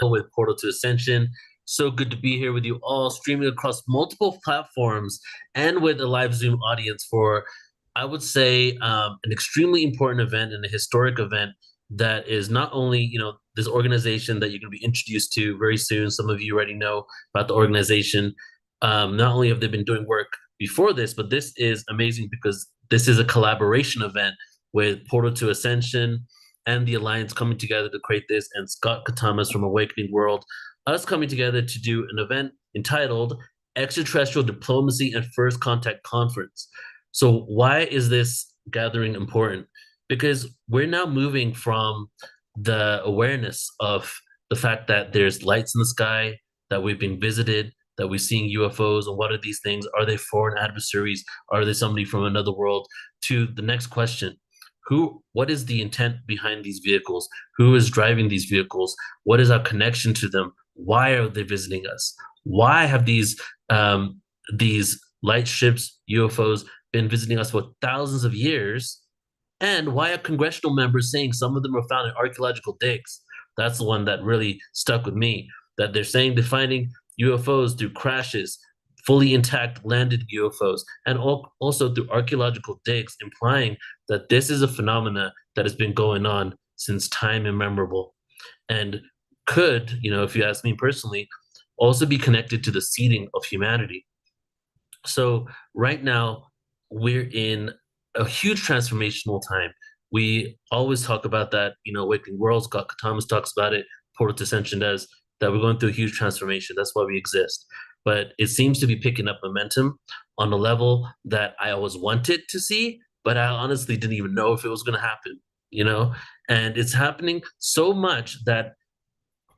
with Portal to Ascension. So good to be here with you all, streaming across multiple platforms and with a live Zoom audience for, I would say, an extremely important event and a historic event that is not only, this organization that you're going to be introduced to very soon. Some of you already know about the organization. Not only have they been doing work before this, but this is amazing because this is a collaboration event with Portal to Ascension and the Alliance coming together to create this, and Scott Katamas from Awakening World, us coming together to do an event entitled Extraterrestrial Diplomacy and First Contact Conference. So, why is this gathering important? Because we're now moving from the awareness of the fact that there's lights in the sky, that we've been visited, that we're seeing UFOs, and what are these things? Are they foreign adversaries? Are they somebody from another world? To the next question, what is the intent behind these vehicles? Who is driving these vehicles? What is our connection to them? Why are they visiting us? Why have these light ships, UFOs, been visiting us for thousands of years? And why are congressional members saying some of them are found in archaeological digs? That's the one that really stuck with me. That they're saying they're finding UFOs through crashes, fully intact landed UFOs, and also through archaeological digs, implying that this is a phenomena that has been going on since time immemorable and could, if you ask me personally, also be connected to the seeding of humanity. So right now, we're in a huge transformational time. We always talk about that, Awakening Worlds, Scott Thomas talks about it, Portal to Ascension does, that we're going through a huge transformation. That's why we exist. But it seems to be picking up momentum on a level that I always wanted to see, but I honestly didn't even know if it was going to happen, you know? And it's happening so much that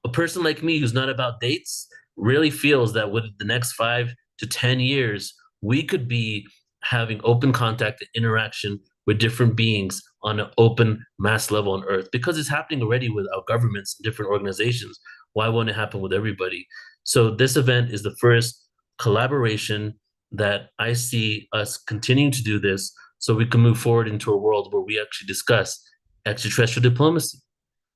a person like me who's not about dates really feels that within the next 5 to 10 years, we could be having open contact and interaction with different beings on an open mass level on Earth because it's happening already with our governments and different organizations. Why won't it happen with everybody? So, this event is the first collaboration that I see us continuing to do this so we can move forward into a world where we actually discuss extraterrestrial diplomacy.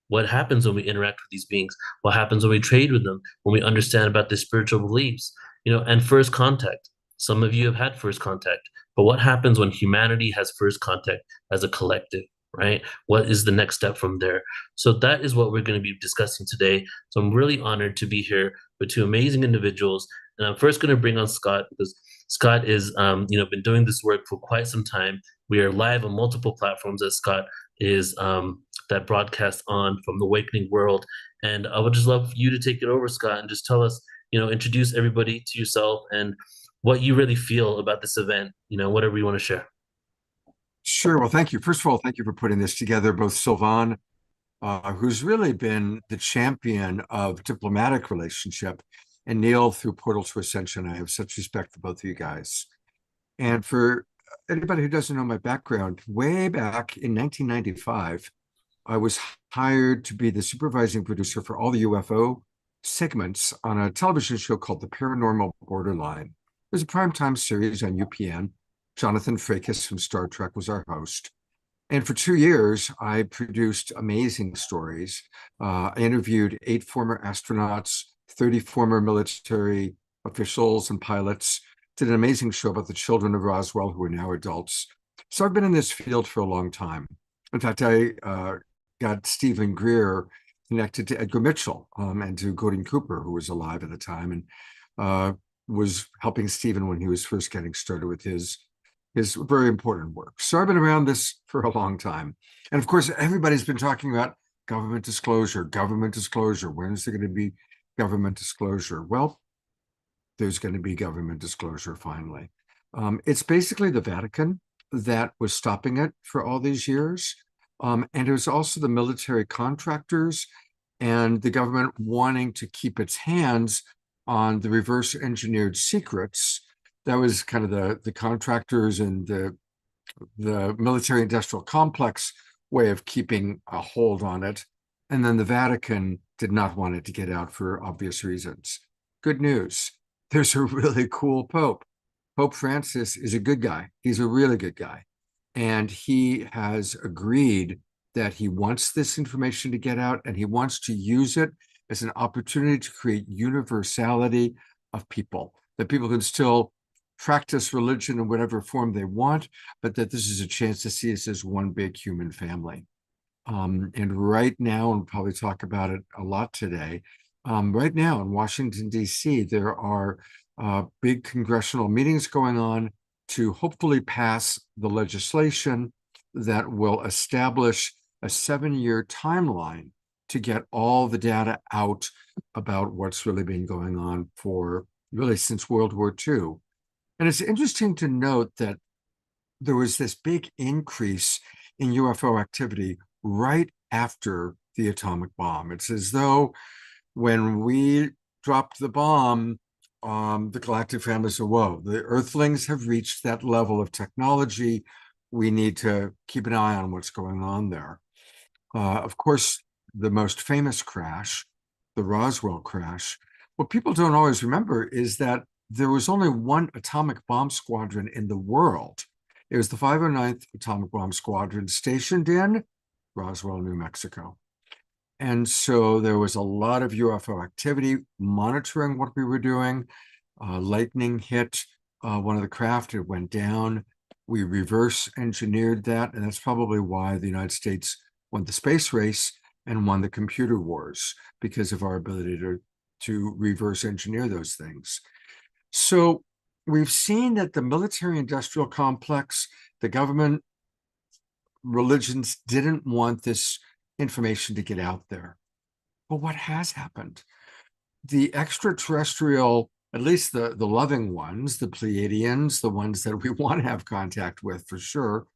What happens when we interact with these beings? What happens when we trade with them? When we understand about their spiritual beliefs? And first contact. Some of you have had first contact, but what happens when humanity has first contact as a collective, right? What is the next step from there? So that is what we're going to be discussing today. So I'm really honored to be here with two amazing individuals. And I'm first going to bring on Scott because Scott is, been doing this work for quite some time. We are live on multiple platforms that Scott is that broadcast on from the Awakening World. And I would just love you to take it over, Scott, and just tell us, introduce everybody to yourself and what you really feel about this event, whatever you want to share. Sure. Well, thank you. First of all, thank you for putting this together, both Sylvan, who's really been the champion of diplomatic relationship, and Neil through Portal to Ascension. I have such respect for both of you guys. And for anybody who doesn't know my background, way back in 1995, I was hired to be the supervising producer for all the UFO segments on a television show called The Paranormal Borderline. It was a primetime series on UPN. Jonathan Frakes from Star Trek was our host. And for 2 years, I produced amazing stories. I interviewed 8 former astronauts, 30 former military officials and pilots, did an amazing show about the children of Roswell who are now adults. So I've been in this field for a long time. In fact, I got Stephen Greer connected to Edgar Mitchell and to Gordon Cooper, who was alive at the time, and was helping Stephen when he was first getting started with his very important work. So I've been around this for a long time. And of course, everybody's been talking about government disclosure, government disclosure. When is there going to be government disclosure? Well, there's going to be government disclosure finally. It's basically the Vatican that was stopping it for all these years. And it was also the military contractors and the government wanting to keep its hands on the reverse engineered secrets. That was kind of the contractors and the military industrial complex way of keeping a hold on it. And then the Vatican did not want it to get out for obvious reasons. Good news. There's a really cool Pope. Pope Francis is a good guy. He's a really good guy. And he has agreed that he wants this information to get out and he wants to use it as an opportunity to create universality of people, that people can still practice religion in whatever form they want, but that this is a chance to see us as one big human family. And right now, and we'll probably talk about it a lot today, right now in Washington, D.C., there are big congressional meetings going on to hopefully pass the legislation that will establish a 7-year timeline to get all the data out about what's really been going on for really since World War II. And it's interesting to note that there was this big increase in UFO activity right after the atomic bomb. It's as though when we dropped the bomb, the galactic family said, whoa, the Earthlings have reached that level of technology. We need to keep an eye on what's going on there. Of course, the most famous crash, the Roswell crash, what people don't always remember is that there was only one atomic bomb squadron in the world. It was the 509th Atomic Bomb Squadron stationed in Roswell, New Mexico. And so there was a lot of UFO activity monitoring what we were doing. Lightning hit one of the craft, it went down. We reverse engineered that, and that's probably why the United States won the space race and won the computer wars, because of our ability to reverse engineer those things. So we've seen that the military-industrial complex, the government, religions didn't want this information to get out there. But what has happened? The extraterrestrial, at least the loving ones, the Pleiadians, the ones that we want to have contact with for sure,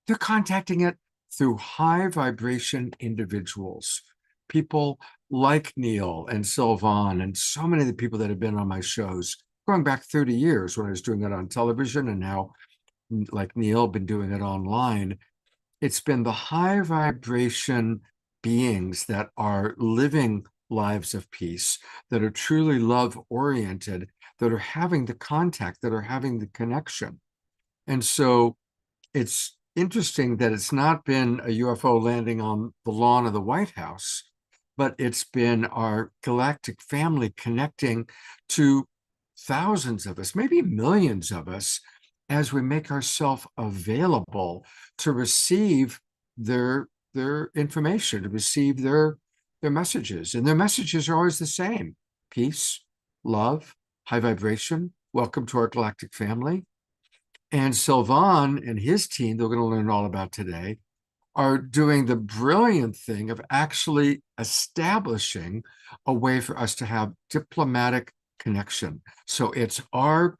they're contacting it through high vibration individuals. People like Neil and Sylvan and so many of the people that have been on my shows going back 30 years when I was doing it on television, and now, like Neil, been doing it online. It's been the high vibration beings that are living lives of peace, that are truly love oriented, that are having the contact, that are having the connection. And so it's interesting that it's not been a UFO landing on the lawn of the White House, but it's been our galactic family connecting to thousands of us, maybe millions of us, as we make ourselves available to receive their information, to receive their messages. And their messages are always the same: peace, love, high vibration, welcome to our galactic family. And Sylvan and his team, they're going to learn all about today, are doing the brilliant thing of actually establishing a way for us to have diplomatic connection. So it's our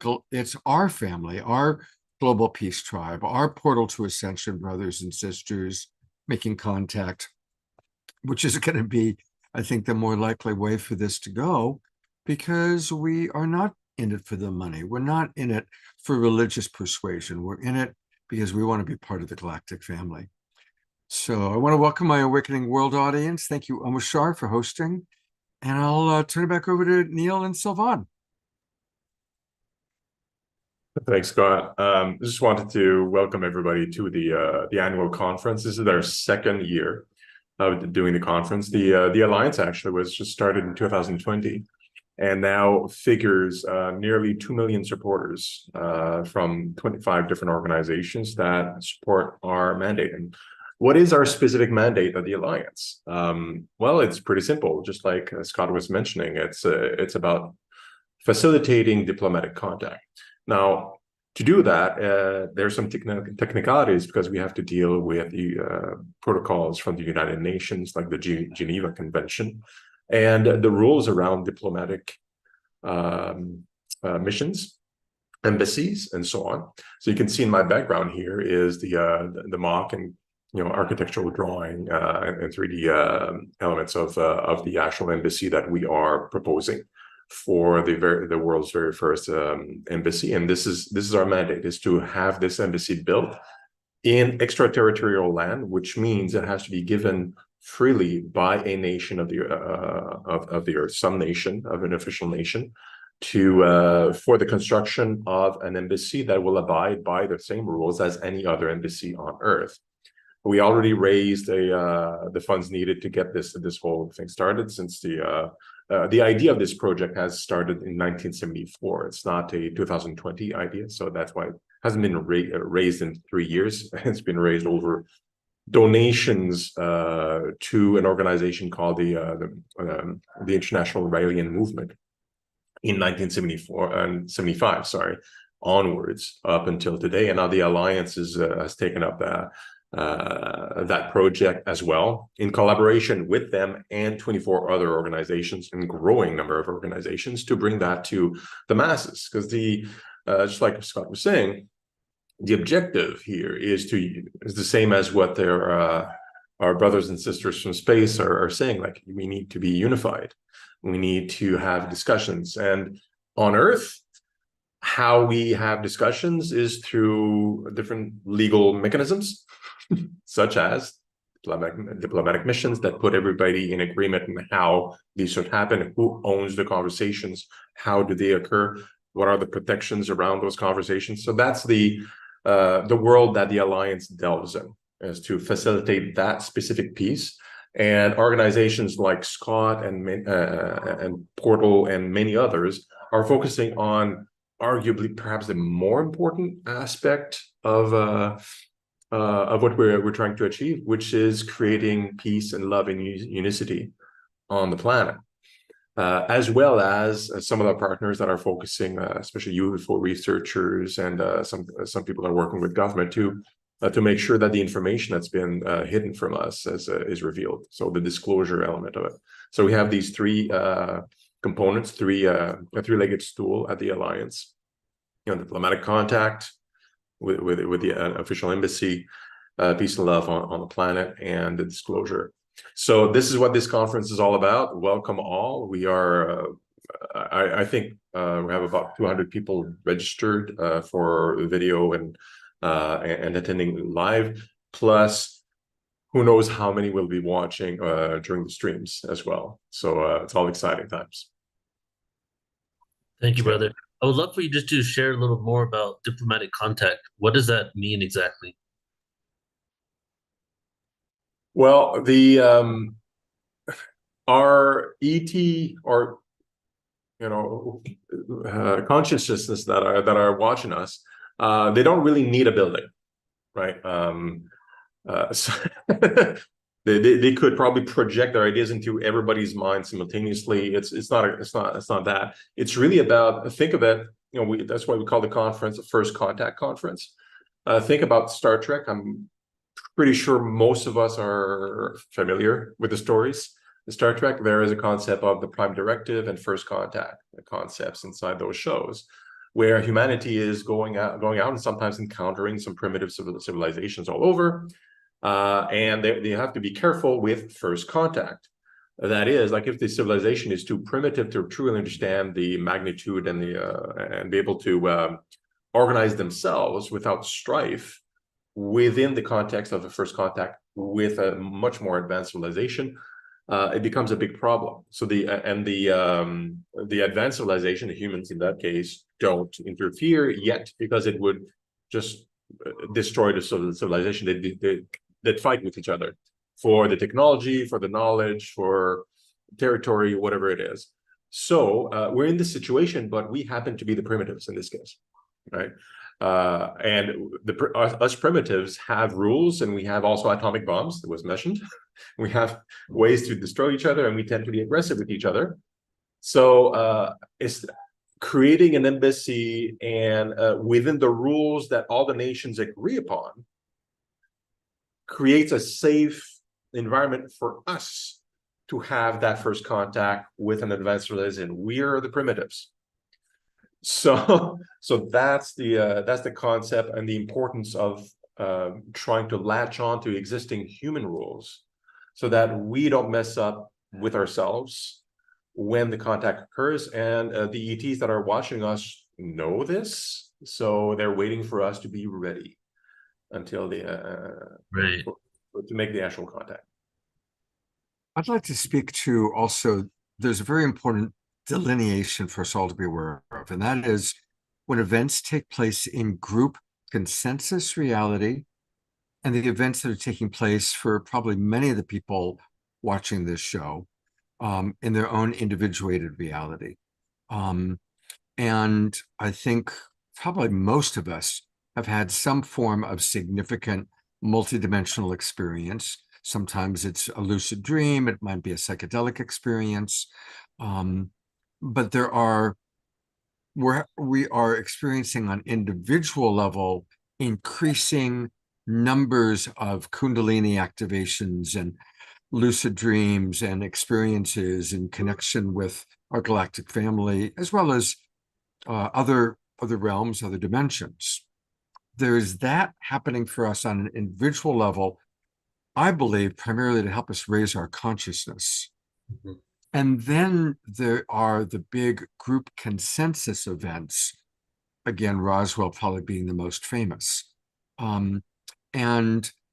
family, our global peace tribe, our portal to ascension brothers and sisters making contact, which is going to be, I think, the more likely way for this to go, because we are not in it for the money. We're not in it for religious persuasion. We're in it because we want to be part of the galactic family. So I want to welcome my Awakening World audience. Thank you, Amashar, for hosting. And I'll turn it back over to Neil and Sylvan. Thanks, Scott. Just wanted to welcome everybody to the annual conference. This is our second year of doing the conference. The Alliance actually was just started in 2020, and now figures nearly 2 million supporters from 25 different organizations that support our mandate. And what is our specific mandate of the Alliance? Well, it's pretty simple. Just like Scott was mentioning, it's about facilitating diplomatic contact. Now, to do that, there's some technicalities, because we have to deal with the protocols from the United Nations, like the Geneva Convention, and the rules around diplomatic missions, embassies, and so on. So you can see in my background here is the mock and architectural drawing and 3D elements of the actual embassy that we are proposing for the world's very first embassy. And this is our mandate, is to have this embassy built in extraterrestrial land, which means it has to be given freely by a nation of the earth, some nation, of an official nation, for the construction of an embassy that will abide by the same rules as any other embassy on Earth. We already raised the funds needed to get this whole thing started, since the idea of this project has started in 1974. It's not a 2020 idea, so that's why it hasn't been raised in 3 years. It's been raised over donations to an organization called the International Raelian Movement in 1974 and 75, sorry, onwards up until today. And now the Alliance has taken up that project as well, in collaboration with them and 24 other organizations, and growing number of organizations, to bring that to the masses. Because just like Scott was saying, the objective here is the same as what our brothers and sisters from space are saying. Like, we need to be unified. We need to have discussions. And on Earth, how we have discussions is through different legal mechanisms, such as diplomatic missions that put everybody in agreement on how these should happen, who owns the conversations, how do they occur, what are the protections around those conversations. So that's the world that the Alliance delves in, is to facilitate that specific piece. And organizations like Scott and Portal and many others are focusing on arguably perhaps the more important aspect of what we're trying to achieve, which is creating peace and love and unicity on the planet. As well as some of the partners that are focusing, especially UFO researchers, and some people are working with government to make sure that the information that's been hidden from us is revealed. So the disclosure element of it. So we have these three components, a three-legged stool at the Alliance. Diplomatic contact with the official embassy, peace and love on the planet, and the disclosure. So this is what this conference is all about. Welcome all. We are, I think we have about 200 people registered for video and attending live, plus who knows how many will be watching during the streams as well. So it's all exciting times. Thank you, brother. I would love for you just to share a little more about diplomatic contact. What does that mean exactly? Well, our ET, or consciousness that are watching us, they don't really need a building, right? So they could probably project their ideas into everybody's mind simultaneously. It's not that. It's really about, think of it, that's why we call the conference a First Contact Conference. Think about Star Trek. I'm pretty sure most of us are familiar with the stories. In Star Trek, there is a concept of the Prime Directive and First Contact, the concepts inside those shows, where humanity is going out and sometimes encountering some primitive civilizations all over, and they have to be careful with first contact. That is, like, if the civilization is too primitive to truly understand the magnitude and be able to organize themselves without strife within the context of a first contact with a much more advanced civilization, it becomes a big problem. So the advanced civilization, the humans in that case, don't interfere yet, because it would just destroy the civilization. They'd fight with each other for the technology, for the knowledge, for territory, whatever it is. So we're in this situation, but we happen to be the primitives in this case, right? And us primitives have rules, and we have also atomic bombs that was mentioned. We have ways to destroy each other, and we tend to be aggressive with each other. So it's creating an embassy, and within the rules that all the nations agree upon, creates a safe environment for us to have that first contact with an advanced civilization. We are the primitives. So that's the concept and the importance of trying to latch on to existing human rules, so that we don't mess up with ourselves when the contact occurs. And the ETs that are watching us know this, so they're waiting for us to be ready until Right. to make the actual contact. I'd like to speak to also, there's a very important delineation for us all to be aware of, and that is when events take place in group consensus reality and the events that are taking place for probably many of the people watching this show in their own individuated reality. And I think probably most of us have had some form of significant multidimensional experience. Sometimes it's a lucid dream, it might be a psychedelic experience. But we are experiencing on individual level increasing numbers of Kundalini activations and lucid dreams and experiences in connection with our galactic family, as well as other realms, other dimensions. There's that happening for us on an individual level, I believe, primarily to help us raise our consciousness. Mm-hmm. And then there are the big group consensus events, again, Roswell probably being the most famous. And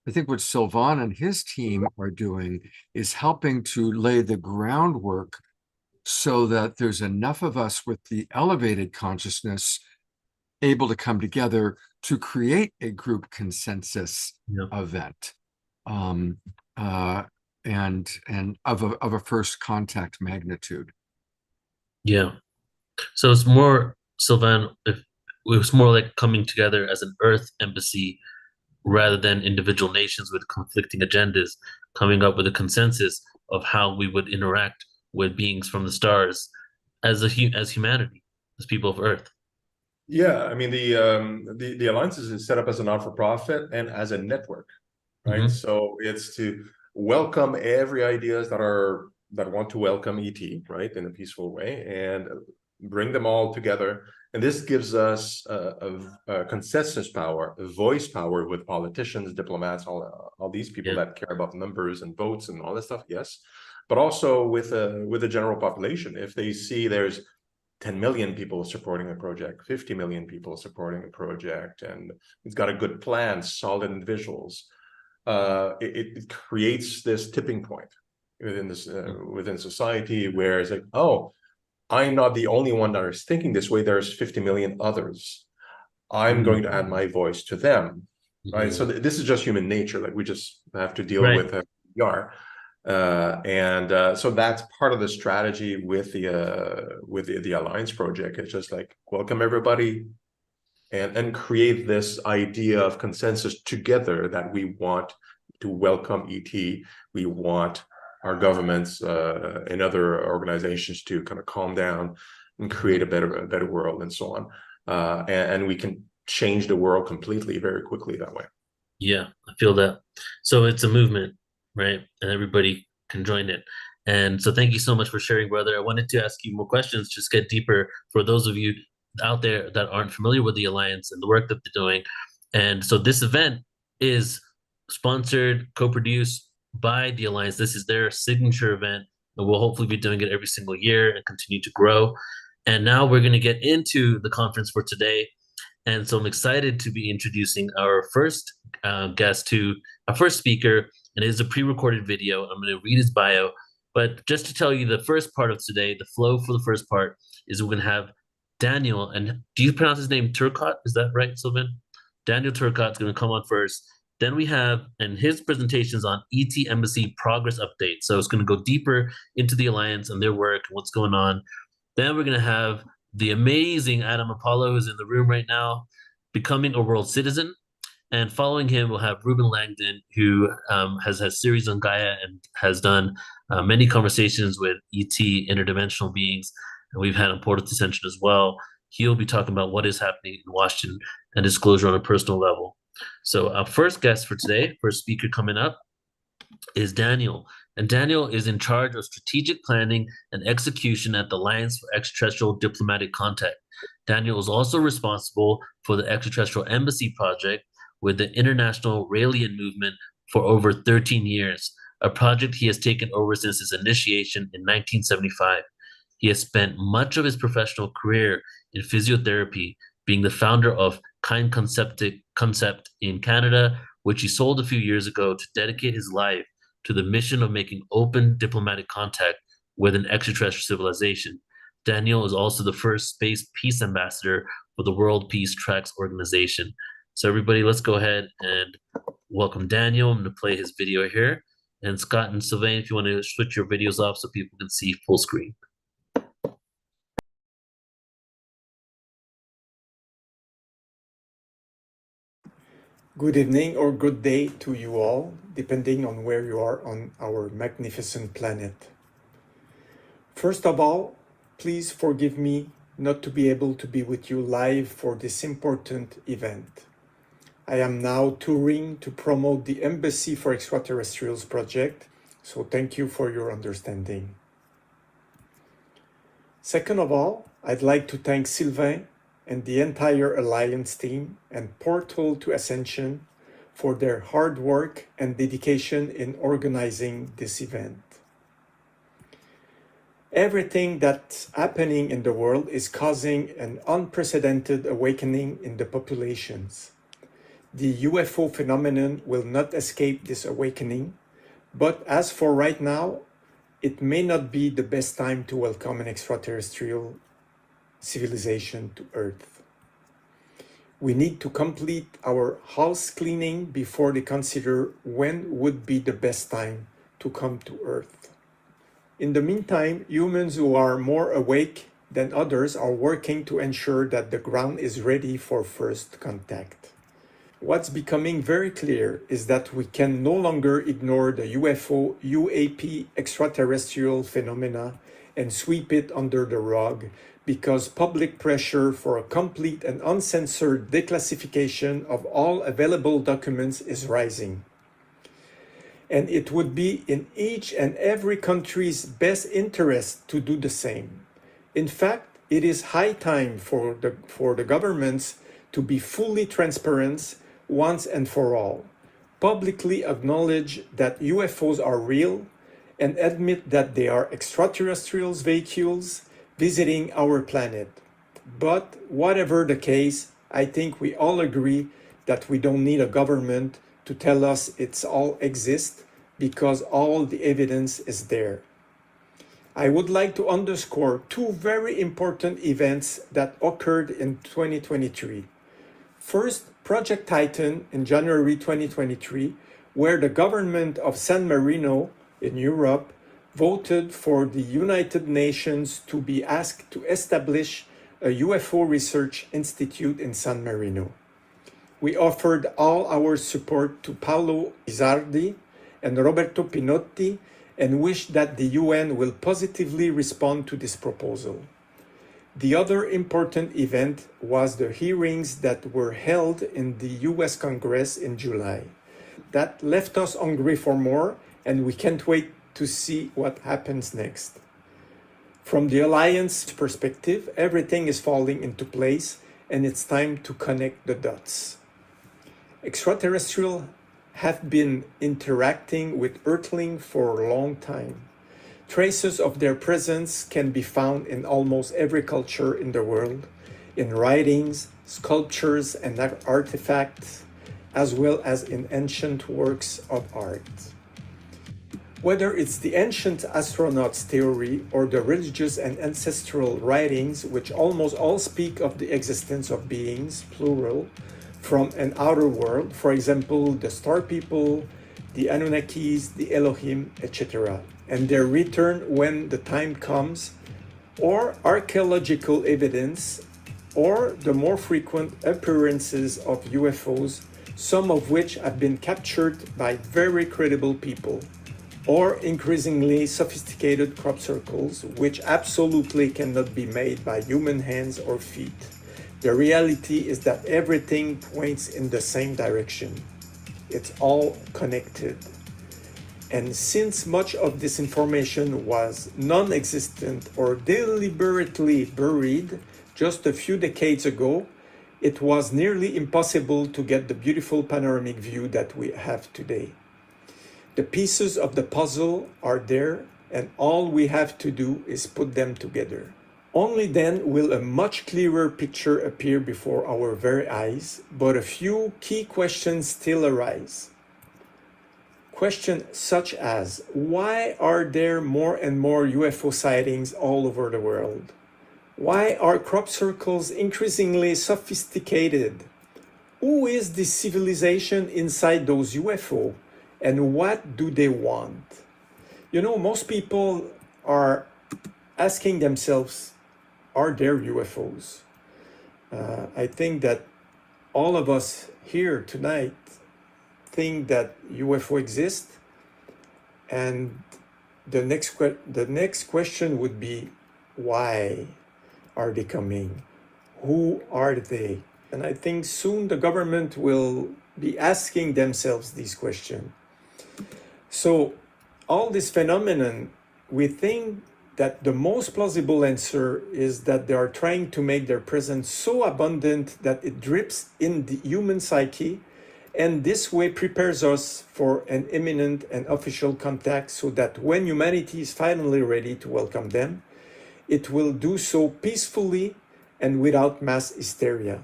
I think what Sylvain and his team are doing is helping to lay the groundwork so that there's enough of us with the elevated consciousness able to come together to create a group consensus event. And of a first contact magnitude. Yeah. So it's more, Sylvain, if it was more like coming together as an Earth embassy rather than individual nations with conflicting agendas, coming up with a consensus of how we would interact with beings from the stars as humanity, as people of Earth. Yeah, I mean the alliance is set up as a not-for-profit and as a network, right? Mm-hmm. So it's to welcome every ideas that want to welcome ET, right, in a peaceful way, and bring them all together. And this gives us a consensus power, a voice power with politicians, diplomats, all these people that care about numbers and votes and all this stuff. Yes, but also with the general population. If they see there's 10 million people supporting a project, 50 million people supporting a project, and it's got a good plan, solid visuals, it creates this tipping point within society where it's like, oh, I'm not the only one that is thinking this way. There's 50 million others. I'm going to add my voice to them, right? So this is just human nature. Like we just have to deal with who we are. So that's part of the strategy with the Alliance project. It's just like welcome everybody and create this idea of consensus together that we want to welcome ET. We want our governments and other organizations to kind of calm down and create a better world and so on. And we can change the world completely very quickly that way. Yeah, I feel that. So it's a movement, right? And everybody can join it. And so thank you so much for sharing, brother. I wanted to ask you more questions, just get deeper for those of you out there that aren't familiar with the Alliance and the work that they're doing. And so this event is sponsored, co-produced by the Alliance. This is their signature event, and we'll hopefully be doing it every single year and continue to grow. And now we're going to get into the conference for today. And so I'm excited to be introducing our first guest to our first speaker. And it is a pre-recorded video. I'm going to read his bio. But just to tell you the first part of today, the flow for the first part is we're going to have Daniel. And do you pronounce his name Turcotte? Is that right, Sylvain? Daniel Turcotte is going to come on first. Then we have, and his presentations on ET Embassy progress update. So it's going to go deeper into the Alliance and their work and what's going on. Then we're going to have the amazing Adam Apollo, who's in the room right now, becoming a world citizen. And following him, we'll have Ruben Langdon, who has had series on Gaia and has done many conversations with ET, interdimensional beings. And we've had a portal dissension as well. He'll be talking about what is happening in Washington and disclosure on a personal level. So our first guest for today, first speaker coming up, is Daniel. And Daniel is in charge of strategic planning and execution at the Alliance for Extraterrestrial Diplomatic Contact. Daniel is also responsible for the Extraterrestrial Embassy project with the International Raelian Movement for over 13 years, a project he has taken over since its initiation in 1975. He has spent much of his professional career in physiotherapy, being the founder of Kind Concept in Canada, which he sold a few years ago to dedicate his life to the mission of making open diplomatic contact with an extraterrestrial civilization. Daniel is also the first space peace ambassador for the World Peace Tracks organization. So everybody, let's go ahead and welcome Daniel. I'm going to play his video here. And Scott and Sylvain, if you want to switch your videos off so people can see full screen. Good evening or good day to you all, depending on where you are on our magnificent planet. First of all, please forgive me not to be able to be with you live for this important event. I am now touring to promote the Embassy for Extraterrestrials project, so thank you for your understanding. Second of all, I'd like to thank Sylvain and the entire Alliance team and Portal to Ascension for their hard work and dedication in organizing this event. Everything that's happening in the world is causing an unprecedented awakening in the populations. The UFO phenomenon will not escape this awakening, but as for right now, it may not be the best time to welcome an extraterrestrial civilization to Earth. We need to complete our house cleaning before they consider when would be the best time to come to Earth. In the meantime, humans who are more awake than others are working to ensure that the ground is ready for first contact. What's becoming very clear is that we can no longer ignore the UFO, UAP extraterrestrial phenomena and sweep it under the rug because public pressure for a complete and uncensored declassification of all available documents is rising. And it would be in each and every country's best interest to do the same. In fact, it is high time for the governments to be fully transparent once and for all, publicly acknowledge that UFOs are real, and admit that they are extraterrestrial vehicles visiting our planet. But whatever the case, I think we all agree that we don't need a government to tell us it's all exists because all the evidence is there. I would like to underscore two very important events that occurred in 2023. First, Project Titan in January 2023, where the government of San Marino in Europe voted for the United Nations to be asked to establish a UFO research institute in San Marino. We offered all our support to Paolo Izzardi and Roberto Pinotti and wish that the UN will positively respond to this proposal. The other important event was the hearings that were held in the US Congress in July. That left us hungry for more, and we can't wait to see what happens next. From the Alliance perspective, everything is falling into place, and it's time to connect the dots. Extraterrestrials have been interacting with Earthlings for a long time. Traces of their presence can be found in almost every culture in the world, in writings, sculptures, and artifacts, as well as in ancient works of art. Whether it's the ancient astronauts theory or the religious and ancestral writings, which almost all speak of the existence of beings, plural, from an outer world, for example, the Star People, the Anunnakis, the Elohim, etc., and their return when the time comes, or archaeological evidence, or the more frequent appearances of UFOs, some of which have been captured by very credible people, or increasingly sophisticated crop circles, which absolutely cannot be made by human hands or feet. The reality is that everything points in the same direction. It's all connected. And since much of this information was non-existent or deliberately buried just a few decades ago, it was nearly impossible to get the beautiful panoramic view that we have today. The pieces of the puzzle are there, and all we have to do is put them together. Only then will a much clearer picture appear before our very eyes, but a few key questions still arise. Questions such as, why are there more and more UFO sightings all over the world? Why are crop circles increasingly sophisticated? Who is this civilization inside those UFO, and what do they want? You know, most people are asking themselves, are there UFOs? I think that all of us here tonight think that UFO exist, and the next question would be, why are they coming? Who are they? And I think soon the government will be asking themselves these questions. So all this phenomenon, we think that the most plausible answer is that they are trying to make their presence so abundant that it drips in the human psyche, and this way prepares us for an imminent and official contact, so that when humanity is finally ready to welcome them, it will do so peacefully and without mass hysteria.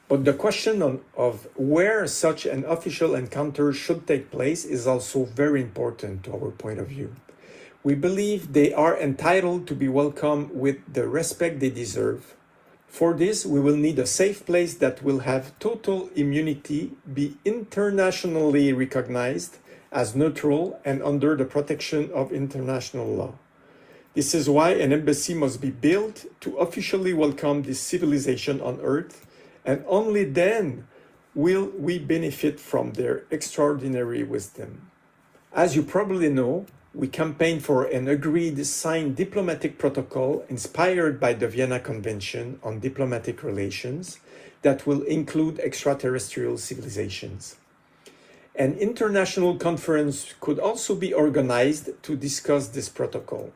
But the question of where such an official encounter should take place is also very important to our point of view. We believe they are entitled to be welcomed with the respect they deserve. For this, we will need a safe place that will have total immunity, be internationally recognized as neutral and under the protection of international law. This is why an embassy must be built to officially welcome this civilization on Earth, and only then will we benefit from their extraordinary wisdom. As you probably know, we campaign for an agreed signed diplomatic protocol inspired by the Vienna Convention on Diplomatic Relations that will include extraterrestrial civilizations. An international conference could also be organized to discuss this protocol.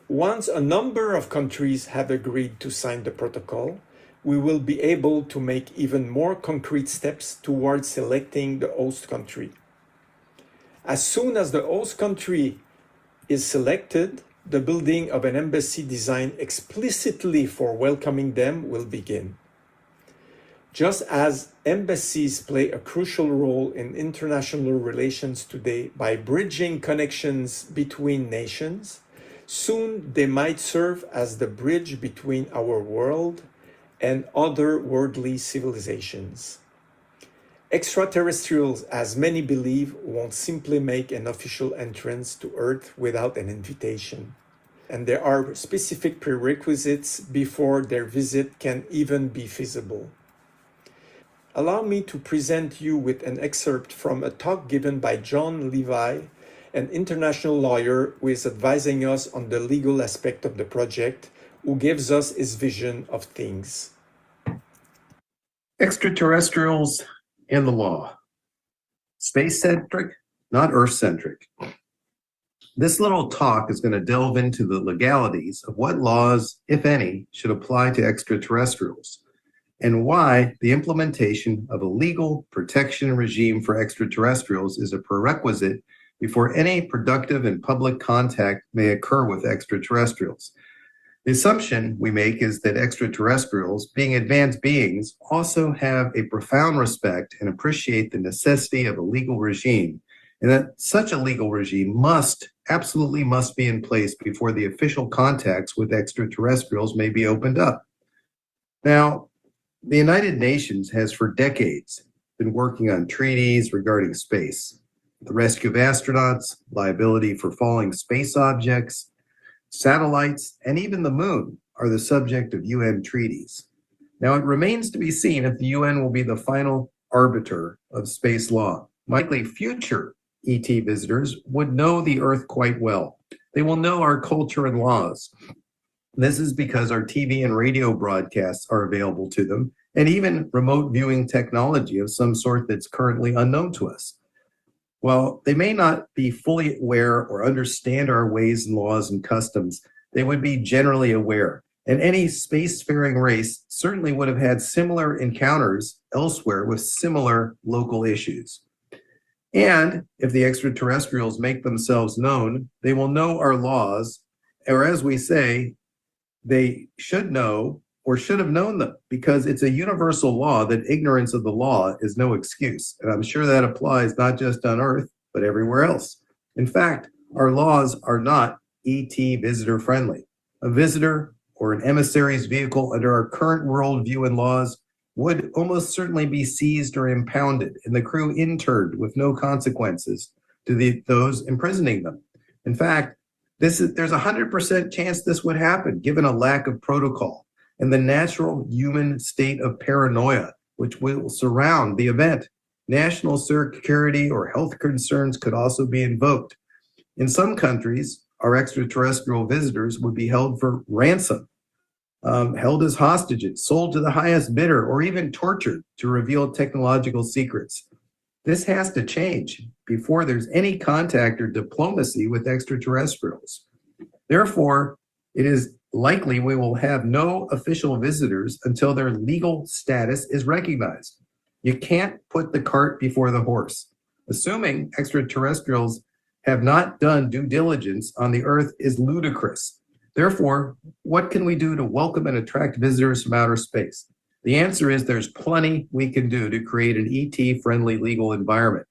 Once a number of countries have agreed to sign the protocol, we will be able to make even more concrete steps towards selecting the host country. As soon as the host country is selected, the building of an embassy designed explicitly for welcoming them will begin. Just as embassies play a crucial role in international relations today by bridging connections between nations, soon they might serve as the bridge between our world and other worldly civilizations. Extraterrestrials, as many believe, won't simply make an official entrance to Earth without an invitation. And there are specific prerequisites before their visit can even be feasible. Allow me to present you with an excerpt from a talk given by John Levi, an international lawyer who is advising us on the legal aspect of the project, who gives us his vision of things. Extraterrestrials and the law. Space-centric, not Earth-centric. This little talk is going to delve into the legalities of what laws, if any, should apply to extraterrestrials, and why the implementation of a legal protection regime for extraterrestrials is a prerequisite before any productive and public contact may occur with extraterrestrials. The assumption we make is that extraterrestrials, being advanced beings, also have a profound respect and appreciate the necessity of a legal regime, and that such a legal regime absolutely must be in place before the official contacts with extraterrestrials may be opened up. Now, the United Nations has for decades been working on treaties regarding space. The rescue of astronauts, liability for falling space objects, satellites, and even the moon are the subject of UN treaties. Now, it remains to be seen if the UN will be the final arbiter of space law. Likely future ET visitors would know the Earth quite well. They will know our culture and laws. This is because our TV and radio broadcasts are available to them, and even remote viewing technology of some sort that's currently unknown to us. While they may not be fully aware or understand our ways and laws and customs, they would be generally aware. And any spacefaring race certainly would have had similar encounters elsewhere with similar local issues. And if the extraterrestrials make themselves known, they will know our laws, or as we say, they should know or should have known them, because it's a universal law that ignorance of the law is no excuse. And I'm sure that applies not just on Earth, but everywhere else. In fact, our laws are not ET visitor friendly. A visitor or an emissary's vehicle under our current worldview and laws would almost certainly be seized or impounded, and the crew interned with no consequences to those imprisoning them. In fact, there's a 100% chance this would happen, given a lack of protocol and the natural human state of paranoia, which will surround the event. National security or health concerns could also be invoked. In some countries, our extraterrestrial visitors would be held for ransom, held as hostages, sold to the highest bidder, or even tortured to reveal technological secrets. This has to change before there's any contact or diplomacy with extraterrestrials. Therefore, it is likely we will have no official visitors until their legal status is recognized. You can't put the cart before the horse. Assuming extraterrestrials have not done due diligence on the Earth is ludicrous. Therefore, what can we do to welcome and attract visitors from outer space? The answer is there's plenty we can do to create an ET-friendly legal environment.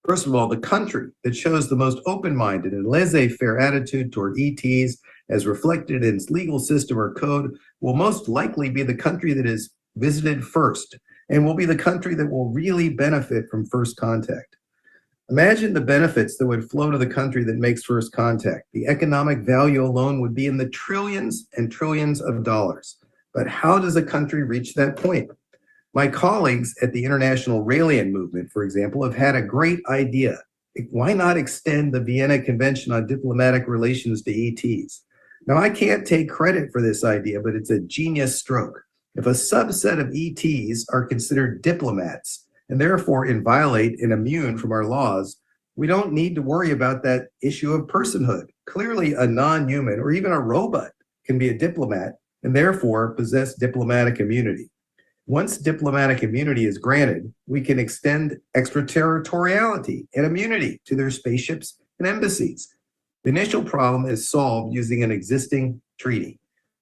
First of all, the country that shows the most open-minded and laissez-faire attitude toward ETs as reflected in its legal system or code will most likely be the country that is visited first and will be the country that will really benefit from first contact. Imagine the benefits that would flow to the country that makes first contact. The economic value alone would be in the trillions and trillions of dollars. But how does a country reach that point? My colleagues at the International Raelian Movement, for example, have had a great idea. Why not extend the Vienna Convention on Diplomatic Relations to ETs? Now, I can't take credit for this idea, but it's a genius stroke. If a subset of ETs are considered diplomats, and therefore inviolate and immune from our laws, we don't need to worry about that issue of personhood. Clearly, a non-human or even a robot can be a diplomat and therefore possess diplomatic immunity. Once diplomatic immunity is granted, we can extend extraterritoriality and immunity to their spaceships and embassies. The initial problem is solved using an existing treaty.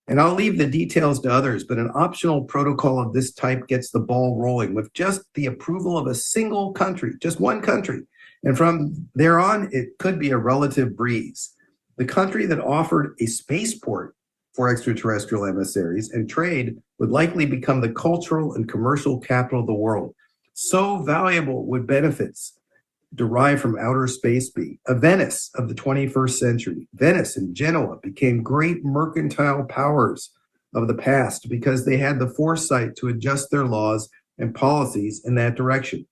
And I'll leave the details to others, but an optional protocol of this type gets the ball rolling with just the approval of a single country, just one country. And from there on, it could be a relative breeze. The country that offered a spaceport for extraterrestrial emissaries and trade would likely become the cultural and commercial capital of the world. So valuable would benefits derived from outer space be. A Venice of the 21st century. Venice and Genoa became great mercantile powers of the past because they had the foresight to adjust their laws and policies in that direction.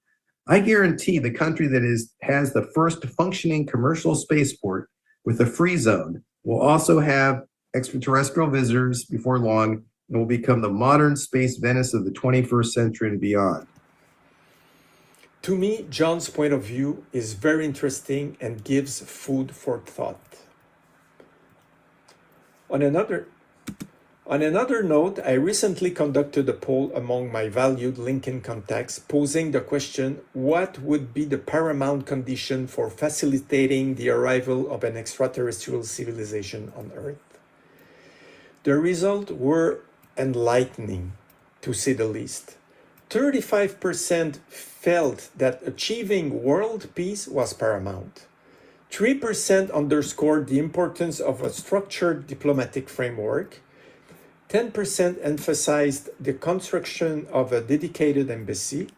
I guarantee the country that has the first functioning commercial spaceport with a free zone will also have extraterrestrial visitors before long and will become the modern space Venice of the 21st century and beyond. To me, John's point of view is very interesting and gives food for thought. On another note, I recently conducted a poll among my valued LinkedIn contacts posing the question, what would be the paramount condition for facilitating the arrival of an extraterrestrial civilization on Earth? The results were enlightening, to say the least. 35% felt that achieving world peace was paramount. 3% underscored the importance of a structured diplomatic framework. 10% emphasized the construction of a dedicated embassy.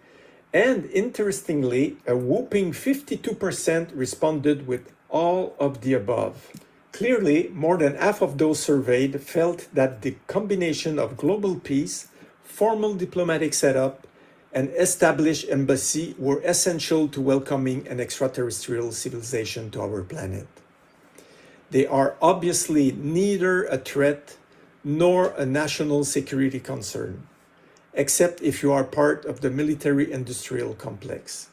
And interestingly, a whopping 52% responded with all of the above. Clearly, more than half of those surveyed felt that the combination of global peace, formal diplomatic setup, and established embassy were essential to welcoming an extraterrestrial civilization to our planet. They are obviously neither a threat nor a national security concern, except if you are part of the military-industrial complex.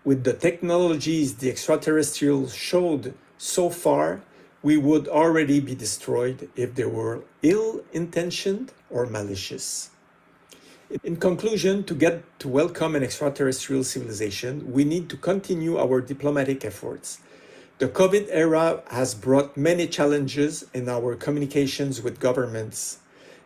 With the technologies the extraterrestrials showed so far, we would already be destroyed if they were ill-intentioned or malicious. In conclusion, to get to welcome an extraterrestrial civilization, we need to continue our diplomatic efforts. The COVID era has brought many challenges in our communications with governments.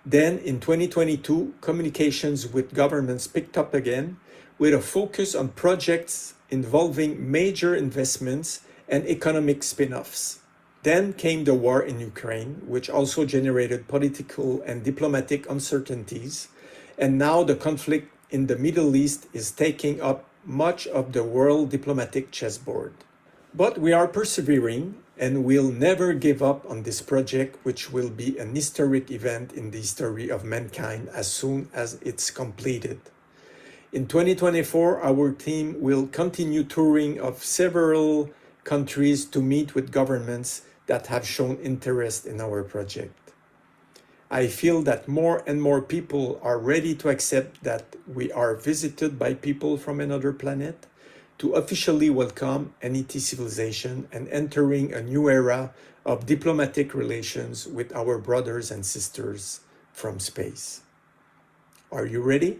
Then, in 2022, communications with governments picked up again with a focus on projects involving major investments and economic spin-offs. Then came the war in Ukraine, which also generated political and diplomatic uncertainties. And now the conflict in the Middle East is taking up much of the world diplomatic chessboard. But we are persevering and will never give up on this project, which will be an historic event in the history of mankind as soon as it's completed. In 2024, our team will continue touring of several countries to meet with governments that have shown interest in our project. I feel that more and more people are ready to accept that we are visited by people from another planet, to officially welcome NET civilization and entering a new era of diplomatic relations with our brothers and sisters from space. Are you ready?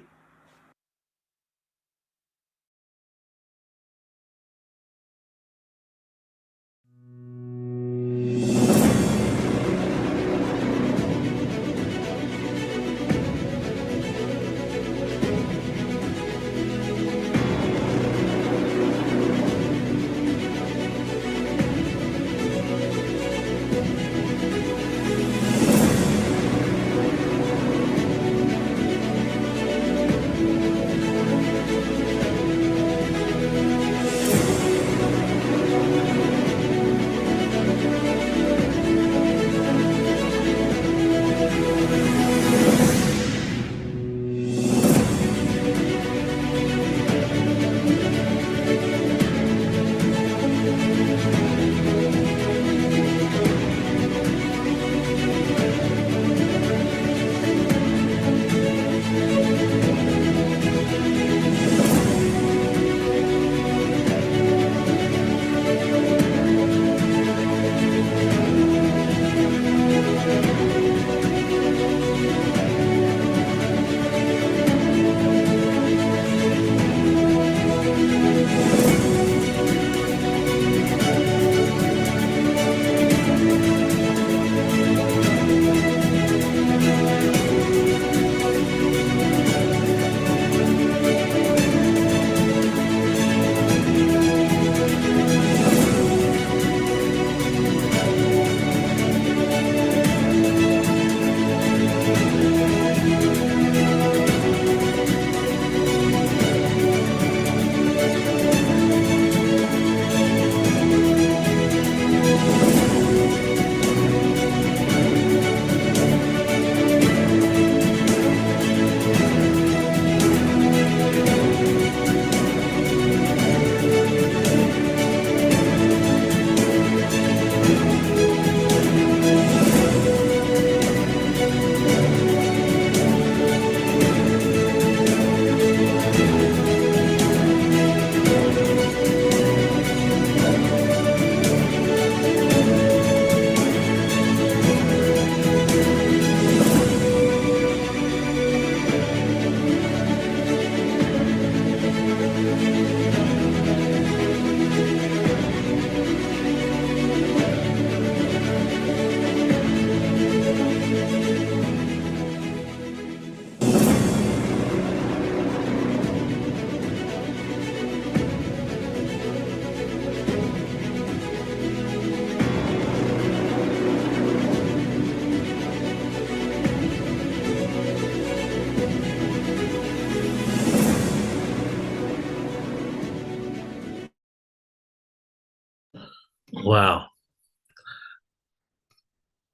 Wow.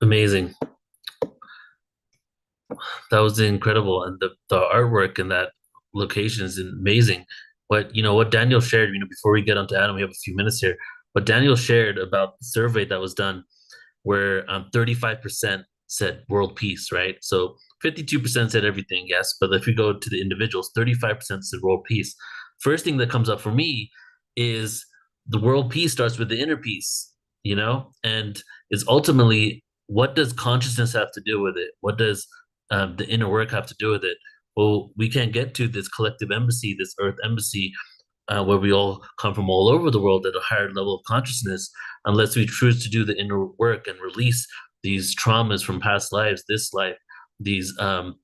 Amazing. That was incredible. And the artwork in that location is amazing. But what Daniel shared, before we get onto Adam, we have a few minutes here. What Daniel shared about the survey that was done, where 35% said world peace, right? So 52% said everything, yes. But if we go to the individuals, 35% said world peace. First thing that comes up for me is the world peace starts with the inner peace, and is ultimately, what does consciousness have to do with it? What does the inner work have to do with it? Well, we can't get to this collective embassy, this earth embassy, where we all come from all over the world at a higher level of consciousness, unless we choose to do the inner work and release these traumas from past lives, this life, these, a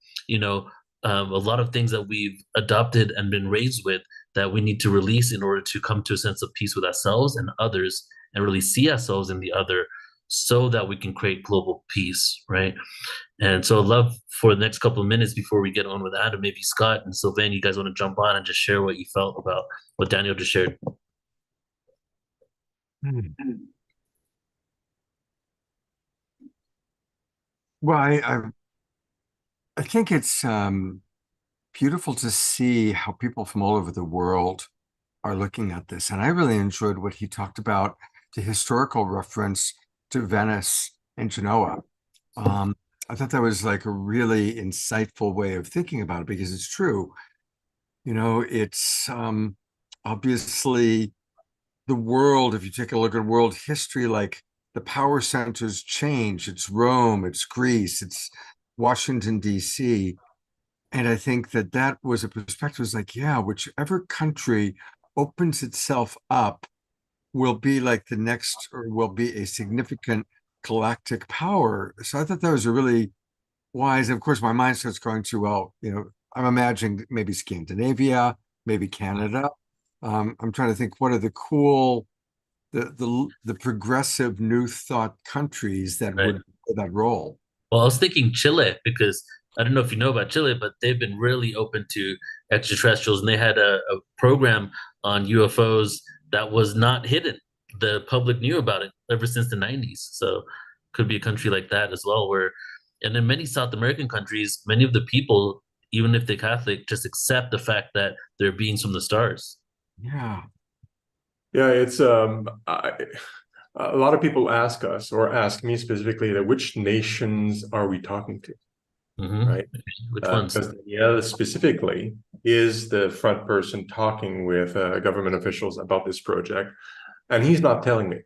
lot of things that we've adopted and been raised with, that we need to release in order to come to a sense of peace with ourselves and others, and really see ourselves in the other, so that we can create global peace, right? And so I'd love for the next couple of minutes before we get on with Adam, maybe Scott and Sylvain, you guys want to jump on and just share what you felt about what Daniel just shared. Well, I think it's beautiful to see how people from all over the world are looking at this. And I really enjoyed what he talked about, the historical reference to Venice and Genoa. I thought that was like a really insightful way of thinking about it, because it's true. You know, it's obviously the world, if you take a look at world history, like the power centers change. It's Rome, it's Greece, it's Washington, D.C. And I think that that was a perspective. It's like, yeah, whichever country opens itself up will be like the next, or will be a significant galactic power. So I thought that was a really wise. Of course, my mind starts going to, well, you know, I'm imagining maybe Scandinavia, maybe Canada. I'm trying to think, what are the cool, the progressive new thought countries that Right. would play that role? Well, I was thinking Chile, because I don't know if you know about Chile, but they've been really open to extraterrestrials, and they had a program on UFOs that was not hidden. The public knew about it ever since the 90s. So could be a country like that as well, where, and in many South American countries, many of the people, even if they're Catholic, just accept the fact that they're beings from the stars. Yeah. Yeah, it's a lot of people ask us, or ask me specifically, that which nations are we talking to, right? Which ones? Because Danielle specifically is the front person talking with government officials about this project, and he's not telling me.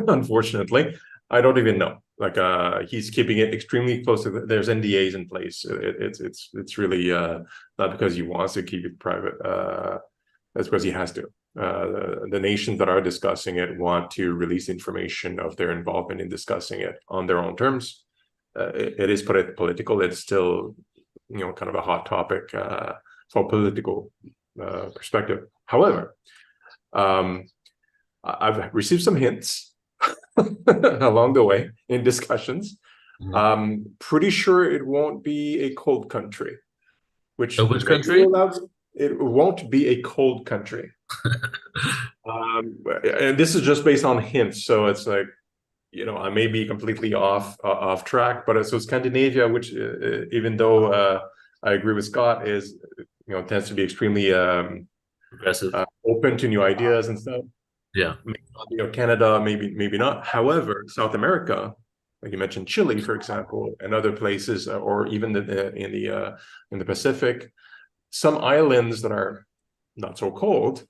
Unfortunately, I don't even know. Like, he's keeping it extremely close to there's NDAs in place. It's really not because he wants to keep it private. That's because he has to. The nations that are discussing it want to release information of their involvement in discussing it on their own terms. It is political. It's still, you know, kind of a hot topic from a political perspective. However, I've received some hints along the way in discussions. Pretty sure it won't be a cold country. Which country? It won't be a cold country. And this is just based on hints, so it's like, you know, I may be completely off track, but so Scandinavia, which even though I agree with Scott, is, you know, tends to be extremely Progressive, open to new ideas and stuff. Yeah. You know, Canada, maybe not. However, South America, like you mentioned, Chile, for example, and other places, or even in the Pacific, some islands that are not so cold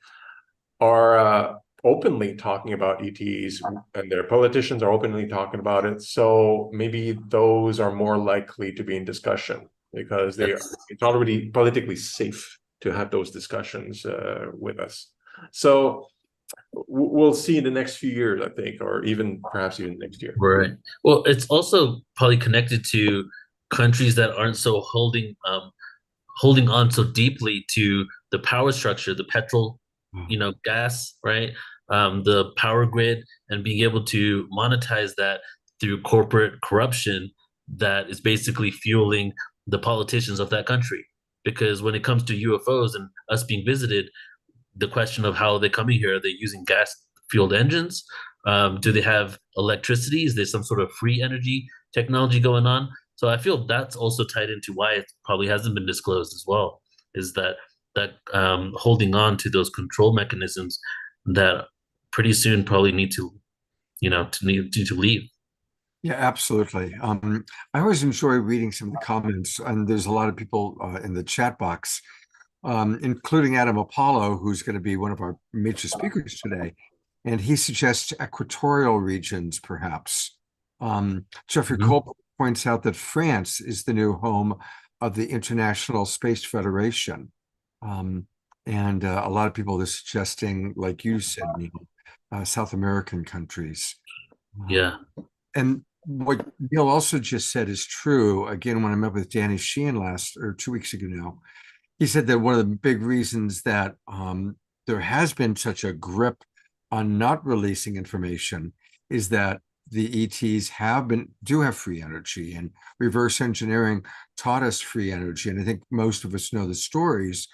are openly talking about ETs, and their politicians are openly talking about it. So maybe those are more likely to be in discussion, because it's already politically safe to have those discussions with us. So we'll see in the next few years, I think, or perhaps even next year. Right. Well, it's also probably connected to countries that aren't so holding on so deeply to the power structure, the petrol, gas, right? The power grid, and being able to monetize that through corporate corruption that is basically fueling the politicians of that country. Because when it comes to UFOs and us being visited, the question of how they're coming here, are they using gas fueled engines? Do they have electricity? Is there some sort of free energy technology going on? So I feel that's also tied into why it probably hasn't been disclosed as well, is that holding on to those control mechanisms that pretty soon probably need to, need to leave. Yeah, absolutely. I always enjoy reading some of the comments, and there's a lot of people in the chat box, including Adam Apollo, who's going to be one of our major speakers today. And he suggests equatorial regions, perhaps. Jeffrey Cole points out that France is the new home of the International Space Federation. And a lot of people are suggesting, like you said, Neil, South American countries. Yeah. And what Neil also just said is true. Again, when I met with Danny Sheehan 2 weeks ago now, he said that one of the big reasons that there has been such a grip on not releasing information is that the ETs do have free energy, and reverse engineering taught us free energy. And I think most of us know the stories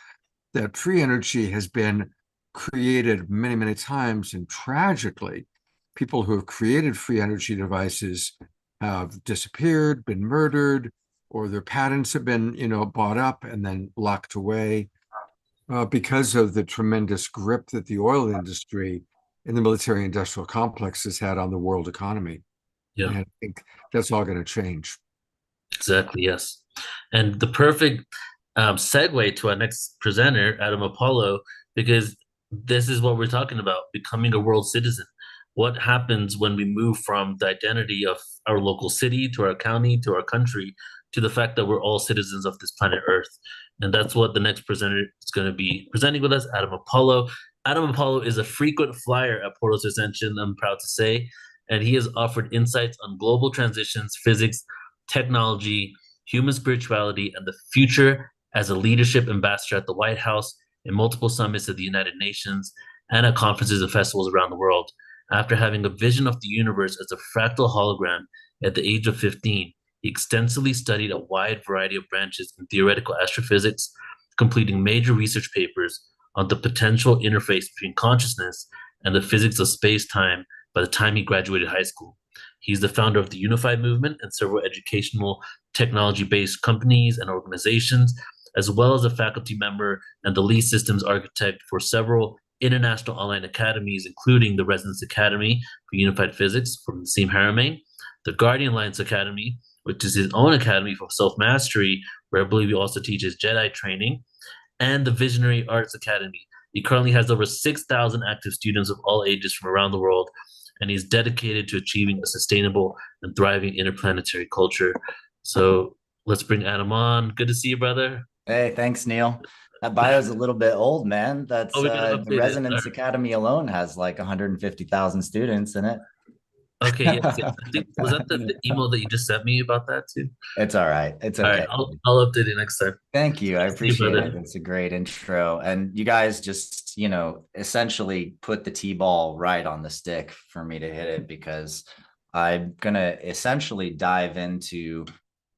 that free energy has been created many, many times, and tragically, people who have created free energy devices have disappeared, been murdered, or their patents have been, bought up and then locked away because of the tremendous grip that the oil industry and the military industrial complex has had on the world economy. Yeah. And I think that's all going to change. Exactly, yes. And the perfect segue to our next presenter, Adam Apollo, because this is what we're talking about, becoming a world citizen. What happens when we move from the identity of our local city to our county to our country to the fact that we're all citizens of this planet Earth? And that's what the next presenter is going to be presenting with us, Adam Apollo. Adam Apollo is a frequent flyer at Portals to Ascension, I'm proud to say, and he has offered insights on global transitions, physics, technology, human spirituality, and the future as a leadership ambassador at the White House, in multiple summits at the United Nations, and at conferences and festivals around the world. After having a vision of the universe as a fractal hologram at the age of 15, he extensively studied a wide variety of branches in theoretical astrophysics, completing major research papers on the potential interface between consciousness and the physics of space-time by the time he graduated high school. He's the founder of the Unified Movement and several educational technology-based companies and organizations, as well as a faculty member and the lead systems architect for several international online academies, including the Resonance Academy for Unified Physics from Nassim Haramein, the Guardian Alliance Academy, which is his own academy for self-mastery, where I believe he also teaches Jedi training, and the Visionary Arts Academy. He currently has over 6,000 active students of all ages from around the world, and he's dedicated to achieving a sustainable and thriving interplanetary culture. So let's bring Adam on. Good to see you, brother. Hey, thanks, Neil. That bio is a little bit old, man. That's the Resonance Academy alone has like 150,000 students in it. Okay, yes. I think, was that the email that you just sent me about that too? It's all right. It's All okay. right, I'll update it next time. Thank you. I appreciate brother. it. It's a great intro. And you guys just, essentially put the T-ball right on the stick for me to hit it, because I'm going to essentially dive into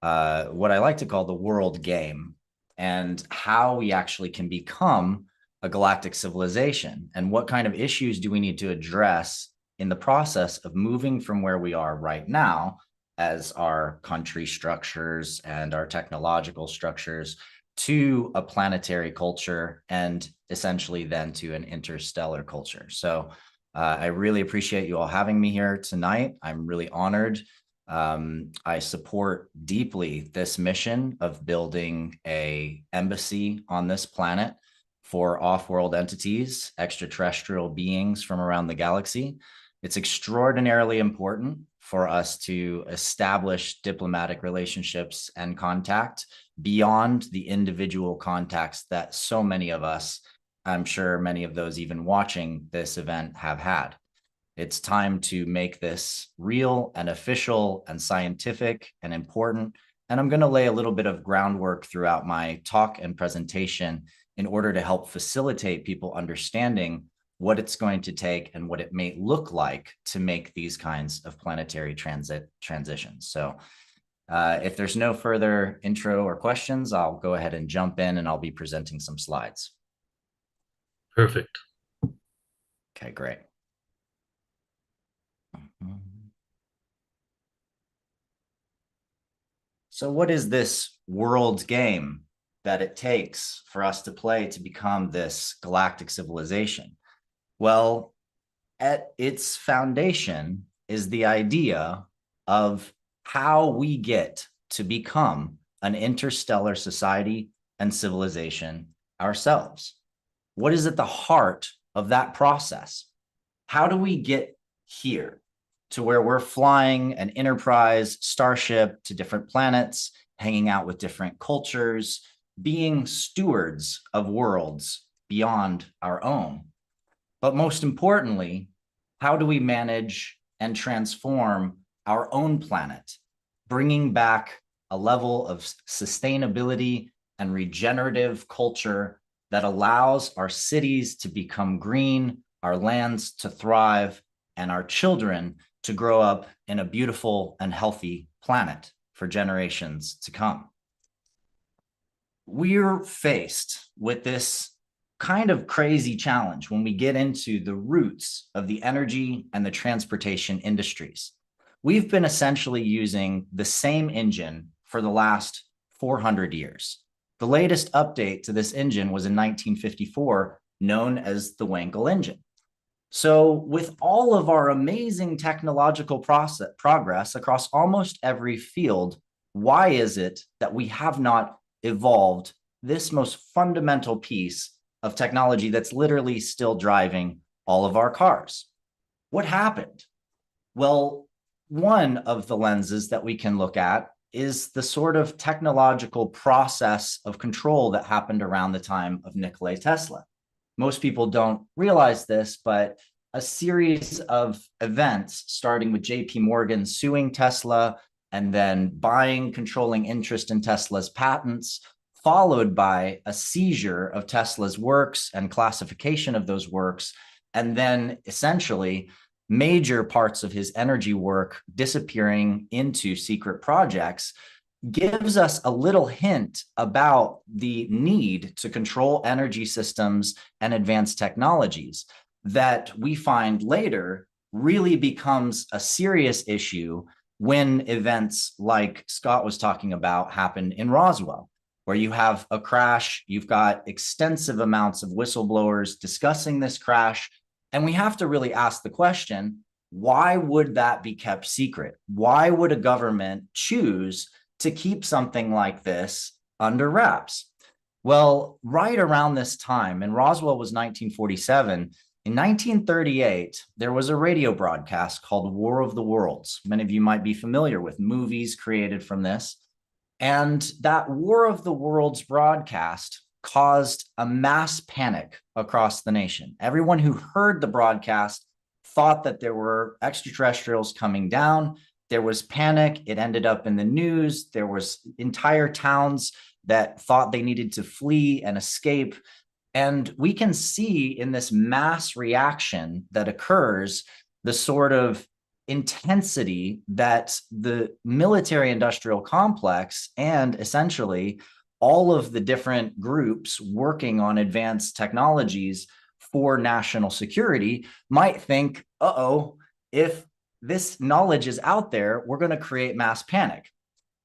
what I like to call the world game, and how we actually can become a galactic civilization, and what kind of issues do we need to address in the process of moving from where we are right now as our country structures and our technological structures to a planetary culture, and essentially then to an interstellar culture. So I really appreciate you all having me here tonight. I'm really honored. I support deeply this mission of building an embassy on this planet for off-world entities, extraterrestrial beings from around the galaxy. It's extraordinarily important for us to establish diplomatic relationships and contact beyond the individual contacts that so many of us, I'm sure many of those even watching this event, have had. It's time to make this real and official and scientific and important. And I'm going to lay a little bit of groundwork throughout my talk and presentation in order to help facilitate people understanding what it's going to take and what it may look like to make these kinds of planetary transitions. So if there's no further intro or questions, I'll go ahead and jump in, and I'll be presenting some slides. Perfect. Okay, great. So what is this world game that it takes for us to play to become this galactic civilization? Well, at its foundation is the idea of how we get to become an interstellar society and civilization ourselves. What is at the heart of that process? How do we get here to where we're flying an Enterprise starship to different planets, hanging out with different cultures, being stewards of worlds beyond our own? But most importantly, how do we manage and transform our own planet, bringing back a level of sustainability and regenerative culture that allows our cities to become green, our lands to thrive, and our children to grow up in a beautiful and healthy planet for generations to come. We're faced with this kind of crazy challenge when we get into the roots of the energy and the transportation industries. We've been essentially using the same engine for the last 400 years. The latest update to this engine was in 1954, known as the Wankel engine. So with all of our amazing technological progress across almost every field, why is it that we have not evolved this most fundamental piece of technology that's literally still driving all of our cars? What happened? Well, one of the lenses that we can look at is the sort of technological process of control that happened around the time of Nikola Tesla. Most people don't realize this, but a series of events, starting with JP Morgan suing Tesla and then buying controlling interest in Tesla's patents, followed by a seizure of Tesla's works and classification of those works, and then essentially major parts of his energy work disappearing into secret projects, gives us a little hint about the need to control energy systems and advanced technologies that we find later really becomes a serious issue when events like Scott was talking about happened in Roswell, where you have a crash, you've got extensive amounts of whistleblowers discussing this crash. And we have to really ask the question, why would that be kept secret? Why would a government choose to keep something like this under wraps? Well, right around this time, and Roswell was 1947, in 1938, there was a radio broadcast called War of the Worlds. Many of you might be familiar with movies created from this. And that War of the Worlds broadcast caused a mass panic across the nation. Everyone who heard the broadcast thought that there were extraterrestrials coming down. There was panic. It ended up in the news. There was entire towns that thought they needed to flee and escape. And we can see in this mass reaction that occurs the sort of intensity that the military industrial complex and essentially all of the different groups working on advanced technologies for national security might think, uh-oh, if this knowledge is out there, we're going to create mass panic.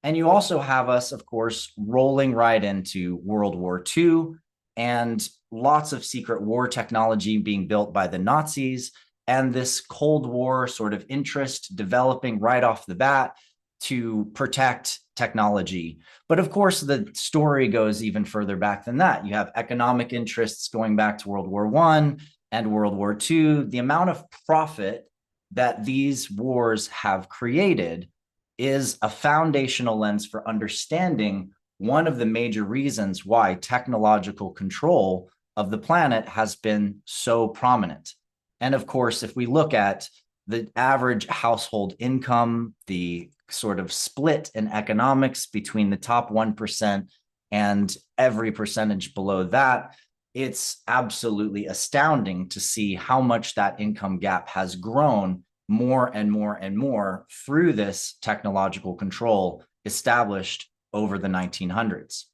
And you also have us, of course, rolling right into World War II and lots of secret war technology being built by the Nazis, and this Cold War sort of interest developing right off the bat to protect technology. But of course, the story goes even further back than that. You have economic interests going back to World War I and World War II. The amount of profit that these wars have created is a foundational lens for understanding one of the major reasons why technological control of the planet has been so prominent. And of course, if we look at the average household income, the sort of split in economics between the top 1% and every percentage below that, it's absolutely astounding to see how much that income gap has grown more and more and more through this technological control established over the 1900s.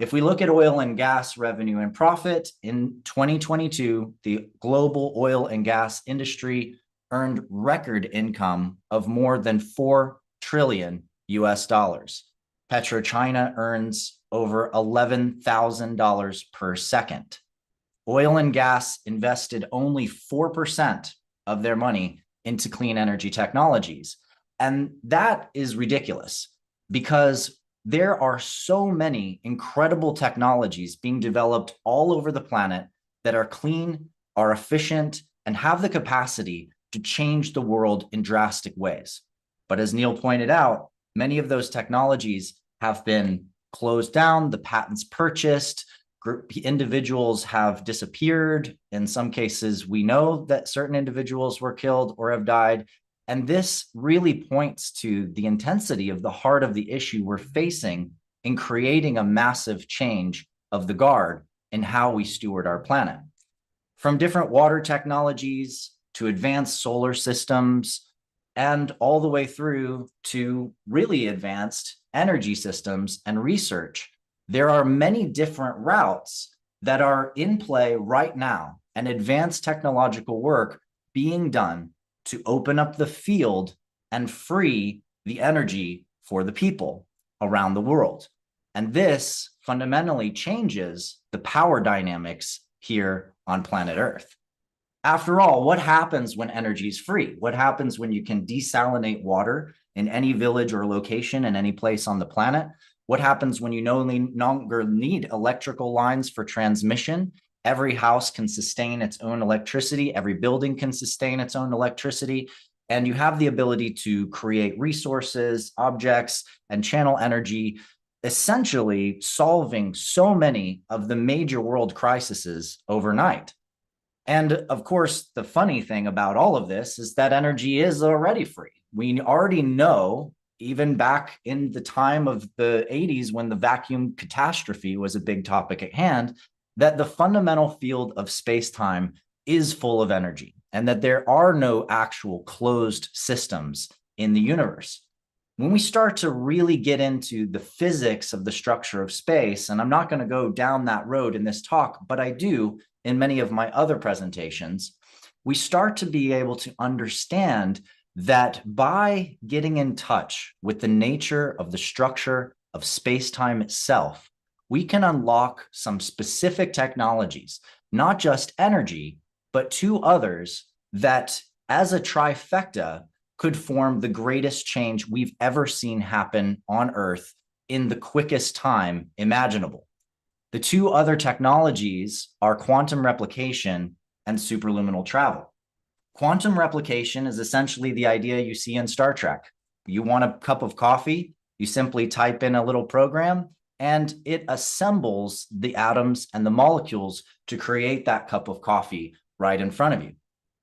If we look at oil and gas revenue and profit in 2022, the global oil and gas industry earned record income of more than 4 trillion US dollars. PetroChina earns over $11,000 per second. Oil and gas invested only 4% of their money into clean energy technologies. And that is ridiculous because there are so many incredible technologies being developed all over the planet that are clean, are efficient, and have the capacity to change the world in drastic ways. But as Neil pointed out, many of those technologies have been closed down, the patents purchased, individuals have disappeared. In some cases, we know that certain individuals were killed or have died. And this really points to the intensity of the heart of the issue we're facing in creating a massive change of the guard in how we steward our planet. From different water technologies to advanced solar systems, and all the way through to really advanced energy systems and research. There are many different routes that are in play right now, and advanced technological work being done to open up the field and free the energy for the people around the world. And this fundamentally changes the power dynamics here on planet Earth. After all, what happens when energy is free? What happens when you can desalinate water in any village or location in any place on the planet? What happens when you no longer need electrical lines for transmission? Every house can sustain its own electricity. Every building can sustain its own electricity. And you have the ability to create resources, objects, and channel energy, essentially solving so many of the major world crises overnight. And of course, the funny thing about all of this is that energy is already free. We already know, even back in the time of the 80s when the vacuum catastrophe was a big topic at hand, that the fundamental field of space-time is full of energy and that there are no actual closed systems in the universe. When we start to really get into the physics of the structure of space, and I'm not going to go down that road in this talk, but I do in many of my other presentations, we start to be able to understand that by getting in touch with the nature of the structure of space-time itself, we can unlock some specific technologies, not just energy, but two others that, as a trifecta, could form the greatest change we've ever seen happen on Earth in the quickest time imaginable. The two other technologies are quantum replication and superluminal travel. Quantum replication is essentially the idea you see in Star Trek. You want a cup of coffee, you simply type in a little program, and it assembles the atoms and the molecules to create that cup of coffee right in front of you.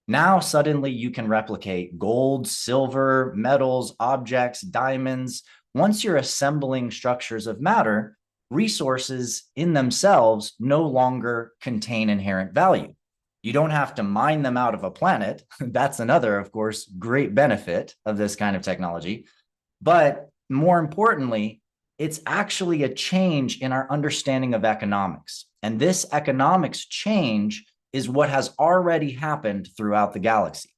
Now, suddenly you can replicate gold, silver, metals, objects, diamonds. Once you're assembling structures of matter, resources in themselves no longer contain inherent value. You don't have to mine them out of a planet. That's another, of course, great benefit of this kind of technology. But more importantly, it's actually a change in our understanding of economics. And this economics change is what has already happened throughout the galaxy.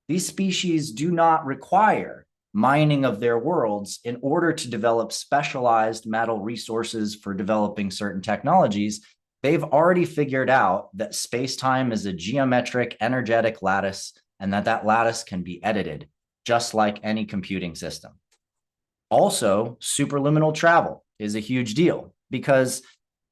These species do not require mining of their worlds in order to develop specialized metal resources for developing certain technologies. They've already figured out that space-time is a geometric energetic lattice and that lattice can be edited, just like any computing system. Also, superluminal travel is a huge deal because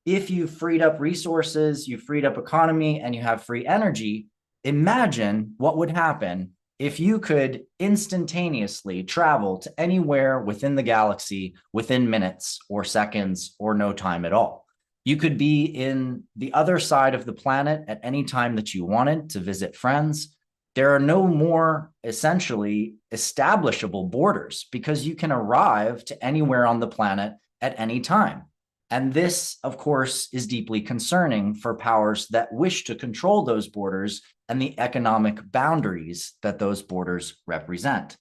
if you freed up resources, you freed up economy, and you have free energy, imagine what would happen if you could instantaneously travel to anywhere within the galaxy within minutes or seconds or no time at all. You could be in the other side of the planet at any time that you wanted to visit friends. There are no more essentially establishable borders because you can arrive to anywhere on the planet at any time. And this, of course, is deeply concerning for powers that wish to control those borders and the economic boundaries that those borders represent.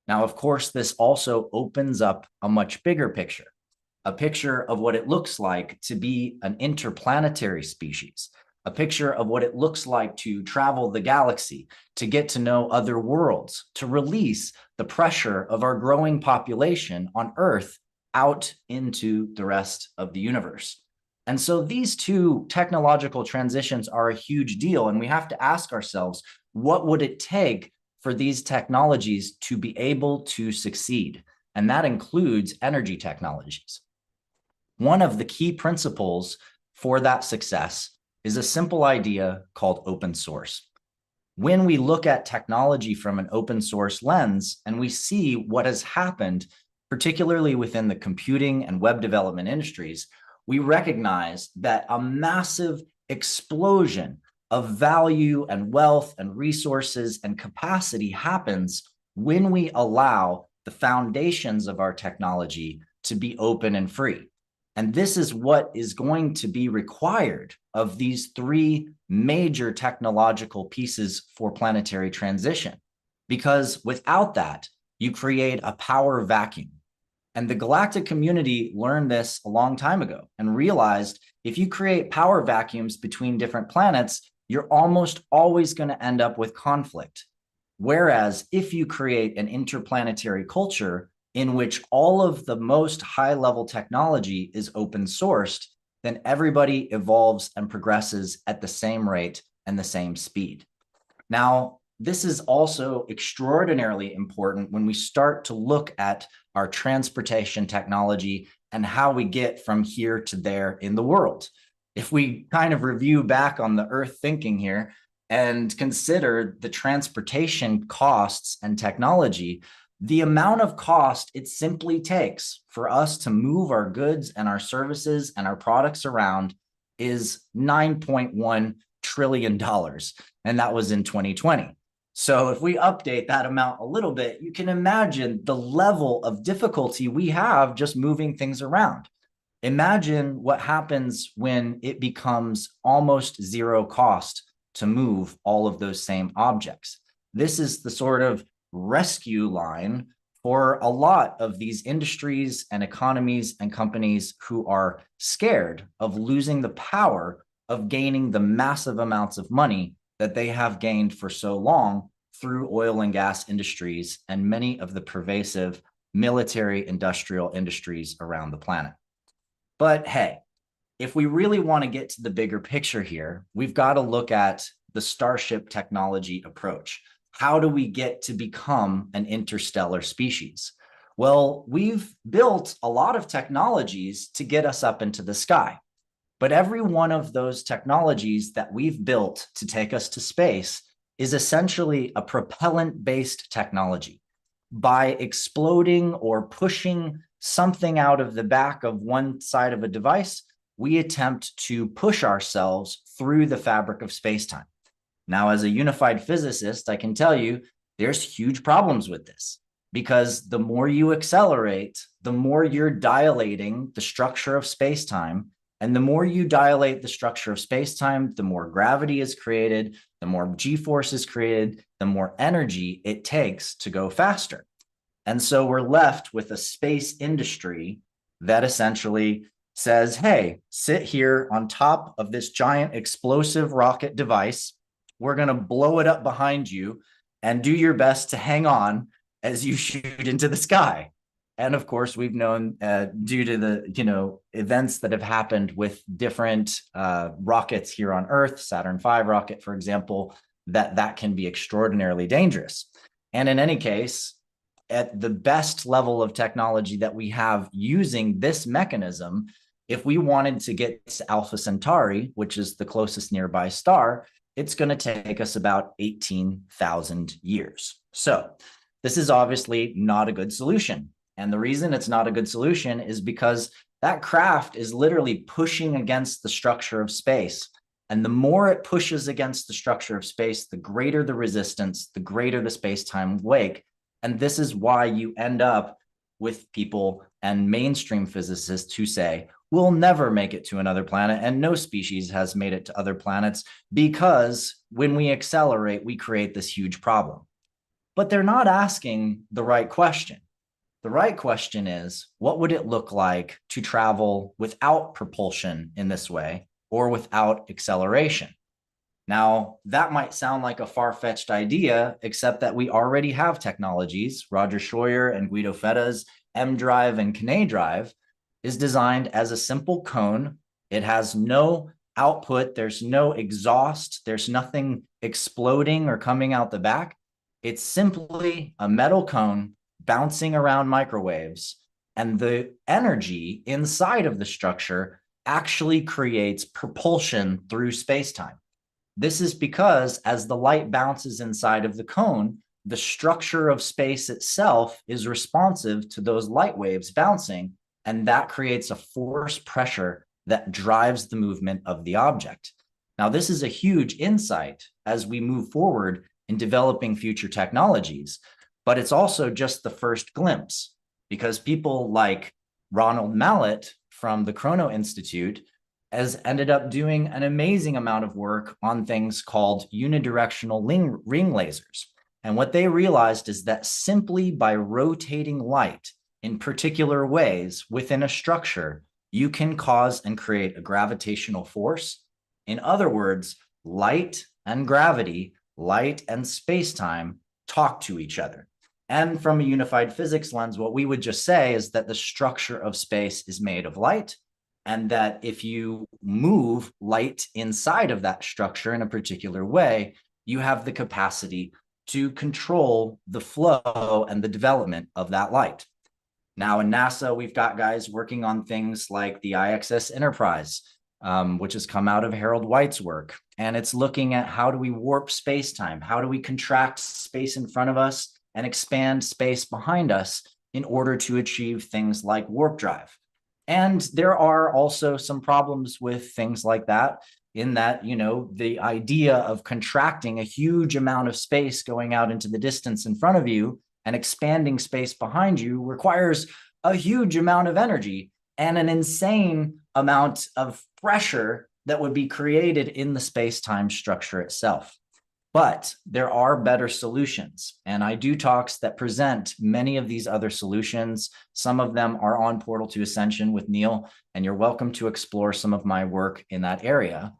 Now, of course, this also opens up a much bigger picture, a picture of what it looks like to be an interplanetary species, a picture of what it looks like to travel the galaxy, to get to know other worlds, to release the pressure of our growing population on Earth out into the rest of the universe. And so these two technological transitions are a huge deal, and we have to ask ourselves, what would it take for these technologies to be able to succeed? And that includes energy technologies. One of the key principles for that success is a simple idea called open source. When we look at technology from an open source lens and we see what has happened, particularly within the computing and web development industries, we recognize that a massive explosion of value and wealth and resources and capacity happens when we allow the foundations of our technology to be open and free. And this is what is going to be required of these three major technological pieces for planetary transition. because without that, you create a power vacuum. And the galactic community learned this a long time ago and realized if you create power vacuums between different planets, you're almost always going to end up with conflict. Whereas if you create an interplanetary culture in which all of the most high-level technology is open sourced, then everybody evolves and progresses at the same rate and the same speed. Now, this is also extraordinarily important when we start to look at our transportation technology and how we get from here to there in the world. If we kind of review back on the Earth thinking here and consider the transportation costs and technology, the amount of cost it simply takes for us to move our goods and our services and our products around is $9.1 trillion. And that was in 2020. So if we update that amount a little bit, you can imagine the level of difficulty we have just moving things around. Imagine what happens when it becomes almost zero cost to move all of those same objects. This is the sort of rescue line for a lot of these industries and economies and companies who are scared of losing the power of gaining the massive amounts of money that they have gained for so long through oil and gas industries and many of the pervasive military industrial industries around the planet. But hey, if we really want to get to the bigger picture here, we've got to look at the Starship technology approach. How do we get to become an interstellar species? Well, we've built a lot of technologies to get us up into the sky. But every one of those technologies that we've built to take us to space is essentially a propellant-based technology. By exploding or pushing something out of the back of one side of a device, we attempt to push ourselves through the fabric of space-time. Now, as a unified physicist, I can tell you there's huge problems with this, because the more you accelerate, the more you're dilating the structure of space-time. And the more you dilate the structure of space-time, the more gravity is created, the more G-force is created, the more energy it takes to go faster. And so we're left with a space industry that essentially says, hey, sit here on top of this giant explosive rocket device. We're going to blow it up behind you and do your best to hang on as you shoot into the sky. And of course, we've known due to the events that have happened with different rockets here on Earth, Saturn V rocket, for example, that can be extraordinarily dangerous. And in any case, at the best level of technology that we have using this mechanism, if we wanted to get to Alpha Centauri, which is the closest nearby star, it's going to take us about 18,000 years. So this is obviously not a good solution. And the reason it's not a good solution is because that craft is literally pushing against the structure of space. And the more it pushes against the structure of space, the greater the resistance, the greater the space-time wake. And this is why you end up with people and mainstream physicists who say, we'll never make it to another planet, and no species has made it to other planets, because when we accelerate, we create this huge problem. But they're not asking the right question. The right question is, what would it look like to travel without propulsion in this way or without acceleration? Now, that might sound like a far-fetched idea, except that we already have technologies. Roger Scheuer and Guido Fetta's M-Drive and Kiné Drive is designed as a simple cone. It has no output. There's no exhaust. There's nothing exploding or coming out the back. It's simply a metal cone bouncing around microwaves, and the energy inside of the structure actually creates propulsion through space-time. This is because as the light bounces inside of the cone, the structure of space itself is responsive to those light waves bouncing, and that creates a force pressure that drives the movement of the object. Now, this is a huge insight as we move forward in developing future technologies, but it's also just the first glimpse, because people like Ronald Mallett from the Chrono Institute has ended up doing an amazing amount of work on things called unidirectional ring lasers. And what they realized is that simply by rotating light in particular ways within a structure, you can cause and create a gravitational force. In other words, light and gravity, light and space-time talk to each other. And from a unified physics lens, what we would just say is that the structure of space is made of light, and that if you move light inside of that structure in a particular way, you have the capacity to control the flow and the development of that light. Now in NASA, we've got guys working on things like the IXS Enterprise, which has come out of Harold White's work. And it's looking at how do we warp space-time? How do we contract space in front of us and expand space behind us in order to achieve things like warp drive? And there are also some problems with things like that, in that, you know, the idea of contracting a huge amount of space going out into the distance in front of you and expanding space behind you requires a huge amount of energy and an insane amount of pressure that would be created in the space-time structure itself. But there are better solutions, and I do talks that present many of these other solutions. Some of them are on Portal to Ascension with Neil, and you're welcome to explore some of my work in that area.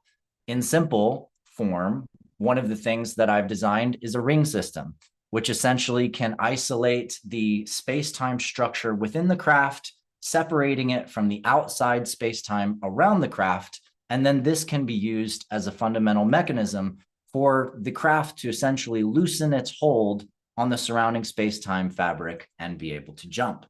In simple form, one of the things that I've designed is a ring system, which essentially can isolate the space-time structure within the craft, separating it from the outside space-time around the craft, and then this can be used as a fundamental mechanism for the craft to essentially loosen its hold on the surrounding space-time fabric and be able to jump.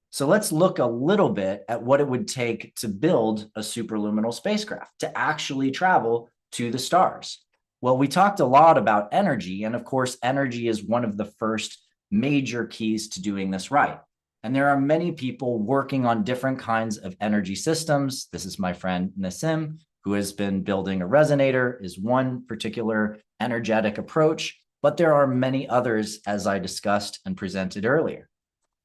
So let's look a little bit at what it would take to build a superluminal spacecraft, to actually travel to the stars. Well, we talked a lot about energy, and of course, energy is one of the first major keys to doing this right. And there are many people working on different kinds of energy systems. This is my friend Nassim, who has been building a resonator, is one particular energetic approach, but there are many others, as I discussed and presented earlier.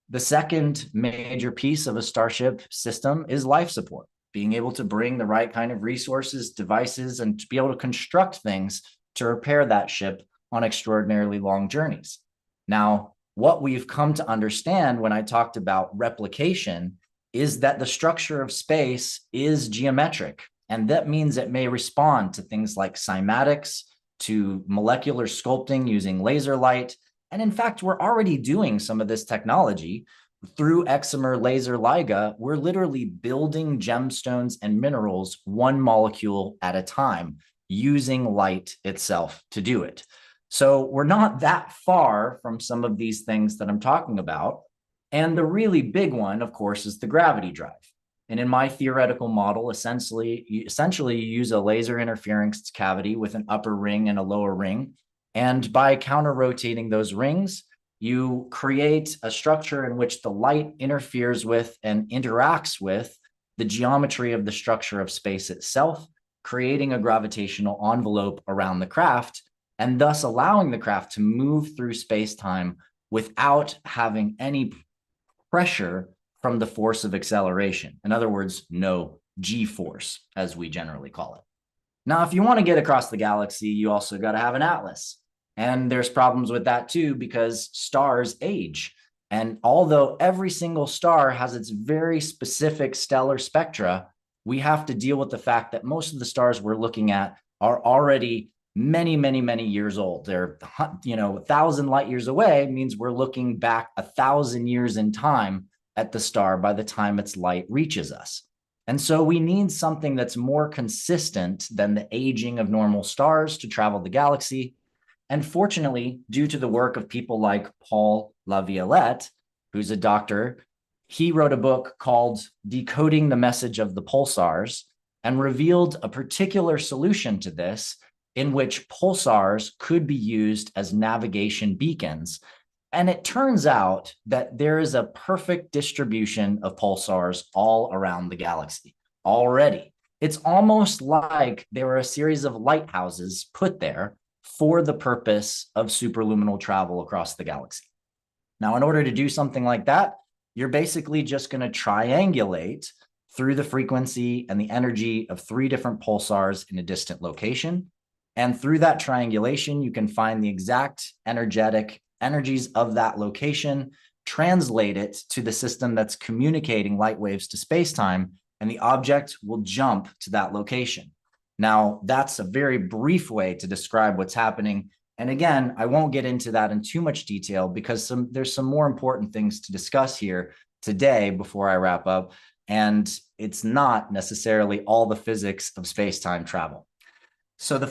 The second major piece of a Starship system is life support, being able to bring the right kind of resources, devices, and to be able to construct things to repair that ship on extraordinarily long journeys. Now, what we've come to understand when I talked about replication is that the structure of space is geometric. And that means it may respond to things like cymatics, to molecular sculpting using laser light. And in fact, we're already doing some of this technology through Excimer Laser LIGA. We're literally building gemstones and minerals one molecule at a time, using light itself to do it. So we're not that far from some of these things that I'm talking about. And the really big one, of course, is the gravity drive. And in my theoretical model, essentially you use a laser interference cavity with an upper ring and a lower ring. And by counter-rotating those rings, you create a structure in which the light interferes with and interacts with the geometry of the structure of space itself, creating a gravitational envelope around the craft, and thus allowing the craft to move through space-time without having any pressure from the force of acceleration. In other words, no G-force, as we generally call it. Now, if you want to get across the galaxy, you also got to have an atlas. And there's problems with that too, because stars age. And although every single star has its very specific stellar spectra, we have to deal with the fact that most of the stars we're looking at are already many, many, many years old. They're, 1,000 light years away means we're looking back 1,000 years in time at the star by the time its light reaches us. And so we need something that's more consistent than the aging of normal stars to travel the galaxy. And fortunately, due to the work of people like Paul Laviolette, who's a doctor, he wrote a book called Decoding the Message of the Pulsars and revealed a particular solution to this in which pulsars could be used as navigation beacons. And it turns out that there is a perfect distribution of pulsars all around the galaxy already. It's almost like there were a series of lighthouses put there for the purpose of superluminal travel across the galaxy. Now, in order to do something like that, you're basically just going to triangulate through the frequency and the energy of 3 different pulsars in a distant location. And through that triangulation, you can find the exact energetic energies of that location, translate it to the system that's communicating light waves to space-time, and the object will jump to that location. Now, that's a very brief way to describe what's happening. And again, I won't get into that in too much detail because there's some more important things to discuss here today before I wrap up. And it's not necessarily all the physics of space-time travel. So the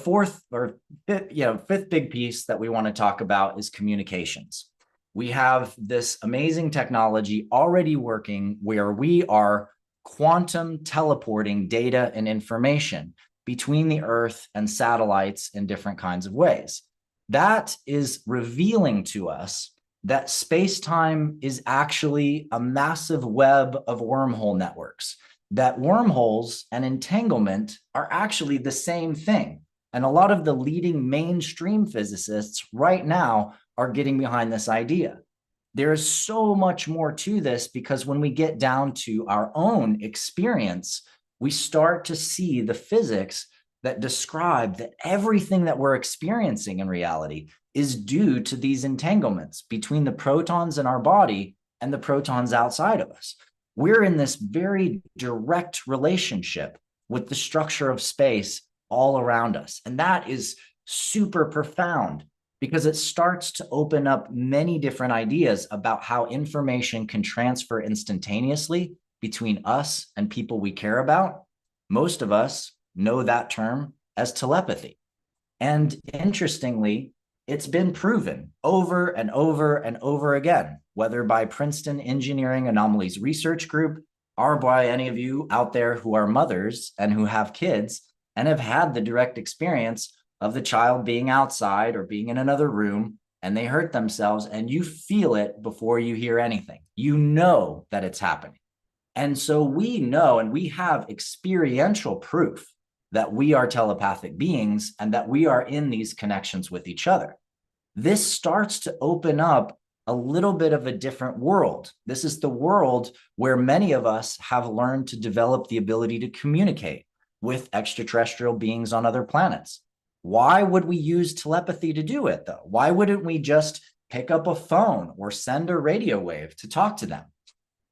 fifth big piece that we want to talk about is communications. We have this amazing technology already working where we are quantum teleporting data and information between the Earth and satellites in different kinds of ways. That is revealing to us that space-time is actually a massive web of wormhole networks, that wormholes and entanglement are actually the same thing. And a lot of the leading mainstream physicists right now are getting behind this idea. There is so much more to this because when we get down to our own experience, we start to see the physics that describe that everything that we're experiencing in reality is due to these entanglements between the protons in our body and the protons outside of us. We're in this very direct relationship with the structure of space all around us. And that is super profound because it starts to open up many different ideas about how information can transfer instantaneously between us and people we care about. Most of us know that term as telepathy. And interestingly, it's been proven over and over and over again, whether by Princeton Engineering Anomalies Research Group or by any of you out there who are mothers and who have kids and have had the direct experience of the child being outside or being in another room and they hurt themselves and you feel it before you hear anything. You know that it's happening. And so we know and we have experiential proof that we are telepathic beings and that we are in these connections with each other. This starts to open up a little bit of a different world. This is the world where many of us have learned to develop the ability to communicate with extraterrestrial beings on other planets. Why would we use telepathy to do it, though? Why wouldn't we just pick up a phone or send a radio wave to talk to them?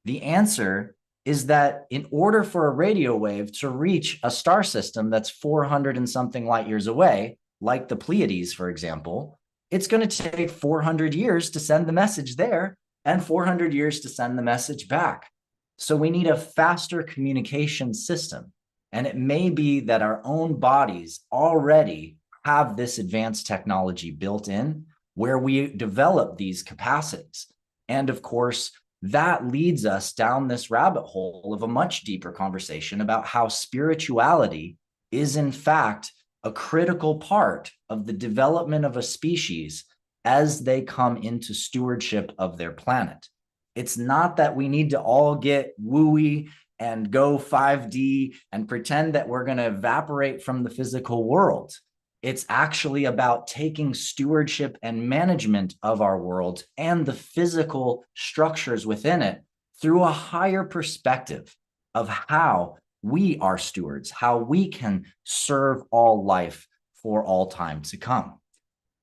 The answer is that in order for a radio wave to reach a star system that's 400 and something light years away, like the Pleiades, for example, it's going to take 400 years to send the message there and 400 years to send the message back. So we need a faster communication system. And it may be that our own bodies already have this advanced technology built in where we develop these capacities. And of course, that leads us down this rabbit hole of a much deeper conversation about how spirituality is in fact a critical part of the development of a species as they come into stewardship of their planet. It's not that we need to all get wooey and go 5D and pretend that we're going to evaporate from the physical world. It's actually about taking stewardship and management of our world and the physical structures within it through a higher perspective of how we are stewards, how we can serve all life for all time to come.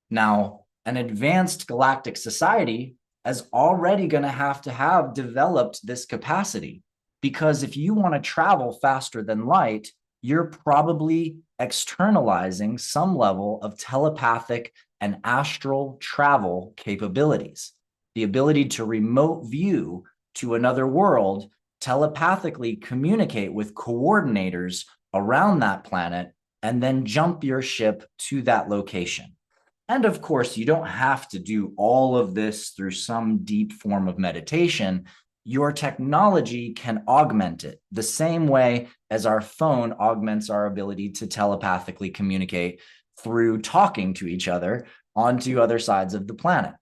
Now, an advanced galactic society is already going to have developed this capacity, because if you want to travel faster than light, you're probably externalizing some level of telepathic and astral travel capabilities. The ability to remote view to another world, telepathically communicate with coordinators around that planet, and then jump your ship to that location. And of course, you don't have to do all of this through some deep form of meditation. Your technology can augment it the same way as our phone augments our ability to telepathically communicate through talking to each other onto other sides of the planet.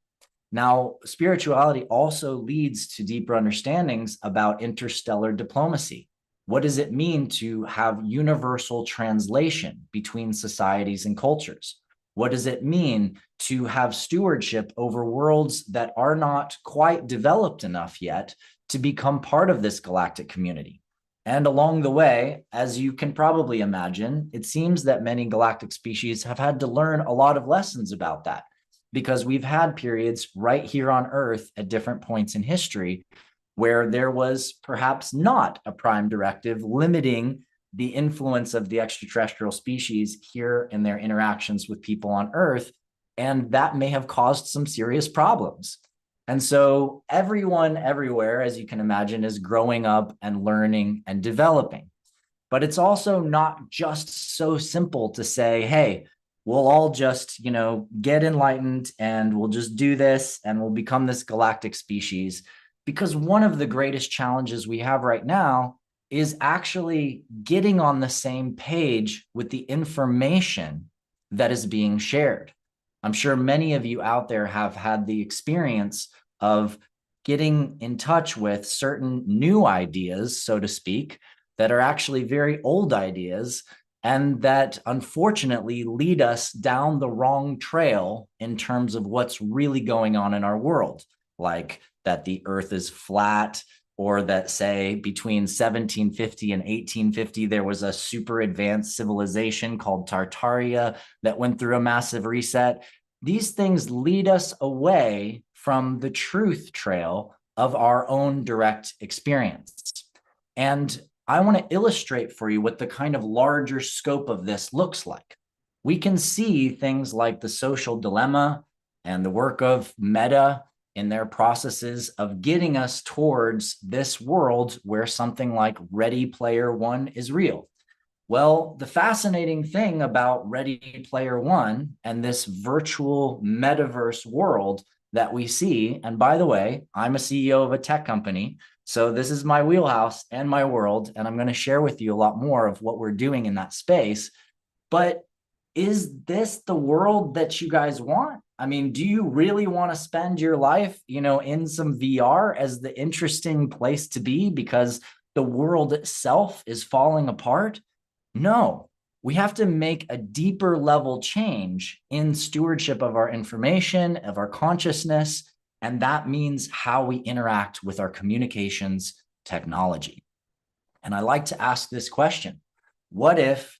Now, spirituality also leads to deeper understandings about interstellar diplomacy. What does it mean to have universal translation between societies and cultures? What does it mean to have stewardship over worlds that are not quite developed enough yet to become part of this galactic community? And along the way, as you can probably imagine, it seems that many galactic species have had to learn a lot of lessons about that, because we've had periods right here on Earth at different points in history where there was perhaps not a prime directive limiting the influence of the extraterrestrial species here in their interactions with people on Earth. And that may have caused some serious problems. And so everyone everywhere, as you can imagine, is growing up and learning and developing. But it's also not just so simple to say, hey, we'll all just, get enlightened and we'll just do this and we'll become this galactic species. Because one of the greatest challenges we have right now is actually getting on the same page with the information that is being shared. I'm sure many of you out there have had the experience of getting in touch with certain new ideas, so to speak, that are actually very old ideas and that unfortunately lead us down the wrong trail in terms of what's really going on in our world, like that the Earth is flat, or that, say, between 1750 and 1850, there was a super advanced civilization called Tartaria that went through a massive reset. These things lead us away from the truth trail of our own direct experience. And I want to illustrate for you what the kind of larger scope of this looks like. We can see things like the social dilemma and the work of Meta in their processes of getting us towards this world where something like Ready Player One is real. Well, the fascinating thing about Ready Player One and this virtual metaverse world that we see, and by the way, I'm a CEO of a tech company, so this is my wheelhouse and my world, and I'm going to share with you a lot more of what we're doing in that space. But is this the world that you guys want? I mean, do you really want to spend your life, in some VR as the interesting place to be because the world itself is falling apart? No, we have to make a deeper level change in stewardship of our information, of our consciousness, and that means how we interact with our communications technology. And I like to ask this question: what if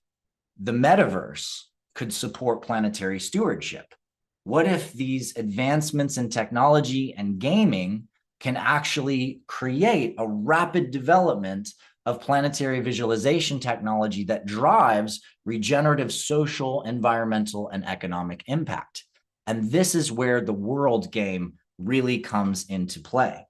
the metaverse could support planetary stewardship? What if these advancements in technology and gaming can actually create a rapid development of planetary visualization technology that drives regenerative social, environmental, and economic impact? And this is where the world game really comes into play.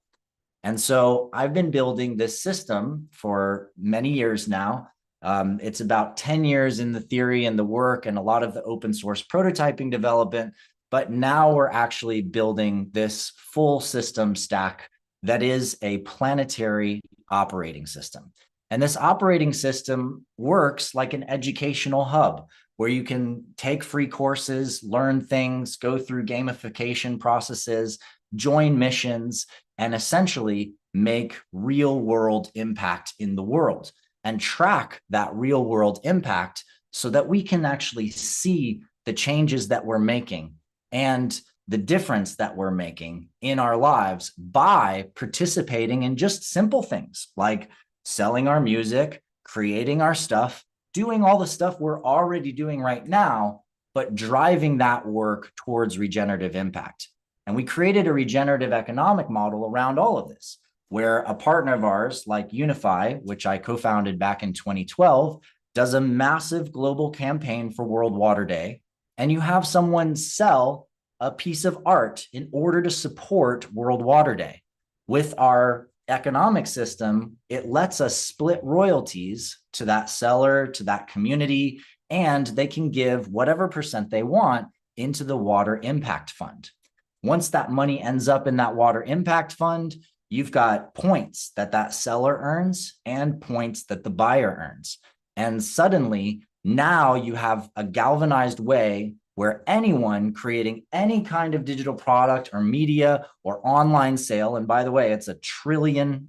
And so I've been building this system for many years now. It's about 10 years in the theory and the work and a lot of the open source prototyping development. But now we're actually building this full system stack that is a planetary operating system. And this operating system works like an educational hub where you can take free courses, learn things, go through gamification processes, join missions, and essentially make real world impact in the world and track that real world impact so that we can actually see the changes that we're making and the difference that we're making in our lives by participating in just simple things like selling our music, creating our stuff, doing all the stuff we're already doing right now, but driving that work towards regenerative impact. And we created a regenerative economic model around all of this, where a partner of ours like Unify, which I co-founded back in 2012, does a massive global campaign for World Water Day. And you have someone sell a piece of art in order to support World Water Day. With our economic system, it lets us split royalties to that seller, to that community, and they can give whatever percent they want into the Water Impact Fund. Once that money ends up in that Water Impact Fund, you've got points that that seller earns and points that the buyer earns. And suddenly, now you have a galvanized way where anyone creating any kind of digital product or media or online sale, and by the way, it's $1 trillion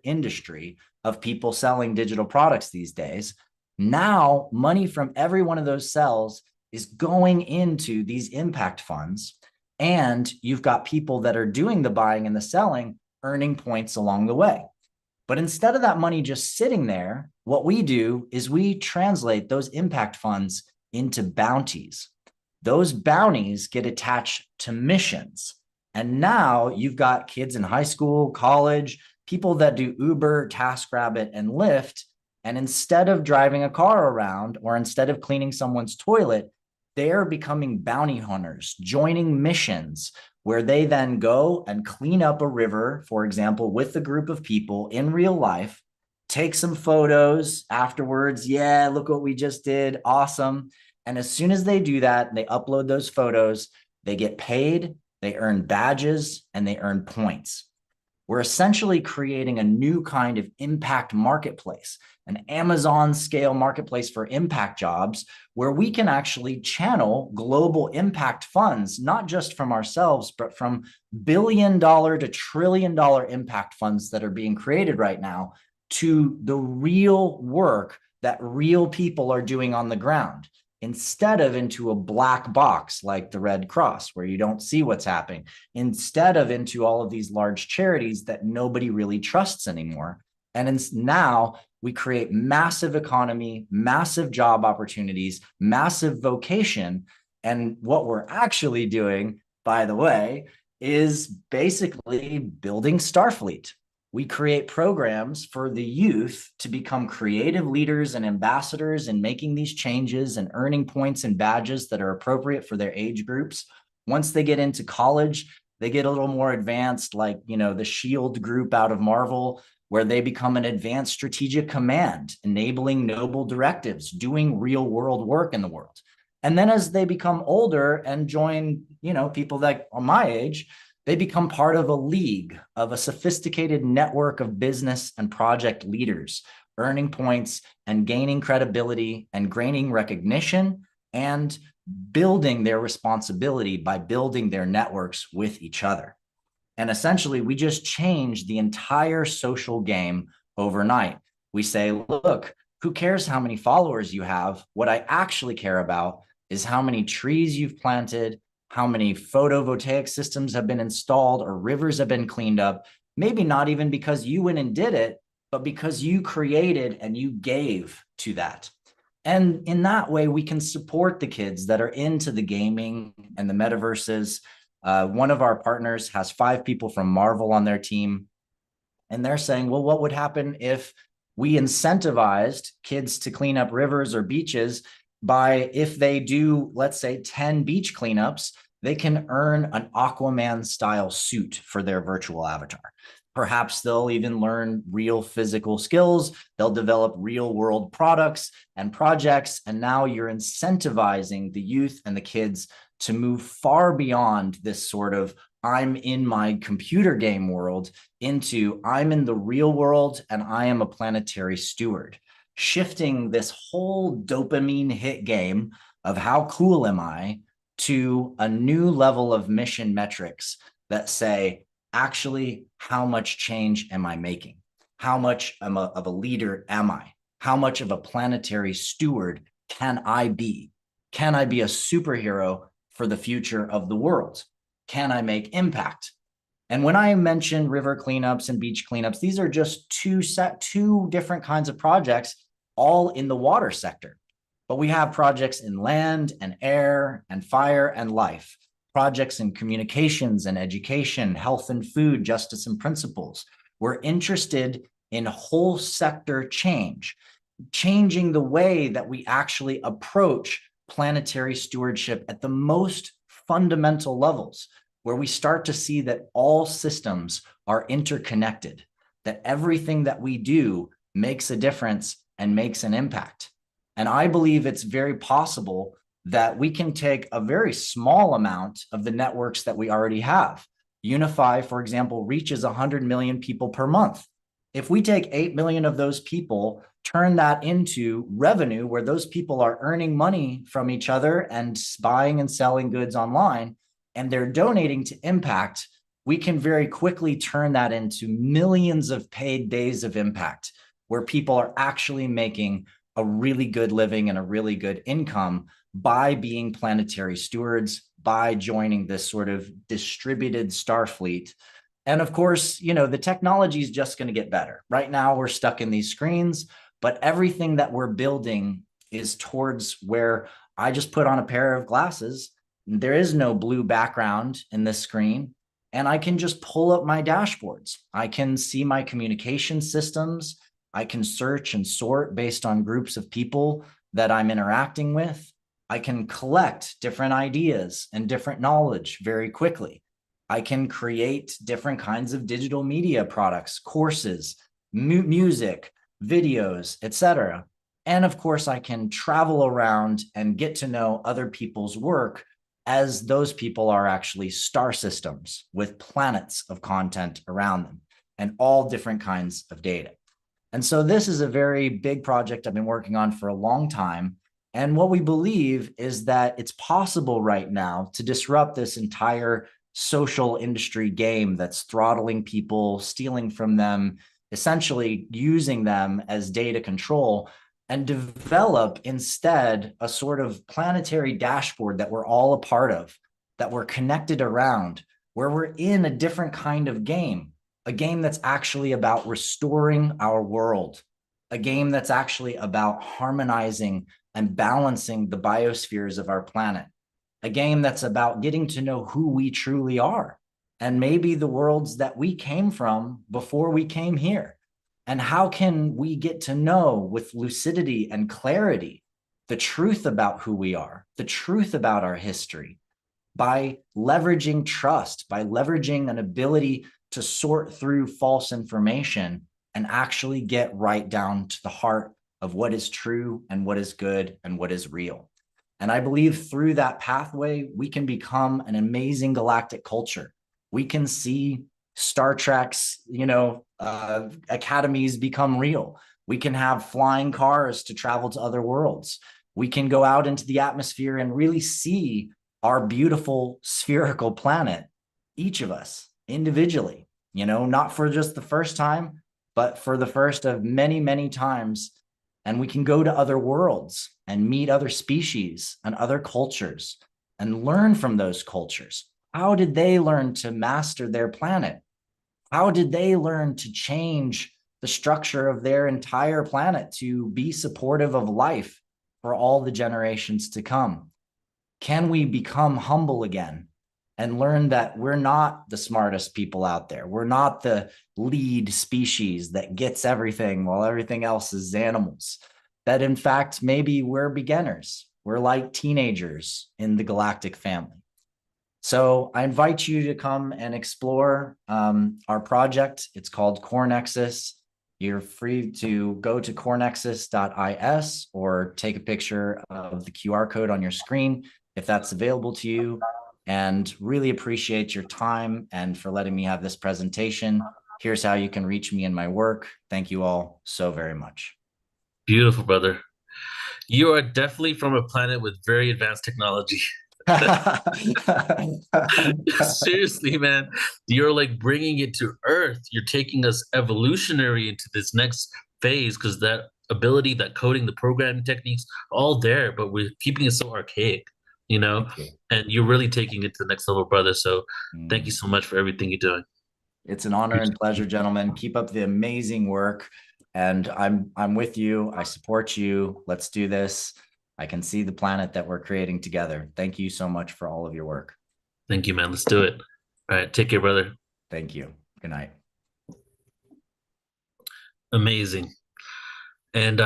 industry of people selling digital products these days. Now, money from every one of those sales is going into these impact funds. And you've got people that are doing the buying and the selling earning points along the way. But instead of that money just sitting there, what we do is we translate those impact funds into bounties. Those bounties get attached to missions. And now you've got kids in high school, college, people that do Uber, TaskRabbit, and Lyft. And instead of driving a car around or instead of cleaning someone's toilet, they're becoming bounty hunters, joining missions where they then go and clean up a river, for example, with a group of people in real life, take some photos afterwards. Yeah, look what we just did. Awesome. And as soon as they do that, they upload those photos, they get paid, they earn badges, and they earn points. We're essentially creating a new kind of impact marketplace, an Amazon scale marketplace for impact jobs, where we can actually channel global impact funds, not just from ourselves, but from billion-dollar to trillion-dollar impact funds that are being created right now to the real work that real people are doing on the ground, instead of into a black box like the Red Cross, where you don't see what's happening, instead of into all of these large charities that nobody really trusts anymore. And now we create massive economy, massive job opportunities, massive vocation. And what we're actually doing, by the way, is basically building Starfleet. We create programs for the youth to become creative leaders and ambassadors in making these changes and earning points and badges that are appropriate for their age groups. Once they get into college, they get a little more advanced, like, the SHIELD group out of Marvel, where they become an advanced strategic command, enabling noble directives, doing real world work in the world. And then as they become older and join, people that are my age, they become part of a league, of a sophisticated network of business and project leaders, earning points and gaining credibility and gaining recognition and building their responsibility by building their networks with each other. And essentially, we just change the entire social game overnight. We say, look, who cares how many followers you have? What I actually care about is how many trees you've planted, how many photovoltaic systems have been installed or rivers have been cleaned up, maybe not even because you went and did it, but because you created and you gave to that. And in that way, we can support the kids that are into the gaming and the metaverses. One of our partners has 5 people from Marvel on their team. And they're saying, well, what would happen if we incentivized kids to clean up rivers or beaches by, if they do, let's say, 10 beach cleanups, they can earn an Aquaman style suit for their virtual avatar. Perhaps they'll even learn real physical skills. They'll develop real world products and projects. And now you're incentivizing the youth and the kids to move far beyond this sort of I'm in my computer game world into I'm in the real world and I am a planetary steward, shifting this whole dopamine hit game of how cool am I to a new level of mission metrics that say, actually, how much change am I making? How much of a leader am I? How much of a planetary steward can I be? Can I be a superhero for the future of the world? Can I make impact? And when I mention river cleanups and beach cleanups, these are just two different kinds of projects, all in the water sector. But we have projects in land and air and fire and life, projects in communications and education, health and food, justice and principles. We're interested in whole sector change, changing the way that we actually approach planetary stewardship at the most fundamental levels, where we start to see that all systems are interconnected, that everything that we do makes a difference and makes an impact. And I believe it's very possible that we can take a very small amount of the networks that we already have. Unify, for example, reaches 100 million people per month. If we take 8 million of those people, turn that into revenue where those people are earning money from each other and buying and selling goods online, and they're donating to impact, we can very quickly turn that into millions of paid days of impact, where people are actually making a really good living and a really good income by being planetary stewards, by joining this sort of distributed Starfleet And of course, the technology is just going to get better. Right now, we're stuck in these screens, but everything that we're building is towards where I just put on a pair of glasses. There is no blue background in this screen, and I can just pull up my dashboards. I can see my communication systems. I can search and sort based on groups of people that I'm interacting with. I can collect different ideas and different knowledge very quickly. I can create different kinds of digital media products, courses, music, videos, etc. And of course, I can travel around and get to know other people's work, as those people are actually star systems with planets of content around them and all different kinds of data. And so this is a very big project I've been working on for a long time. And what we believe is that it's possible right now to disrupt this entire social industry game that's throttling people, stealing from them, essentially using them as data control, and develop instead a sort of planetary dashboard that we're all a part of, that we're connected around, where we're in a different kind of game, a game that's actually about restoring our world, a game that's actually about harmonizing and balancing the biospheres of our planet, a game that's about getting to know who we truly are, and maybe the worlds that we came from before we came here. And how can we get to know with lucidity and clarity the truth about who we are, the truth about our history, by leveraging trust, by leveraging an ability to sort through false information and actually get right down to the heart of what is true and what is good and what is real. And I believe through that pathway, we can become an amazing galactic culture. We can see Star Trek's, academies become real. We can have flying cars to travel to other worlds. We can go out into the atmosphere and really see our beautiful spherical planet, each of us individually, not for just the first time, but for the first of many, many times. And we can go to other worlds and meet other species and other cultures and learn from those cultures. How did they learn to master their planet? How did they learn to change the structure of their entire planet to be supportive of life for all the generations to come? Can we become humble again and learn that we're not the smartest people out there? We're not the lead species that gets everything while everything else is animals. That in fact, maybe we're beginners. We're like teenagers in the galactic family. So I invite you to come and explore our project. It's called Core Nexus. You're free to go to corenexus.is or take a picture of the QR code on your screen if that's available to you. And really appreciate your time and for letting me have this presentation. Here's how you can reach me in my work. Thank you all so very much. Beautiful, brother. You are definitely from a planet with very advanced technology. Seriously, man, you're like bringing it to Earth. You're taking us evolutionary into this next phase, because that ability, that coding, the programming techniques, all there, but we're keeping it so archaic, and you're really taking it to the next level, brother. So thank you so much for everything you're doing. It's an honor and pleasure, gentlemen. Keep up the amazing work, and I'm with you. I support you. Let's do this. I can see the planet that we're creating together. Thank you so much for all of your work. Thank you, man. Let's do it. All right. Take care, brother. Thank you. Good night. Amazing. And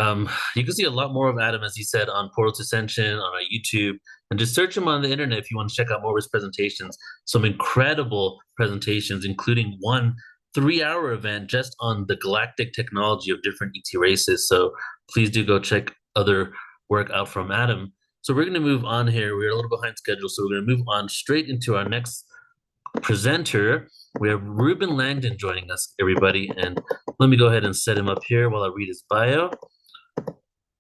you can see a lot more of Adam, as he said, on Portal to Ascension, on our YouTube, and just search him on the internet if you want to check out more of his presentations. Some incredible presentations, including one 3-hour event just on the galactic technology of different ET races. So please do go check other work out from Adam. So we're going to move on here. We're a little behind schedule, so we're going to move on straight into our next presenter. We have Ruben Langdon joining us, everybody. And let me go ahead and set him up here while I read his bio. I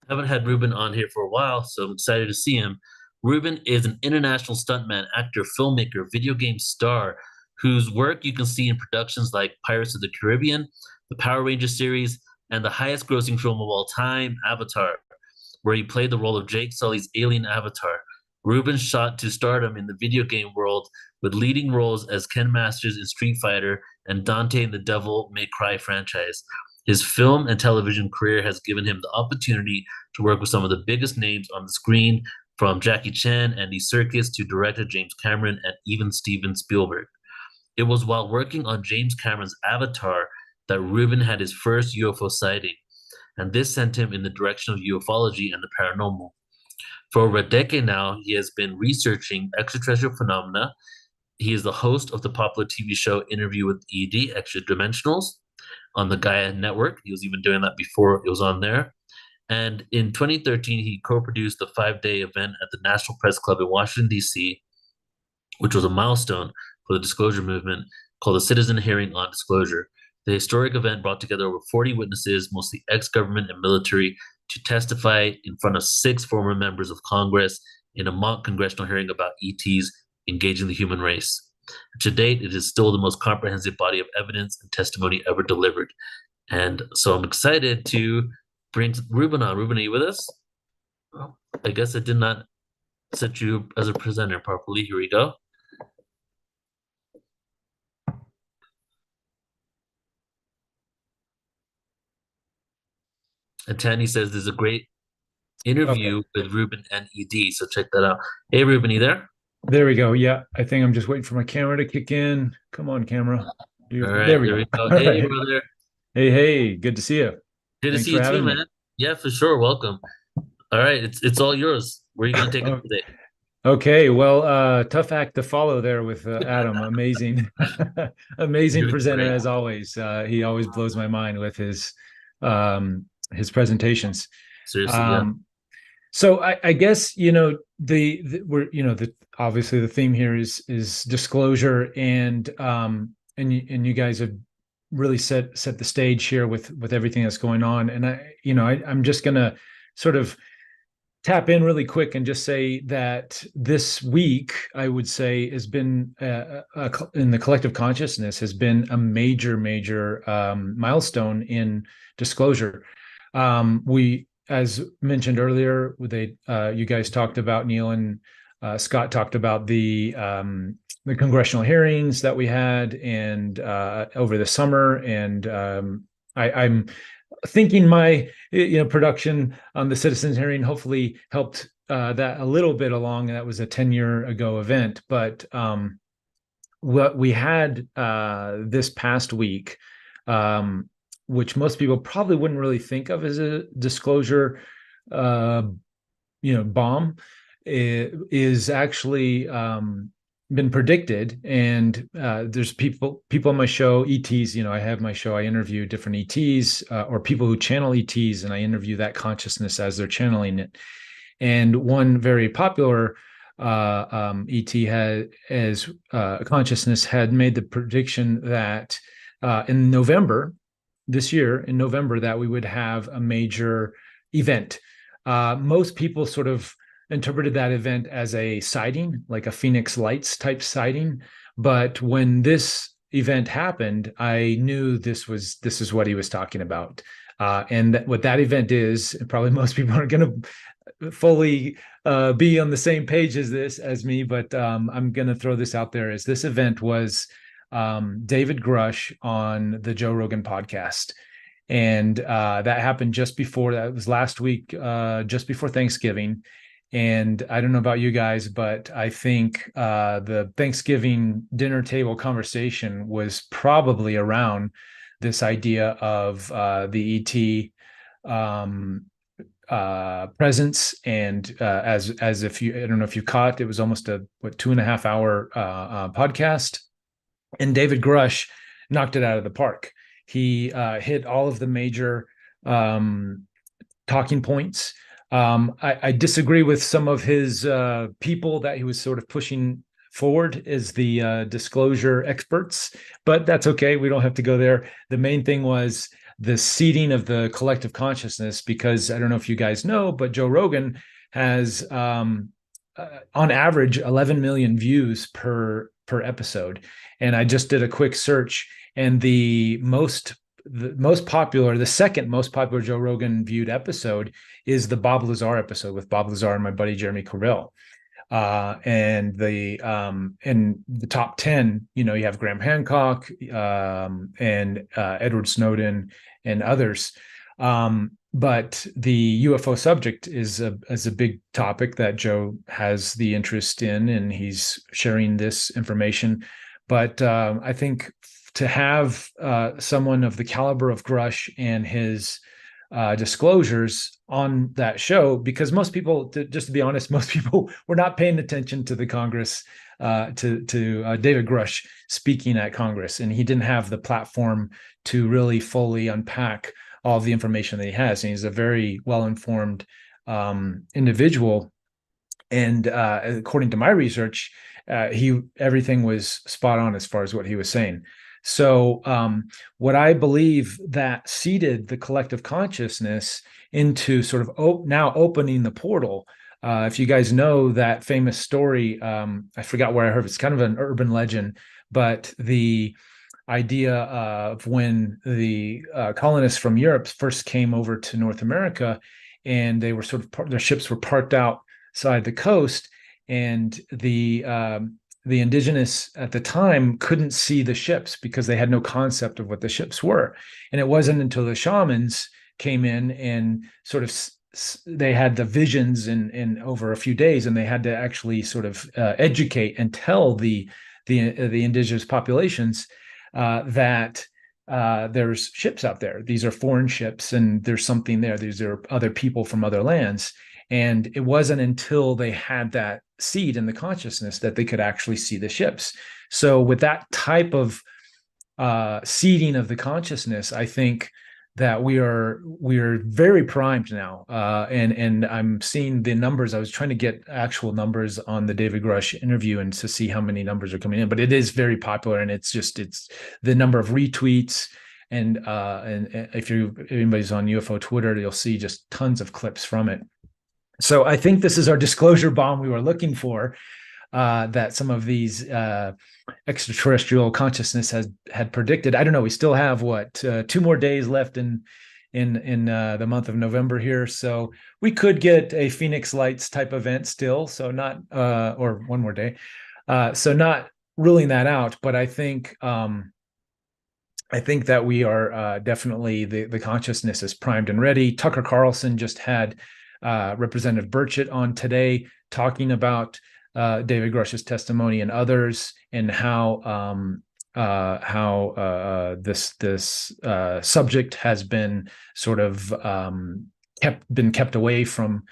haven't had Ruben on here for a while, so I'm excited to see him. Ruben is an international stuntman, actor, filmmaker, video game star, whose work you can see in productions like Pirates of the Caribbean, the Power Rangers series, and the highest grossing film of all time, Avatar, where he played the role of Jake Sully's alien avatar. Rubin shot to stardom in the video game world with leading roles as Ken Masters in Street Fighter and Dante in the Devil May Cry franchise. His film and television career has given him the opportunity to work with some of the biggest names on the screen, from Jackie Chan, Andy Serkis, to director James Cameron, and even Steven Spielberg. It was while working on James Cameron's Avatar that Rubin had his first UFO sighting, and this sent him in the direction of ufology and the paranormal. For over a decade now, he has been researching extraterrestrial phenomena. He is the host of the popular TV show Interview with ED, Extra Dimensionals, on the Gaia Network. He was even doing that before it was on there. And in 2013, he co-produced the 5-day event at the National Press Club in Washington, D.C., which was a milestone for the disclosure movement, called the Citizen Hearing on Disclosure. The historic event brought together over 40 witnesses, mostly ex-government and military, to testify in front of 6 former members of Congress in a mock congressional hearing about ETs engaging the human race. To date, it is still the most comprehensive body of evidence and testimony ever delivered. And so I'm excited to bring Rubin on. Rubin, are you with us? Well, I guess I did not set you as a presenter properly. Here we go. And Tanny says there's a great interview with Rubin and ED, so check that out. Hey, Rubin, you there? There we go. Yeah, I think I'm just waiting for my camera to kick in. Come on, camera. All right, there we go. All hey, right. Brother. Hey, good to see you. Good to see you too, man. Yeah, for sure. Welcome. All right, it's all yours. Where are you going to take it today? Okay, well, tough act to follow there with Adam. Amazing, amazing presenter as always. He always blows my mind with his presentations. Seriously, yeah. So I guess obviously the theme here is disclosure, and you guys have really set the stage here with everything that's going on, and I'm just gonna sort of tap in really quick and just say that this week, I would say, has been in the collective consciousness, has been a major milestone in disclosure. We, as mentioned earlier, you guys talked about, Neil and Scott talked about the congressional hearings that we had and over the summer, and I'm thinking my production on the citizens hearing hopefully helped that a little bit along. That was a 10-year ago event, but what we had this past week, which most people probably wouldn't really think of as a disclosure bomb, is actually been predicted. And there's people on my show, ETs, I have my show, I interview different ETs or people who channel ETs, and I interview that consciousness as they're channeling it. And one very popular ET consciousness had made the prediction that in November, this year, in November, that we would have a major event. Most people sort of interpreted that event as a sighting, like a Phoenix Lights type sighting. But when this event happened, I knew this is what he was talking about. And what that event is, and probably most people aren't going to fully be on the same page as me, but I'm going to throw this out there, as this event was David Grush on the Joe Rogan podcast. And that happened that was last week, just before Thanksgiving. And I don't know about you guys, but I think the Thanksgiving dinner table conversation was probably around this idea of the ET presence. And as if I don't know if you caught, it was almost a 2.5 hour podcast. And David Grush knocked it out of the park. He hit all of the major talking points. I disagree with some of his people that he was sort of pushing forward as the disclosure experts, but that's okay. We don't have to go there. The main thing was the seeding of the collective consciousness, because I don't know if you guys know, but Joe Rogan has on average 11 million views per episode. And I just did a quick search, and the second most popular Joe Rogan viewed episode is the Bob Lazar episode with Bob Lazar and my buddy Jeremy Corbell. and in the top 10, you have Graham Hancock, and Edward Snowden and others. But the UFO subject is a big topic that Joe has the interest in, and he's sharing this information. But I think to have someone of the caliber of Grush and his disclosures on that show, because most people, just to be honest, most people were not paying attention to the Congress, to David Grush speaking at Congress, and he didn't have the platform to really fully unpack all of the information that he has. And he's a very well-informed individual. And according to my research, everything was spot on as far as what he was saying. So what I believe that seeded the collective consciousness into sort of now opening the portal. If you guys know that famous story, I forgot where I heard it. It's kind of an urban legend, but the idea of when the colonists from Europe first came over to North America, and they were their ships were parked outside the coast, and the indigenous at the time couldn't see the ships because they had no concept of what the ships were. And it wasn't until the shamans came in and sort of they had the visions in over a few days, and they had to actually sort of educate and tell the indigenous populations that there's ships out there. These are foreign ships, and there's something there. These are other people from other lands. And it wasn't until they had that seed in the consciousness that they could actually see the ships. So with that type of seeding of the consciousness, I think that we are very primed now. And I'm seeing the numbers. I was trying to get actual numbers on the David Grush interview and to see how many numbers are coming in, but it is very popular, and it's the number of retweets. And if anybody's on UFO Twitter, you'll see just tons of clips from it. So I think this is our disclosure bomb we were looking for, that some of these extraterrestrial consciousness had predicted. I don't know. We still have 2 more days left in the month of November here, so we could get a Phoenix Lights type event still. So not or 1 more day. So not ruling that out, but I think that we are definitely the consciousness is primed and ready. Tucker Carlson just had Representative Burchett on today talking about David Grush's testimony and others, and how this subject has been sort of kept away from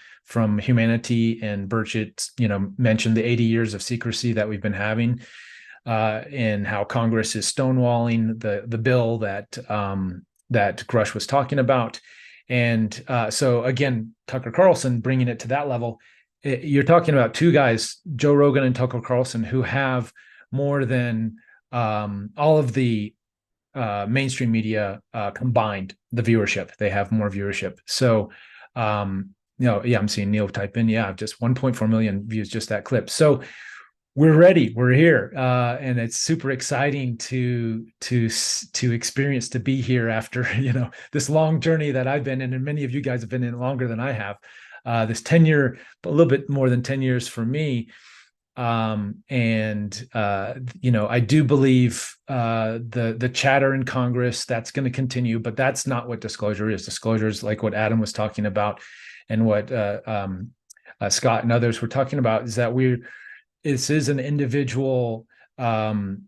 humanity. And Burchett, mentioned the 80 years of secrecy that we've been having, and how Congress is stonewalling the bill that Grush was talking about. And so again, Tucker Carlson bringing it to that level. You're talking about 2 guys, Joe Rogan and Tucker Carlson, who have more than all of the mainstream media combined. The viewership, they have more viewership. So, I'm seeing Neil type in, just 1.4 million views, just that clip. So we're ready, we're here, and it's super exciting to experience, to be here after this long journey that I've been in, and many of you guys have been in longer than I have. This 10-year, a little bit more than 10 years for me. I do believe the chatter in Congress, that's going to continue, but that's not what disclosure is. Disclosure is like what Adam was talking about, and what Scott and others were talking about, is that this is an individual phenomenon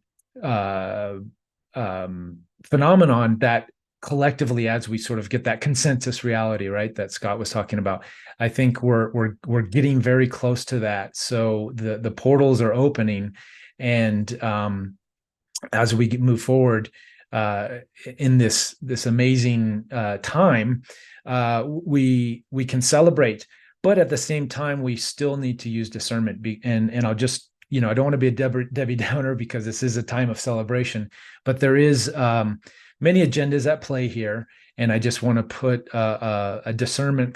that collectively, as we sort of get that consensus reality, right, that Scott was talking about, I think we're getting very close to that. So the portals are opening, and as we move forward in this amazing time, we can celebrate. But at the same time, we still need to use discernment. And I'll just, I don't want to be a Debbie Downer, because this is a time of celebration. But there is many agendas at play here, and I just want to put a discernment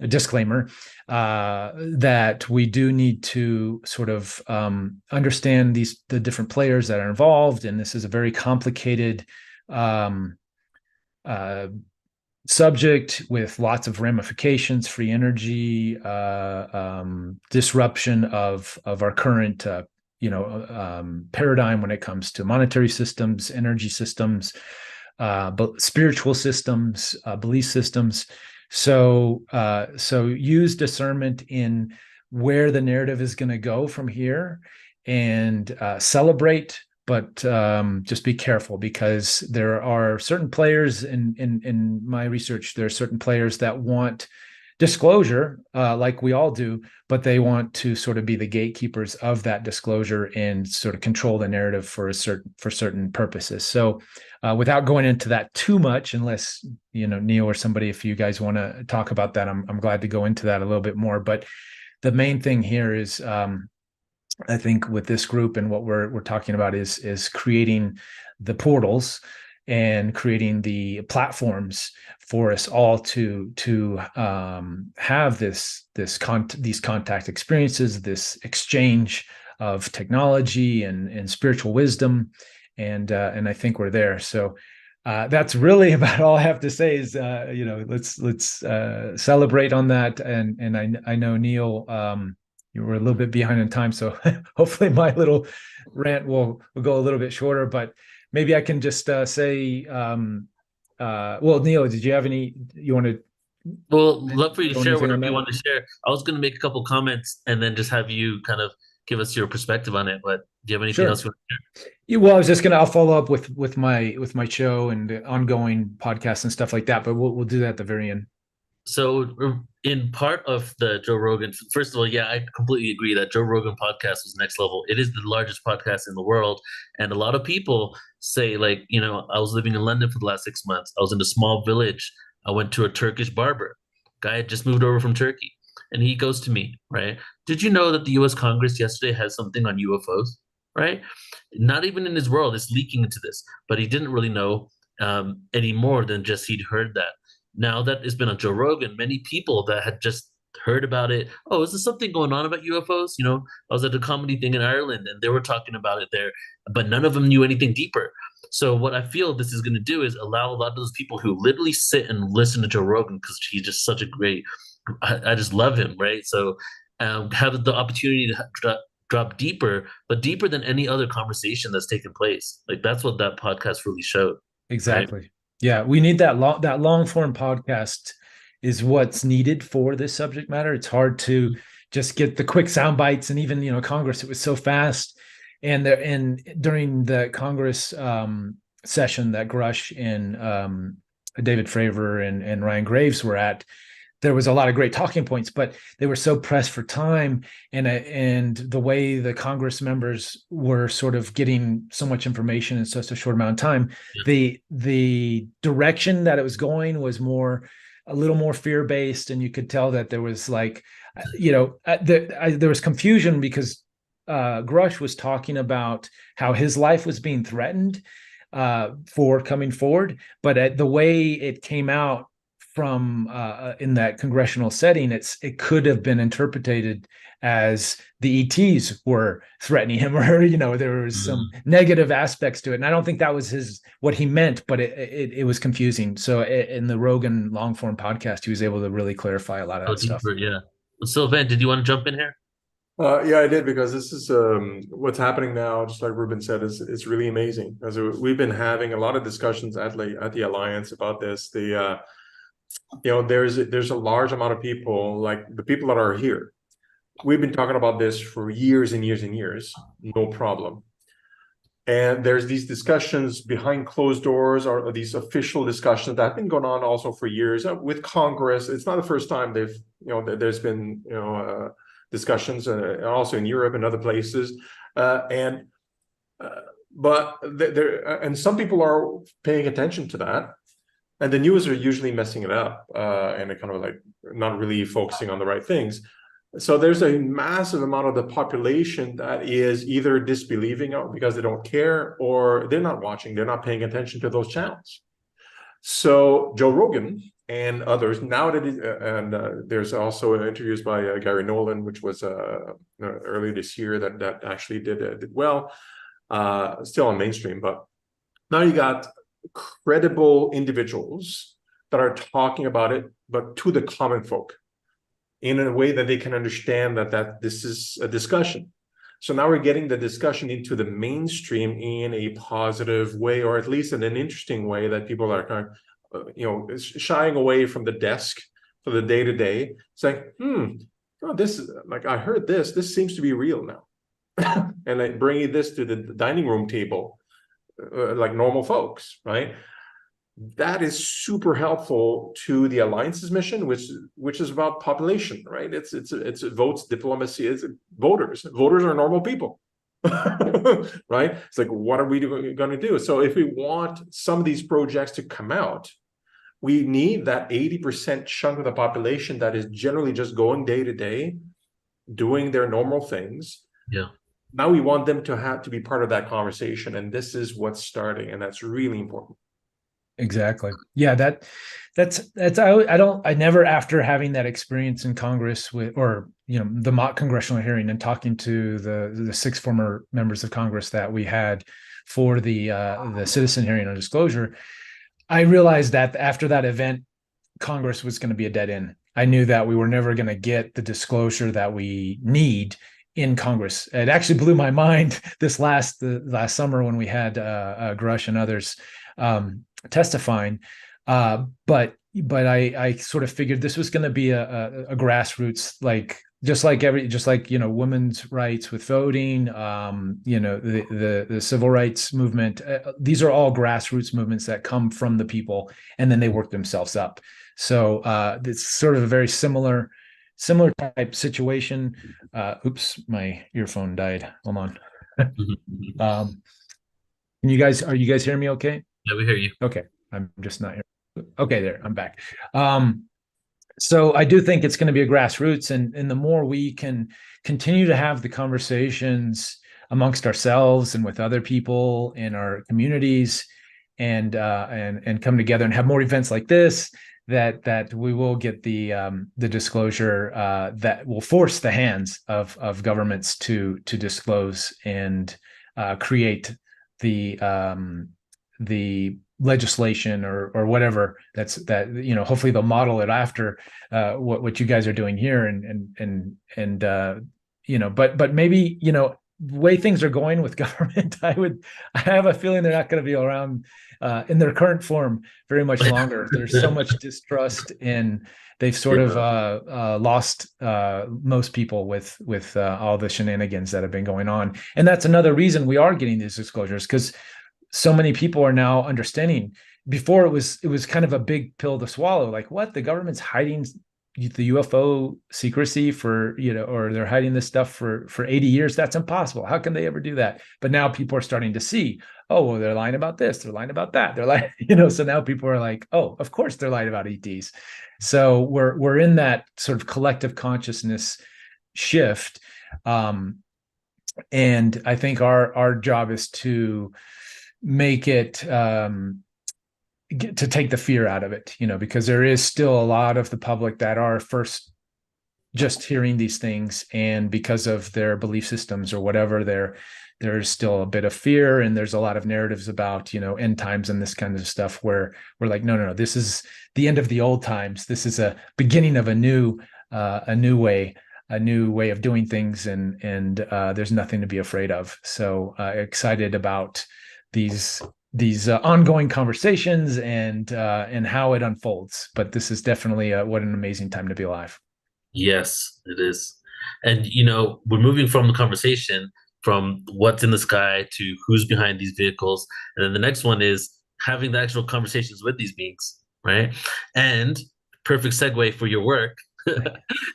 disclaimer that we do need to sort of understand the different players that are involved, and this is a very complicated subject with lots of ramifications, free energy, disruption of our current paradigm when it comes to monetary systems, energy systems, but spiritual systems, belief systems. So use discernment in where the narrative is going to go from here, and celebrate, but just be careful, because there are certain players in my research. There are certain players that want disclosure, like we all do, but they want to sort of be the gatekeepers of that disclosure and sort of control the narrative for certain purposes. So without going into that too much, unless Neil or somebody, if you guys want to talk about that, I'm glad to go into that a little bit more. But the main thing here is, I think with this group and what we're talking about is creating the portals and creating the platforms for us all to have these contact experiences, this exchange of technology and spiritual wisdom, and I think we're there. So that's really about all I have to say. Is let's celebrate on that, and I know Neil. You were a little bit behind in time, so hopefully my little rant will go a little bit shorter. But maybe I can just say, well, Neil, did you have you want to? Well, love for you to share anything on whatever you that? want to share. I was going to make a couple comments and then just have you kind of give us your perspective on it. But do you have anything Sure. else you want to share? Yeah, well, I was just I'll follow up with my show and the ongoing podcasts and stuff like that. But we'll do that at the very end. So, in part of the Joe Rogan, first of all, yeah, I completely agree that Joe Rogan podcast was next level. It is the largest podcast in the world. And a lot of people say, like, I was living in London for the last 6 months. I was in a small village. I went to a Turkish barber. Guy had just moved over from Turkey. And he goes to me, right? Did you know that the US Congress yesterday has something on UFOs, right? Not even in his world, it's leaking into this. But he didn't really know any more than just he'd heard that. Now that it's been on Joe Rogan, many people that had just heard about it, oh, is there something going on about UFOs? I was at a comedy thing in Ireland and they were talking about it there, but none of them knew anything deeper. So what I feel this is going to do is allow a lot of those people who literally sit and listen to Joe Rogan, because he's just such a great, I just love him, right? So have the opportunity to drop deeper, but deeper than any other conversation that's taken place. Like that's what that podcast really showed. Exactly. Right? Yeah, we need that long form podcast is what's needed for this subject matter. It's hard to just get the quick sound bites, and even Congress, it was so fast. And during the Congress session that Grush and David Fravor and Ryan Graves were at, there was a lot of great talking points, but they were so pressed for time, and the way the Congress members were sort of getting so much information in such a short amount of time, the direction that it was going was a little more fear-based, and you could tell that there was there was confusion because Grush was talking about how his life was being threatened for coming forward, but the way it came out from in that congressional setting, it could have been interpreted as the ETs were threatening him, or there was some negative aspects to it. And I don't think that was what he meant, but it was confusing. So in the Rogan long form podcast, he was able to really clarify a lot of that stuff. Yeah. Sylvain, did you want to jump in here? Yeah, I did, because this is what's happening now. Just like Ruben said, is really amazing. As we've been having a lot of discussions at the Alliance about this. There's a large amount of people, like the people that are here. We've been talking about this for years and years and years, no problem. And there's these discussions behind closed doors, or these official discussions that have been going on also for years with Congress. It's not the first time there's been discussions, also in Europe and other places, but and some people are paying attention to that. And the news are usually messing it up, and it kind of like not really focusing on the right things. So there's a massive amount of the population that is either disbelieving because they don't care, or they're not watching, they're not paying attention to those channels. So Joe Rogan and others now there's also interviews by Gary Nolan, which was early this year that actually did well, still on mainstream, but now you got credible individuals that are talking about it, but to the common folk in a way that they can understand that this is a discussion. So now we're getting the discussion into the mainstream in a positive way, or at least in an interesting way that people are kind of, shying away from the desk for the day-to-day, saying, oh, this is like, I heard this seems to be real now. And like bringing this to the dining room table, like normal folks, right? That is super helpful to the alliance's mission, which is about population, right? It's votes, diplomacy, it's voters. Voters are normal people, right? It's like, what are we going to do? So if we want some of these projects to come out, we need that 80% chunk of the population that is generally just going day to day, doing their normal things. Yeah. Now we want them to have to be part of that conversation, and this is what's starting, and that's really important. Exactly. Yeah, I never, after having that experience in Congress the mock congressional hearing and talking to the 6 former members of Congress that we had for the citizen hearing on disclosure, I realized that after that event, Congress was going to be a dead end. I knew that we were never going to get the disclosure that we need in Congress. It actually blew my mind the last summer when we had Grush and others testifying, but I sort of figured this was going to be a grassroots, like just like women's rights with voting, the civil rights movement. These are all grassroots movements that come from the people, and then they work themselves up. So it's sort of a very similar type situation. Oops, my earphone died. Hold on. Are you guys hearing me okay? Yeah, we hear you. Okay. I'm just not here. Okay, there, I'm back. So I do think it's going to be a grassroots, and the more we can continue to have the conversations amongst ourselves and with other people in our communities, and come together and have more events like this, that we will get the disclosure that will force the hands of governments to disclose and create the legislation or whatever hopefully they'll model it after what you guys are doing here, but maybe the way things are going with government, I have a feeling they're not going to be around in their current form very much longer. There's so much distrust, and they've sort of lost most people with all the shenanigans that have been going on. And that's another reason we are getting these disclosures, because so many people are now understanding. Before it was kind of a big pill to swallow, like, what, the government's hiding the UFO secrecy or they're hiding this stuff for 80 years. That's impossible. How can they ever do that? But now people are starting to see, oh, well, they're lying about this, they're lying about that, they're lying, so now people are like, oh, of course they're lying about ETs. So we're in that sort of collective consciousness shift. And I think our job is to make it to take the fear out of it, because there is still a lot of the public that are first just hearing these things, and because of their belief systems or whatever, there's still a bit of fear, and there's a lot of narratives about end times and this kind of stuff where we're like, no, this is the end of the old times. This is a beginning of a new way of doing things, and there's nothing to be afraid of. So excited about these ongoing conversations and how it unfolds. But this is definitely what an amazing time to be alive. Yes, it is. And we're moving from the conversation from what's in the sky to who's behind these vehicles, and then the next one is having the actual conversations with these beings, right? And perfect segue for your work,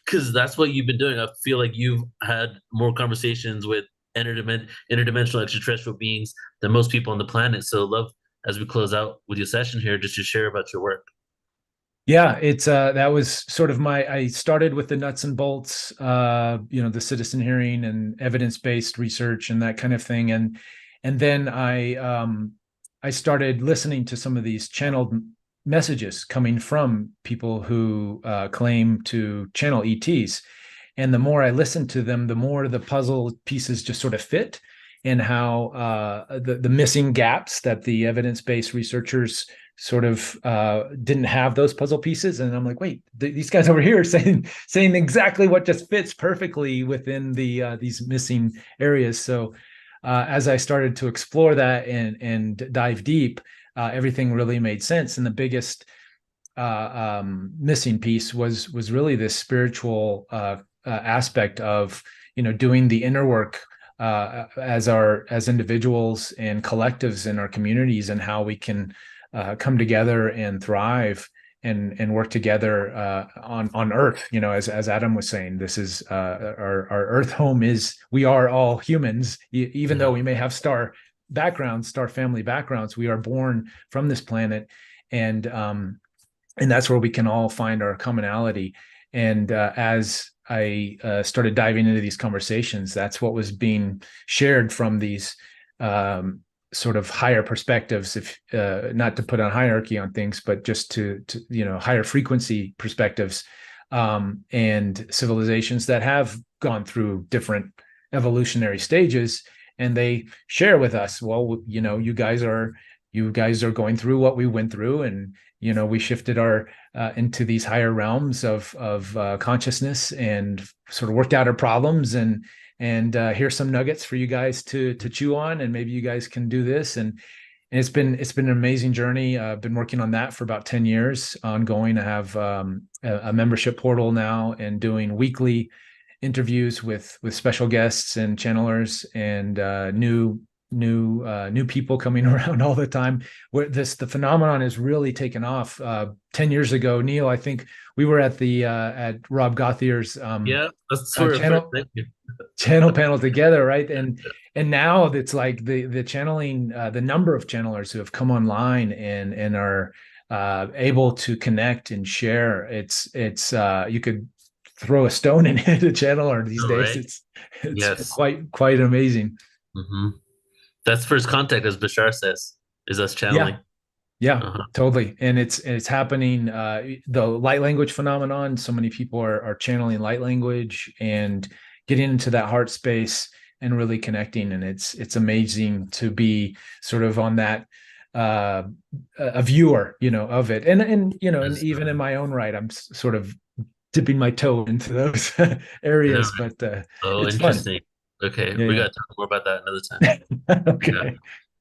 because that's what you've been doing. I feel like you've had more conversations with interdimensional extraterrestrial beings than most people on the planet. So love, as we close out with your session here, just to share about your work. Yeah, it's that was sort of I started with the nuts and bolts, the citizen hearing and evidence-based research and that kind of thing, and then I started listening to some of these channeled messages coming from people who claim to channel ETs. And the more I listened to them, the more the puzzle pieces just sort of fit, and how the missing gaps that the evidence-based researchers sort of didn't have those puzzle pieces, and I'm like, wait, these guys over here are saying exactly what just fits perfectly within these missing areas. So as I started to explore that and dive deep, everything really made sense. And the biggest missing piece was really this spiritual aspect of, doing the inner work as individuals and collectives in our communities, and how we can come together and thrive and work together on Earth. As Adam was saying, this is our Earth home. We are all humans, even though we may have star family backgrounds. We are born from this planet, and that's where we can all find our commonality. And as I started diving into these conversations, that's what was being shared from these sort of higher perspectives, if not to put a hierarchy on things, but just to higher frequency perspectives, and civilizations that have gone through different evolutionary stages, and they share with us, well, you guys are going through what we went through, and we shifted our into these higher realms of consciousness, and sort of worked out our problems, and here's some nuggets for you guys to chew on, and maybe you guys can do this. And it's been an amazing journey. I've been working on that for about 10 years ongoing. I have a membership portal now, and doing weekly interviews with special guests and channelers, and new people coming around all the time, where the phenomenon is really taken off. 10 years ago, Neil, I think we were at Rob Gauthier's channel panel together, right? And now it's like the channeling, the number of channelers who have come online and are able to connect and share. It's you could throw a stone and hit a channeler these days. Right. It's quite amazing. Mm-hmm. That's first contact, as Bashar says, is us channeling. Yeah, totally. And it's happening. The light language phenomenon. So many people are channeling light language and getting into that heart space and really connecting. And it's amazing to be sort of on that a viewer, of it. And even in my own right, I'm sort of dipping my toe into those areas. But it's interesting. Fun. Okay, we got to talk more about that another time. Okay. Yeah.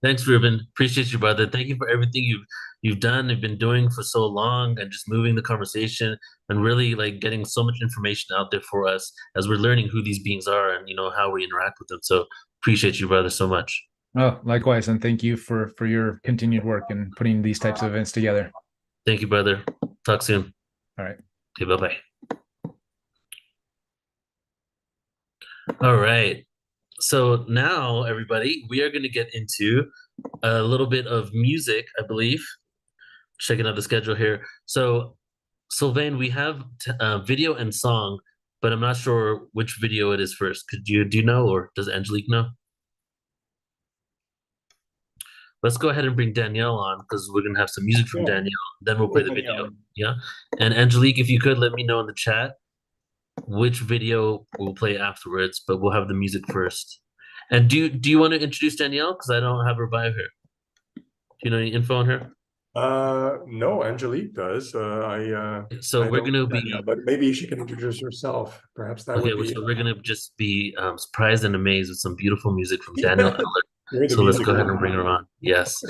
Thanks, Ruben. Appreciate you, brother. Thank you for everything you've done and been doing for so long, and just moving the conversation and really like getting so much information out there for us as we're learning who these beings are and how we interact with them. So appreciate you, brother, so much. Oh, likewise, and thank you for your continued work and putting these types of events together. Thank you, brother. Talk soon. All right. Okay, bye-bye. All right. So now, everybody, we are going to get into a little bit of music, I believe. Checking out the schedule here. So, Sylvain, we have video and song, but I'm not sure which video it is first. Do you know, or does Angelique know? Let's go ahead and bring Danielle on, because we're going to have some music from Danielle. Then we'll play the video. Yeah. And Angelique, if you could let me know in the chat which video we'll play afterwards, but we'll have the music first. And do you want to introduce Danielle? Because I don't have her bio here. Do you know any info on her? No, Angelique does. So we're going to be, but maybe she can introduce herself. Perhaps that would be. So we're going to just be surprised and amazed with some beautiful music from Danielle. So let's go ahead and bring her on. Yes,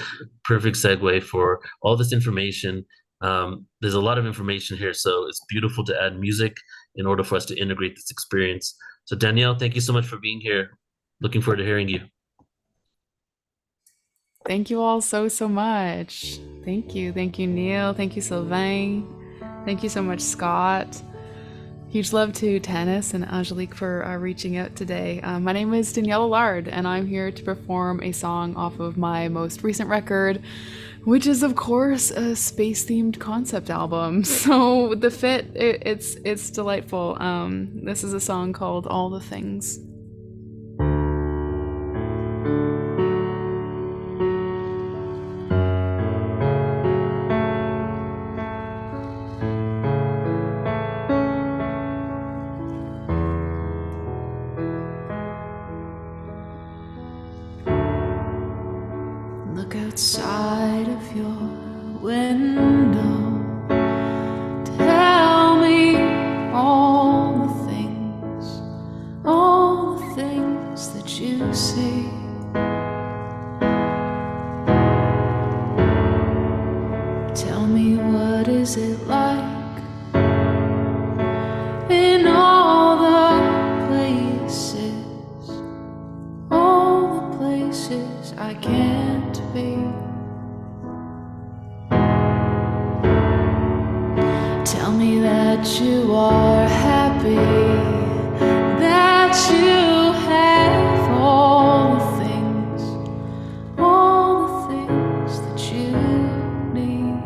perfect segue for all this information. There's a lot of information here, so it's beautiful to add music in order for us to integrate this experience. So Danielle, thank you so much for being here. Looking forward to hearing you. Thank you all so much. Thank you, Neil. Thank you, Sylvain. Thank you so much, Scott. Huge love to Tanis and Angelique for reaching out today. My name is Danielle Allard, and I'm here to perform a song off of my most recent record, which is, of course, a space-themed concept album. So the fit, it's delightful. This is a song called All the Things. Outside of your window, are happy that you have all the things that you need.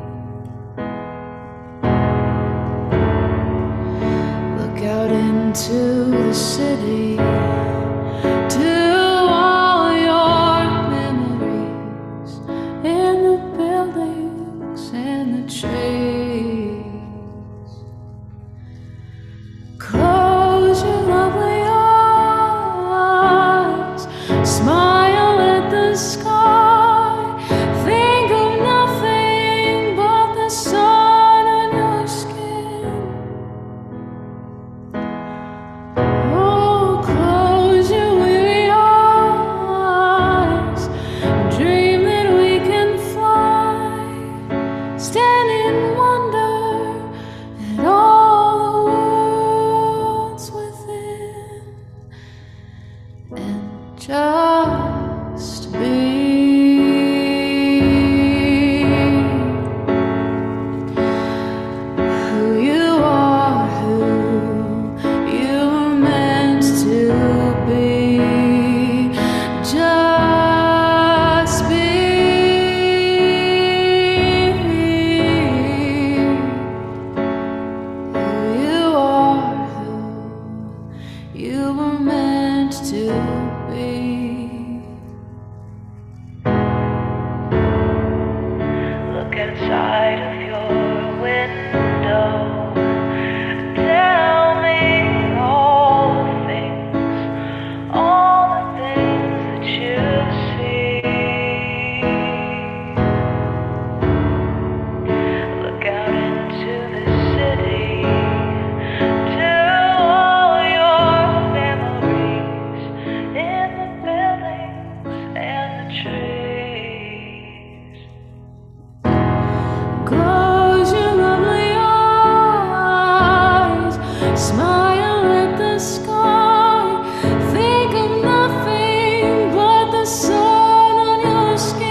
Look out into the city to all your memories in the buildings and the trees. Close your lovely eyes, smile at the sky, think of nothing but the sun on your skin. Oh, close your weary eyes, dream that we can fly, stand in wonder at all the worlds within, and just be. Who you are, who you were meant to be. Just be who you are, who you were meant to be. Look inside of your window. Tell me all the things that you see. Look out into the city to all your memories in the buildings and the trees. Close your lovely eyes, smile at the sky, think of nothing but the sun on your skin.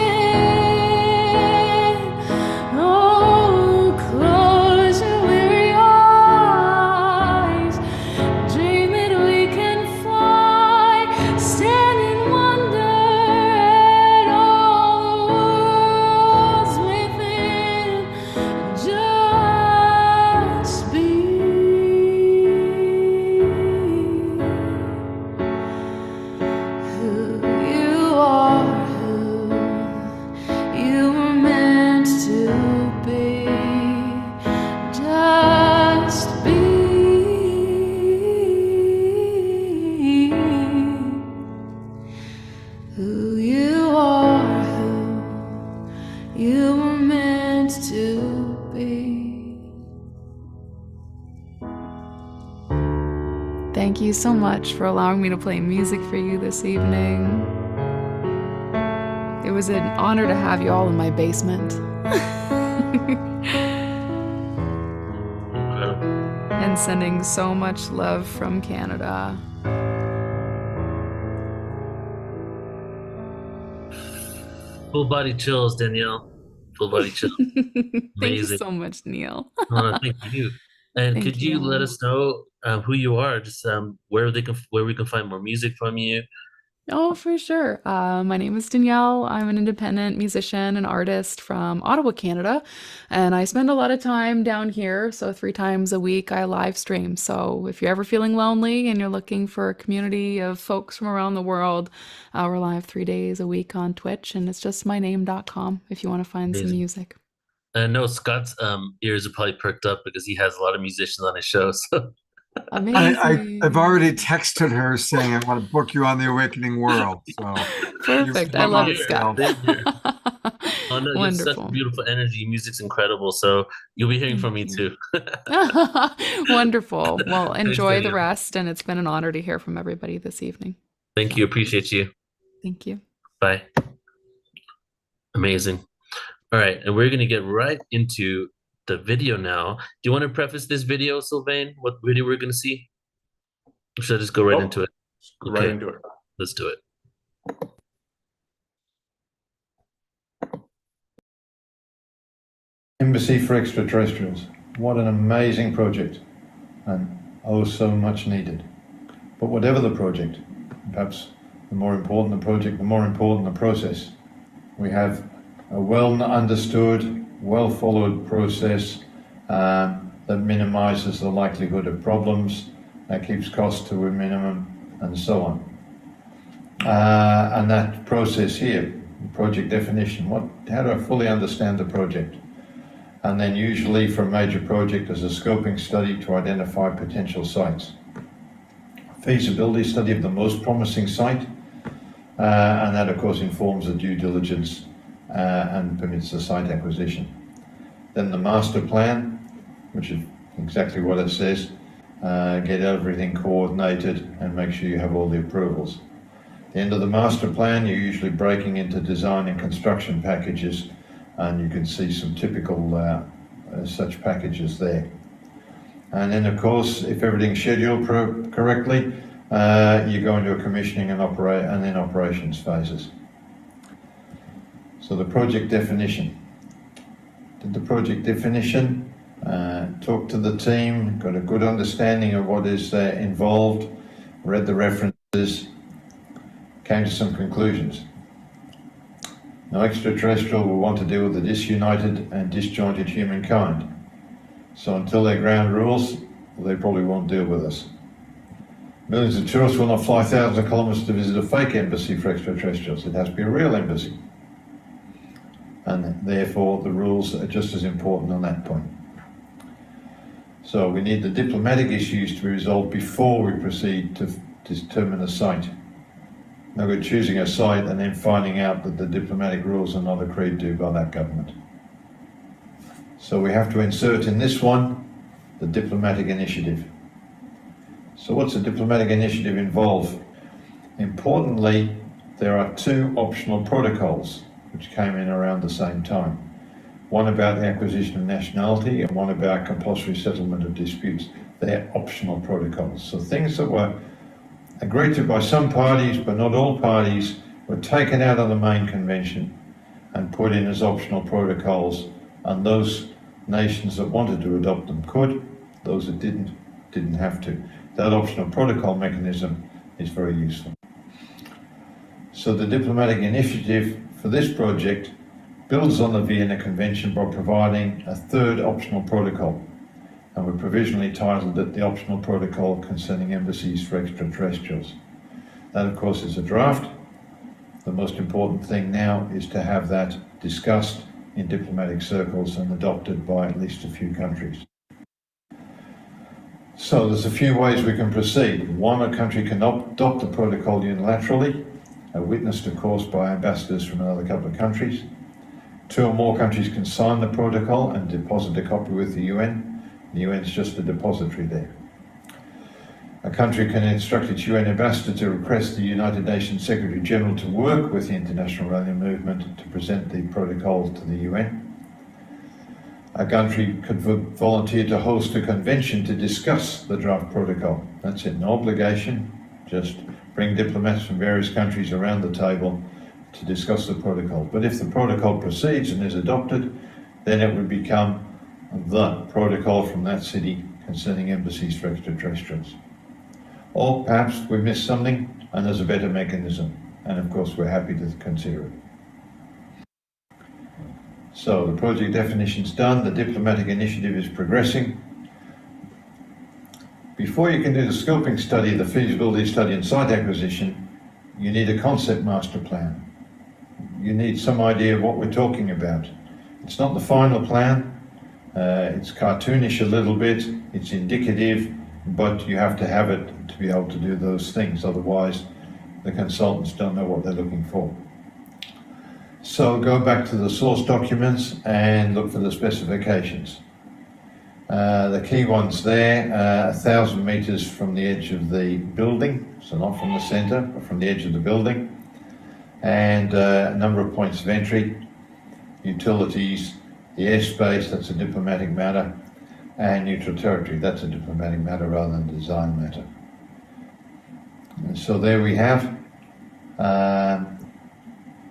Oh, close your weary eyes, dream that we can fly, stand in wonder at all the worlds within, just be who you are, who you were meant to be. Just be who you are, who you were meant to be. Thank you so much for allowing me to play music for you this evening. It was an honor to have you all in my basement. And sending so much love from Canada. Full body chills, Danielle. Full body chills. Thank you Amazing. so much, Neil. Thank you. And Thank could you let you. us know who you are? Just where we can find more music from you. Oh, for sure. My name is Danielle. I'm an independent musician and artist from Ottawa, Canada, and I spend a lot of time down here. So 3 times a week I live stream. So if you're ever feeling lonely and you're looking for a community of folks from around the world, we're live 3 days a week on Twitch, and it's just myname.com if you want to find some Amazing. music. I know Scott's ears are probably perked up because he has a lot of musicians on his show. So Amazing. I've already texted her saying I want to book you on the Awakening World. So Perfect. I love it, here. Scott. Same here. Oh no, you have such Wonderful. beautiful energy. Music's incredible. So you'll be hearing from me Thank you. too. Wonderful. Well, enjoy the Danielle. rest, and it's been an honor to hear from everybody this evening. Thank you. Appreciate you. Thank you. Bye. Amazing. All right, and we're gonna get right into the video now. Do you want to preface this video, Sylvain? What video we're gonna see? Or should I just go right into it? Right Okay, into it. let's do it. Embassy for Extraterrestrials. What an amazing project. and oh so much needed. But whatever the project, perhaps the more important the project, the more important the process. We have a well understood, well followed process that minimizes the likelihood of problems, that keeps costs to a minimum, and so on. And that process here, project definition, how do I fully understand the project? And then usually for a major project there's a scoping study to identify potential sites. Feasibility study of the most promising site, and that of course informs the due diligence and permits the site acquisition. Then the master plan, which is exactly what it says, get everything coordinated and make sure you have all the approvals. At the end of the master plan, you're usually breaking into design and construction packages, and you can see some typical such packages there. And then of course, if everything's scheduled correctly, you go into a commissioning and then operations phases. So the project definition. Did the project definition, talk to the team, got a good understanding of what is involved, read the references, came to some conclusions. No extraterrestrial will want to deal with the disunited and disjointed humankind. So until their ground rules, they probably won't deal with us. Millions of tourists will not fly thousands of kilometers to visit a fake embassy for extraterrestrials. It has to be a real embassy. And therefore the rules are just as important on that point. So we need the diplomatic issues to be resolved before we proceed to determine a site. No good choosing a site and then finding out that the diplomatic rules are not agreed to by that government. So we have to insert in this one the diplomatic initiative. So what's a diplomatic initiative involve? Importantly, there are two optional protocols which came in around the same time. One about the acquisition of nationality and one about compulsory settlement of disputes. They're optional protocols. So things that were agreed to by some parties but not all parties were taken out of the main convention and put in as optional protocols, and those nations that wanted to adopt them could, those that didn't have to. That optional protocol mechanism is very useful. So the diplomatic initiative for this project builds on the Vienna Convention by providing a third optional protocol, and we provisionally titled it the Optional Protocol Concerning Embassies for Extraterrestrials. That of course is a draft. The most important thing now is to have that discussed in diplomatic circles and adopted by at least a few countries. So there's a few ways we can proceed. One, a country can adopt the protocol unilaterally, witnessed of course by ambassadors from another couple of countries. Two or more countries can sign the protocol and deposit a copy with the UN. The UN is just a depository there. A country can instruct its UN ambassador to request the United Nations Secretary General to work with the International Alien Movement to present the protocol to the UN. A country could volunteer to host a convention to discuss the draft protocol. That's it, no obligation, just bring diplomats from various countries around the table to discuss the protocol. But if the protocol proceeds and is adopted, then it would become the protocol from that city concerning embassies for extraterrestrials. Or perhaps we missed something and there's a better mechanism, and of course we're happy to consider it. So the project definition's done, the diplomatic initiative is progressing. Before you can do the scoping study, the feasibility study and site acquisition, you need a concept master plan. You need some idea of what we're talking about. It's not the final plan, it's cartoonish a little bit, it's indicative, but you have to have it to be able to do those things, otherwise the consultants don't know what they're looking for. So go back to the source documents and look for the specifications. The key ones there, 1,000 meters from the edge of the building, so not from the center, but from the edge of the building, and a number of points of entry, utilities, the airspace, that's a diplomatic matter, and neutral territory, that's a diplomatic matter rather than a design matter. And so there we have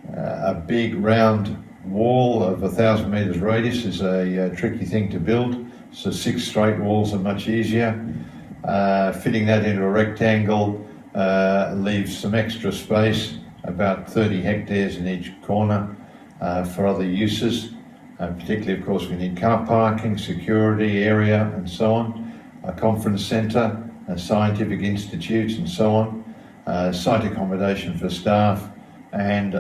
a big round wall of 1,000 meters radius is a tricky thing to build, So 6 straight walls are much easier. Fitting that into a rectangle leaves some extra space, about 30 hectares in each corner for other uses. Particularly, of course, we need car parking, security area, and so on, a conference centre, a scientific institutes, and so on, site accommodation for staff, and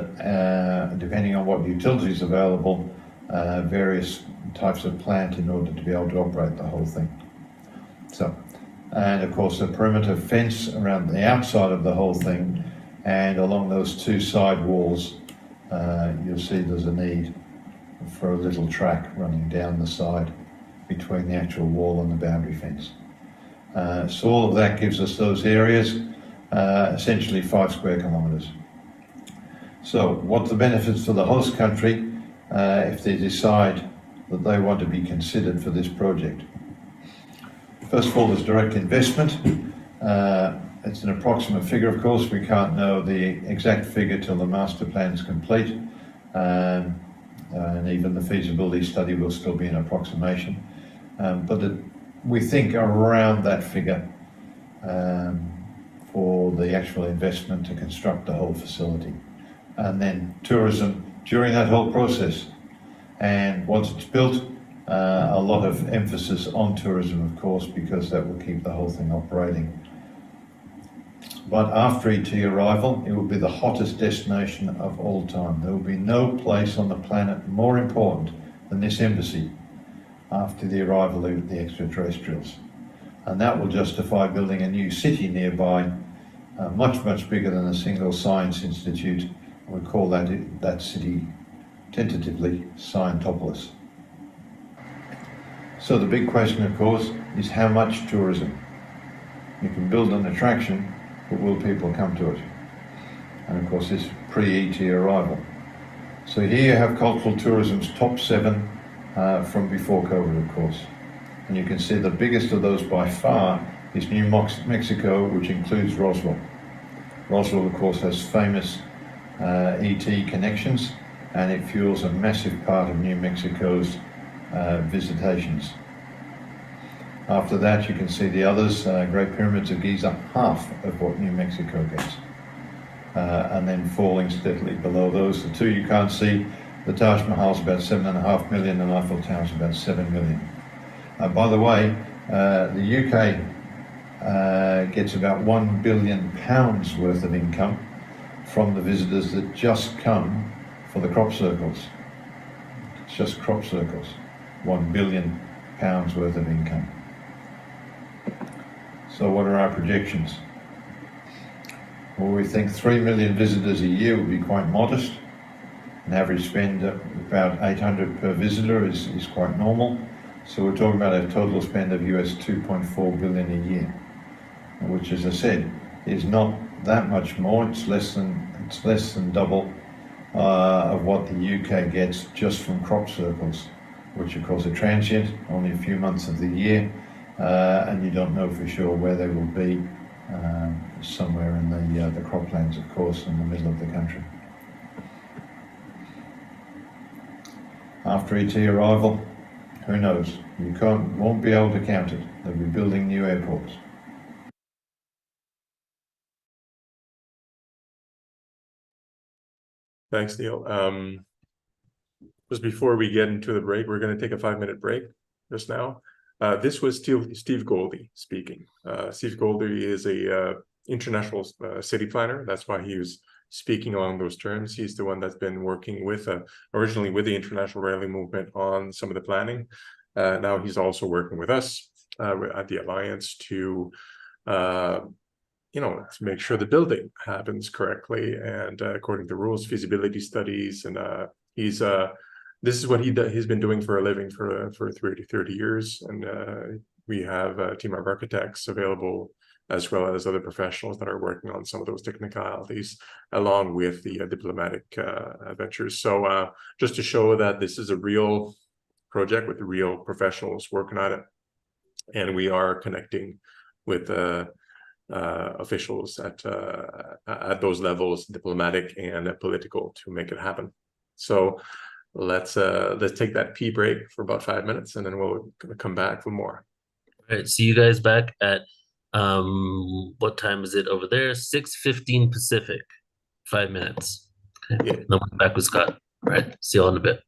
depending on what utilities available, various types of plant in order to be able to operate the whole thing. So, and of course a perimeter fence around the outside of the whole thing, and along those 2 side walls you'll see there's a need for a little track running down the side between the actual wall and the boundary fence. So all of that gives us those areas, essentially 5 square kilometres. So what's the benefits for the host country if they decide that they want to be considered for this project? First of all, there's direct investment. It's an approximate figure, of course. We can't know the exact figure till the master plan is complete. And even the feasibility study will still be an approximation. But we think around that figure for the actual investment to construct the whole facility. And then tourism during that whole process. And once it's built, a lot of emphasis on tourism, of course, because that will keep the whole thing operating. But after ET arrival, it will be the hottest destination of all time. There will be no place on the planet more important than this embassy after the arrival of the extraterrestrials. And that will justify building a new city nearby, much, much bigger than a single science institute. We call that city tentatively Scientopolis. So the big question, of course, is how much tourism? You can build an attraction, but will people come to it? And of course, this pre-ET arrival. So here you have cultural tourism's top 7 from before COVID, of course. And you can see the biggest of those by far is New Mexico, which includes Roswell. Roswell, of course, has famous ET connections, and it fuels a massive part of New Mexico's visitations. After that, you can see the others, Great Pyramids of Giza, half of what New Mexico gets. And then falling steadily below those. The 2 you can't see, the Taj Mahal's about 7.5 million and Eiffel Tower's about 7 million. By the way, the UK gets about £1 billion worth of income from the visitors that just come for the crop circles. It's just crop circles. £1 billion worth of income. So what are our projections? Well, we think 3 million visitors a year would be quite modest. An average spend of about 800 per visitor is quite normal. So we're talking about a total spend of US 2.4 billion a year, which, as I said, is not that much more. It's less than double of what the UK gets just from crop circles, which of course are transient, only a few months of the year, and you don't know for sure where they will be, somewhere in the croplands, of course, in the middle of the country. After ET arrival, who knows? You won't be able to count it. They'll be building new airports. Thanks, Neil. Just before we get into the break, we're going to take a 5-minute break just now. This was Steve Goldie speaking. Steve Goldie is a international city planner. That's why he was speaking along those terms. He's the one that's been working with originally with the International Rally Movement on some of the planning. Now he's also working with us at the Alliance to to make sure the building happens correctly and according to rules, feasibility studies, and this is what he's been doing for a living for 30 years, and we have a team of architects available as well as other professionals that are working on some of those technicalities along with the diplomatic ventures. So just to show that this is a real project with real professionals working on it, and we are connecting with officials at those levels, diplomatic and political, to make it happen. So let's take that pee break for about 5 minutes, and then we'll come back for more. All right, see you guys back at what time is it over there? 6:15 Pacific. 5 minutes. Okay. Yeah. Then we're back with Scott. All right. See you all in a bit.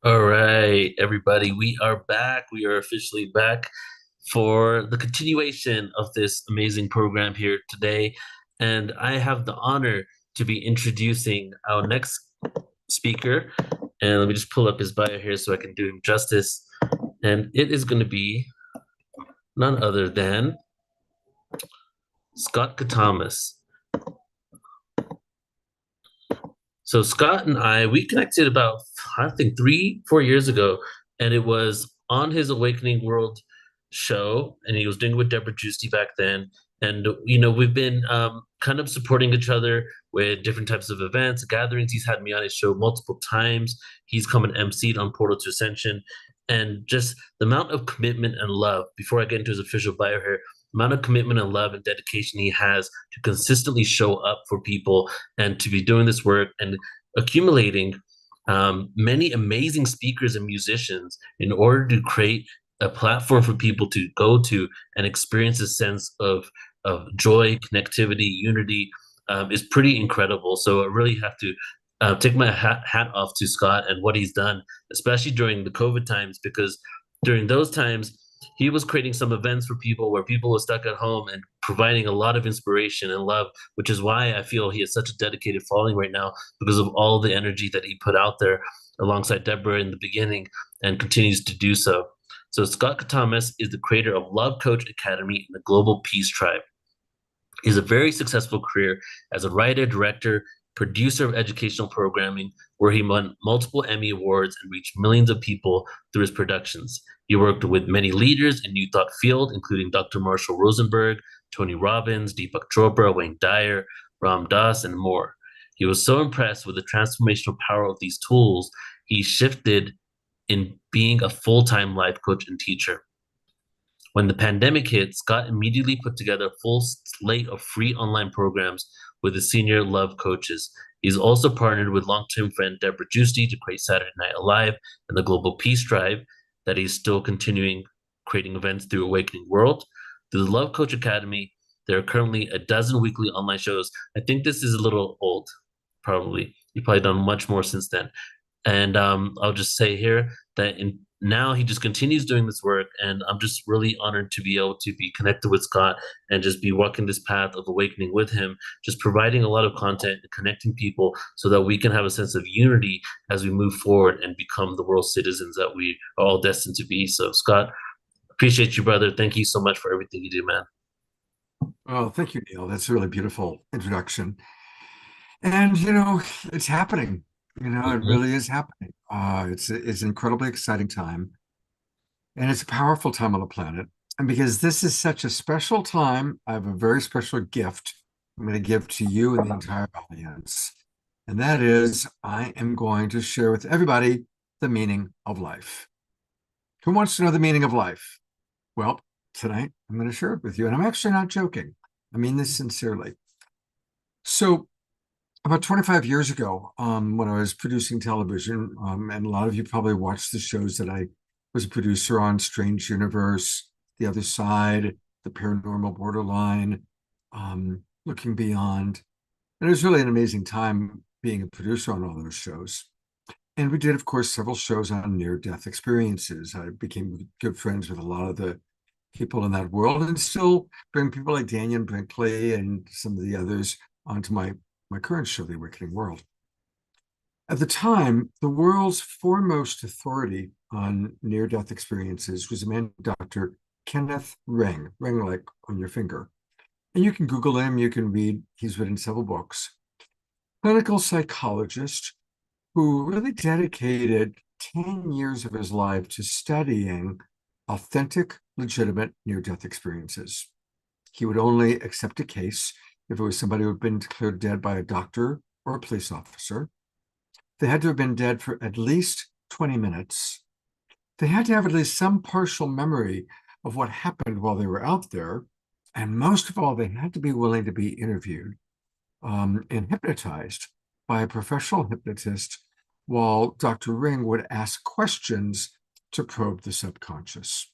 All right, everybody, we are back. We are officially back for the continuation of this amazing program here today. And I have the honor to be introducing our next speaker. And let me just pull up his bio here so I can do him justice. And it is going to be none other than Scott Katamas. So Scott and we connected about, I think, 3-4 years ago, and it was on his Awakening World show, and he was doing it with Deborah Juicy back then. And we've been kind of supporting each other with different types of events, gatherings. He's had me on his show multiple times. He's come and emceed on Portal to Ascension, and just the amount of commitment and love. Before I get into his official bio here, amount of commitment and love and dedication he has to consistently show up for people and to be doing this work and accumulating many amazing speakers and musicians in order to create a platform for people to go to and experience a sense of joy, connectivity, unity is pretty incredible. So I really have to take my hat off to Scott and what he's done, especially during the COVID times, because during those times, he was creating some events for people where people were stuck at home and providing a lot of inspiration and love, which is why I feel he has such a dedicated following right now because of all the energy that he put out there alongside Deborah in the beginning and continues to do so. So Scott Katamas is the creator of Love Coach Academy and the Global Peace Tribe. He has a very successful career as a writer, director, producer of educational programming, where he won multiple Emmy Awards and reached millions of people through his productions. He worked with many leaders in New Thought field, including Dr. Marshall Rosenberg, Tony Robbins, Deepak Chopra, Wayne Dyer, Ram Dass, and more. He was so impressed with the transformational power of these tools, he shifted in being a full-time life coach and teacher. When the pandemic hit, Scott immediately put together a full slate of free online programs with his senior love coaches. He's also partnered with longtime friend Deborah Juicy to create Saturday Night Alive and the Global Peace Tribe, that he's still continuing creating events through Awakening World. Through the Love Coach Academy, there are currently a dozen weekly online shows. I think this is a little old, probably. You've probably done much more since then. And I'll just say here that now he just continues doing this work, and I'm just really honored to be able to be connected with Scott and just be walking this path of awakening with him, just providing a lot of content and connecting people so that we can have a sense of unity as we move forward and become the world citizens that we are all destined to be. So Scott, appreciate you, brother. Thank you so much for everything you do, man. Oh, thank you, Neil. That's a really beautiful introduction. And, it's happening. It really is happening. It's an incredibly exciting time. And it's a powerful time on the planet. And because this is such a special time, I have a very special gift I'm going to give to you and the entire audience. And that is, I am going to share with everybody the meaning of life. Who wants to know the meaning of life? Well, tonight I'm going to share it with you. And I'm actually not joking. I mean this sincerely. So, about 25 years ago, when I was producing television, and a lot of you probably watched the shows that I was a producer on, Strange Universe, The Other Side, The Paranormal Borderline, Looking Beyond. And it was really an amazing time being a producer on all those shows. And we did, of course, several shows on near-death experiences. I became good friends with a lot of the people in that world and still bring people like Daniel Brinkley and some of the others onto my current show, The Awakening World. At the time, the world's foremost authority on near-death experiences was a man, Dr. Kenneth Ring like on your finger. And you can Google him, you can read, he's written several books. Clinical psychologist who really dedicated 10 years of his life to studying authentic, legitimate near-death experiences. He would only accept a case if it was somebody who had been declared dead by a doctor or a police officer. They had to have been dead for at least 20 minutes. They had to have at least some partial memory of what happened while they were out there. And most of all, they had to be willing to be interviewed and hypnotized by a professional hypnotist while Dr. Ring would ask questions to probe the subconscious.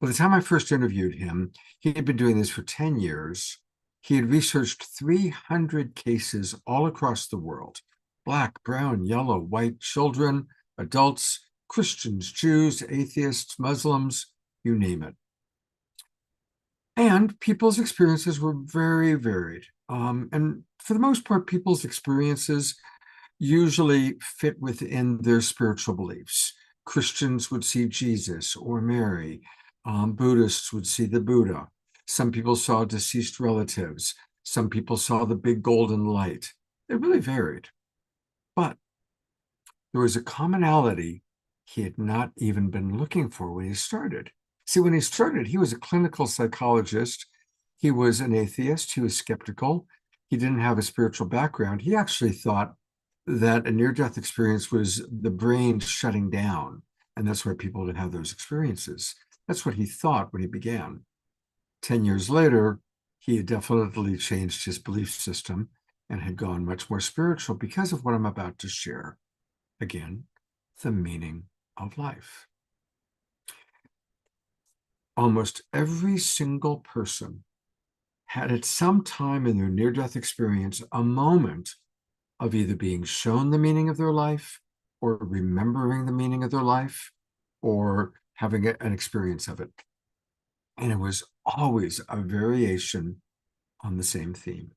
By the time I first interviewed him, he had been doing this for 10 years. He had researched 300 cases all across the world, Black, brown, yellow, white children, adults, Christians, Jews, atheists, Muslims, you name it. And people's experiences were very varied. And for the most part, people's experiences usually fit within their spiritual beliefs. Christians would see Jesus or Mary. Buddhists would see the Buddha. Some people saw deceased relatives. Some people saw the big golden light. It really varied. But there was a commonality he had not even been looking for when he started. See, when he started, he was a clinical psychologist. He was an atheist. He was skeptical. He didn't have a spiritual background. He actually thought that a near-death experience was the brain shutting down, and that's why people would have those experiences. That's what he thought when he began. 10 years later, he had definitely changed his belief system and had gone much more spiritual because of what I'm about to share. Again, the meaning of life. Almost every single person had at some time in their near-death experience a moment of either being shown the meaning of their life or remembering the meaning of their life or having an experience of it. And it was always a variation on the same theme.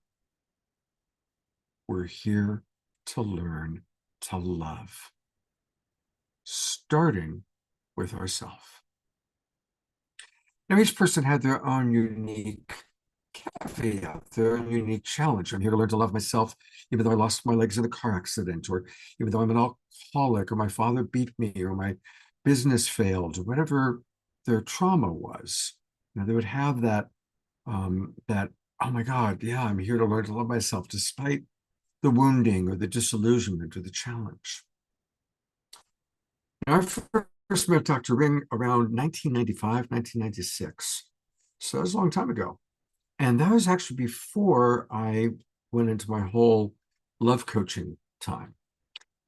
We're here to learn to love, starting with ourselves. Now, each person had their own unique caveat, their own unique challenge. I'm here to learn to love myself, even though I lost my legs in a car accident, or even though I'm an alcoholic, or my father beat me, or my business failed, or whatever their trauma was. You know, they would have that, oh my God, yeah, I'm here to learn to love myself, despite the wounding, or the disillusionment, or the challenge. Now, I first met Dr. Ring around 1995, 1996. So that was a long time ago. And that was actually before I went into my whole love coaching time.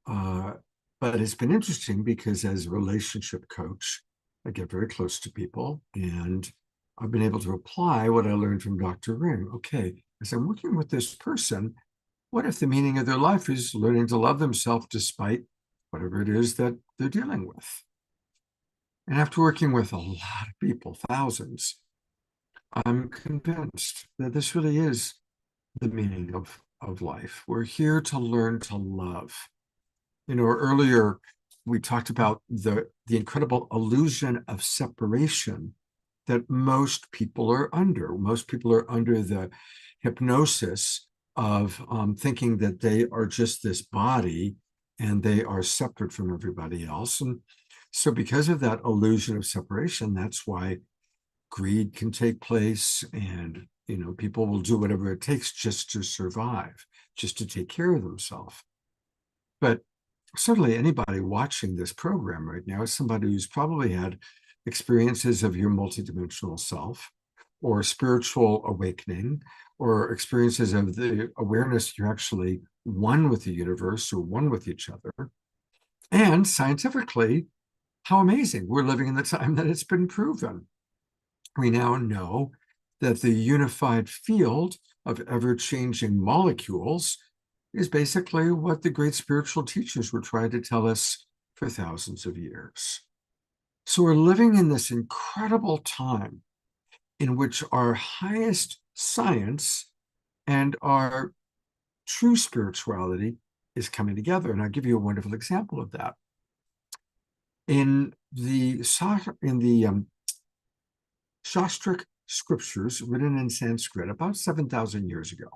But it's been interesting because as a relationship coach, I get very close to people, and I've been able to apply what I learned from Dr. Ring. Okay, as I'm working with this person, what if the meaning of their life is learning to love themselves despite whatever it is that they're dealing with? And after working with a lot of people, thousands, I'm convinced that this really is the meaning of life. We're here to learn to love. You know, earlier we talked about the incredible illusion of separation that most people are under. Most people are under the hypnosis of thinking that they are just this body and they are separate from everybody else. And so because of that illusion of separation, that's why greed can take place, and people will do whatever it takes just to survive, just to take care of themselves. But certainly anybody watching this program right now is somebody who's probably had experiences of your multidimensional self, or spiritual awakening, or experiences of the awareness you're actually one with the universe or one with each other. And scientifically, how amazing, we're living in the time that it's been proven. We now know that the unified field of ever-changing molecules is basically what the great spiritual teachers were trying to tell us for thousands of years. So we're living in this incredible time in which our highest science and our true spirituality is coming together. And I'll give you a wonderful example of that. In the Shastric scriptures written in Sanskrit about 7,000 years ago,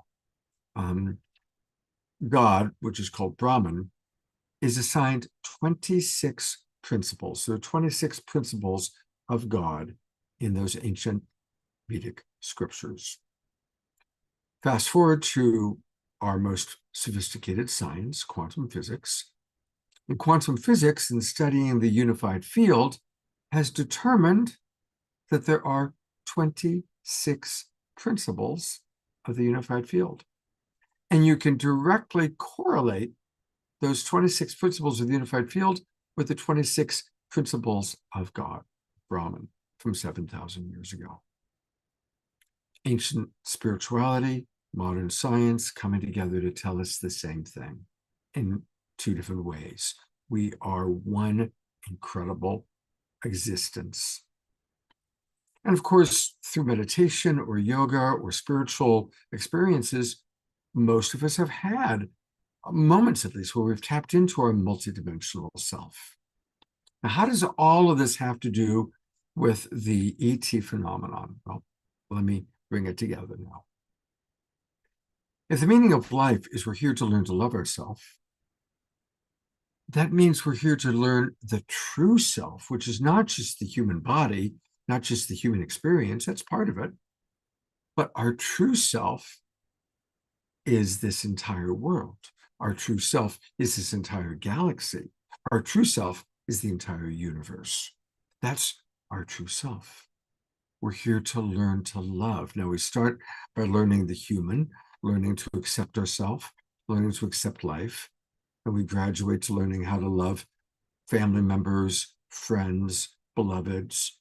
God, which is called Brahman, is assigned 26 principles. There are 26 principles of God in those ancient Vedic scriptures. Fast forward to our most sophisticated science, quantum physics. And quantum physics, in studying the unified field, has determined that there are 26 principles of the unified field. And you can directly correlate those 26 principles of the unified field with the 26 principles of God, Brahman, from 7,000 years ago. Ancient spirituality, modern science coming together to tell us the same thing in two different ways. we are one incredible existence. And of course, through meditation or yoga or spiritual experiences, most of us have had moments, at least, where we've tapped into our multidimensional self. Now, how does all of this have to do with the ET phenomenon? Well, let me bring it together now. If the meaning of life is we're here to learn to love ourselves, that means we're here to learn the true self, which is not just the human body, not just the human experience, that's part of it, but our true self is this entire world. Our true self is this entire galaxy. Our true self is the entire universe. That's our true self. We're here to learn to love. Now, we start by learning the human, learning to accept ourselves, learning to accept life, and we graduate to learning how to love family members, friends, beloveds.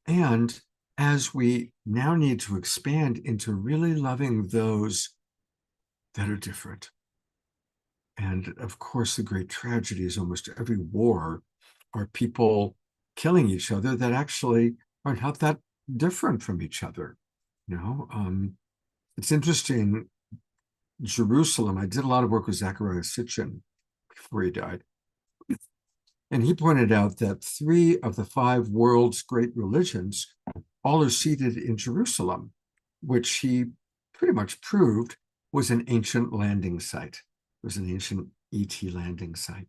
And as we now need to expand into really loving those that are different. And of course, the great tragedy is almost every war are people killing each other that actually are not that different from each other. It's interesting. Jerusalem, I did a lot of work with Zecharia Sitchin before he died. And he pointed out that 3 of the 5 world's great religions all are seated in Jerusalem, which he pretty much proved was an ancient landing site. It was an ancient ET landing site.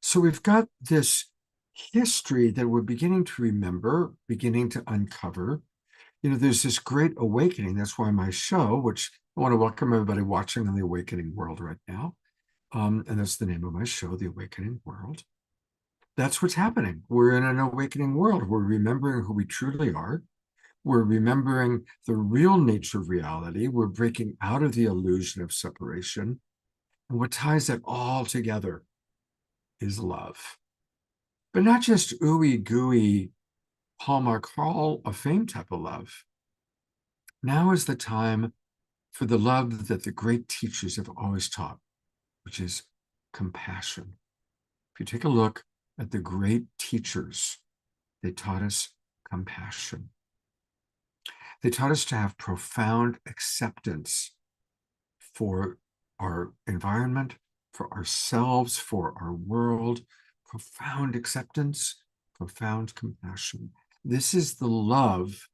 So we've got this history that we're beginning to remember, beginning to uncover. There's this great awakening. That's why my show, which I want to welcome everybody watching on the Awakening World right now. And that's the name of my show, The Awakening World. That's what's happening. We're in an awakening world. We're remembering who we truly are. We're remembering the real nature of reality. We're breaking out of the illusion of separation. And what ties that all together is love. But not just ooey gooey Hallmark Hall of Fame type of love. Now is the time for the love that the great teachers have always taught, which is compassion. If you take a look at the great teachers, they taught us compassion. They taught us to have profound acceptance for our environment, for ourselves, for our world, profound acceptance, profound compassion. This is the love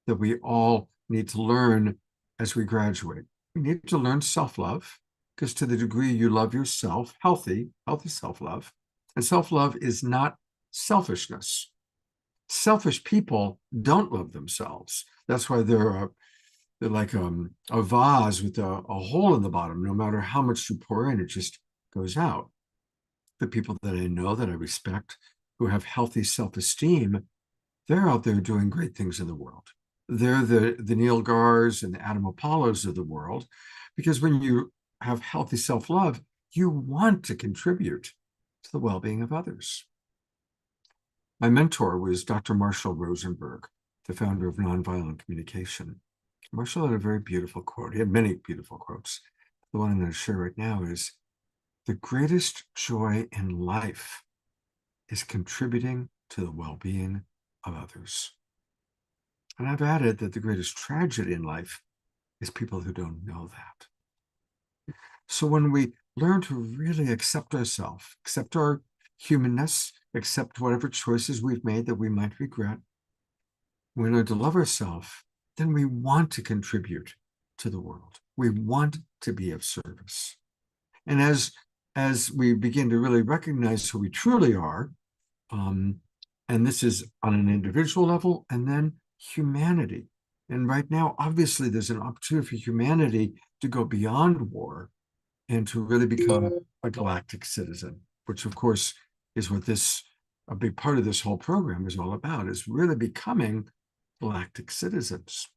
that we all need to learn as we graduate. We need to learn self-love, because to the degree you love yourself, healthy self-love, and self-love is not selfishness. Selfish people don't love themselves. That's why they're like a vase with a hole in the bottom. No matter how much you pour in, it just goes out. The people that I know, that I respect, who have healthy self-esteem, they're out there doing great things in the world. They're the Neil Gars and the Adam Apollos of the world, because when you have healthy self-love, you want to contribute to the well-being of others. My mentor was Dr. Marshall Rosenberg, the founder of Nonviolent Communication. Marshall had a very beautiful quote. He had many beautiful quotes. The one I'm going to share right now is, "The greatest joy in life is contributing to the well-being of others." And I've added that the greatest tragedy in life is people who don't know that. So when we learn to really accept ourselves, accept our humanness, accept whatever choices we've made that we might regret, we learn to love ourselves, then we want to contribute to the world. We want to be of service. And as we begin to really recognize who we truly are, and this is on an individual level, and then humanity. And right now, obviously, there's an opportunity for humanity to go beyond war and to really become a galactic citizen, which of course is what a big part of this whole program is all about, is really becoming galactic citizens.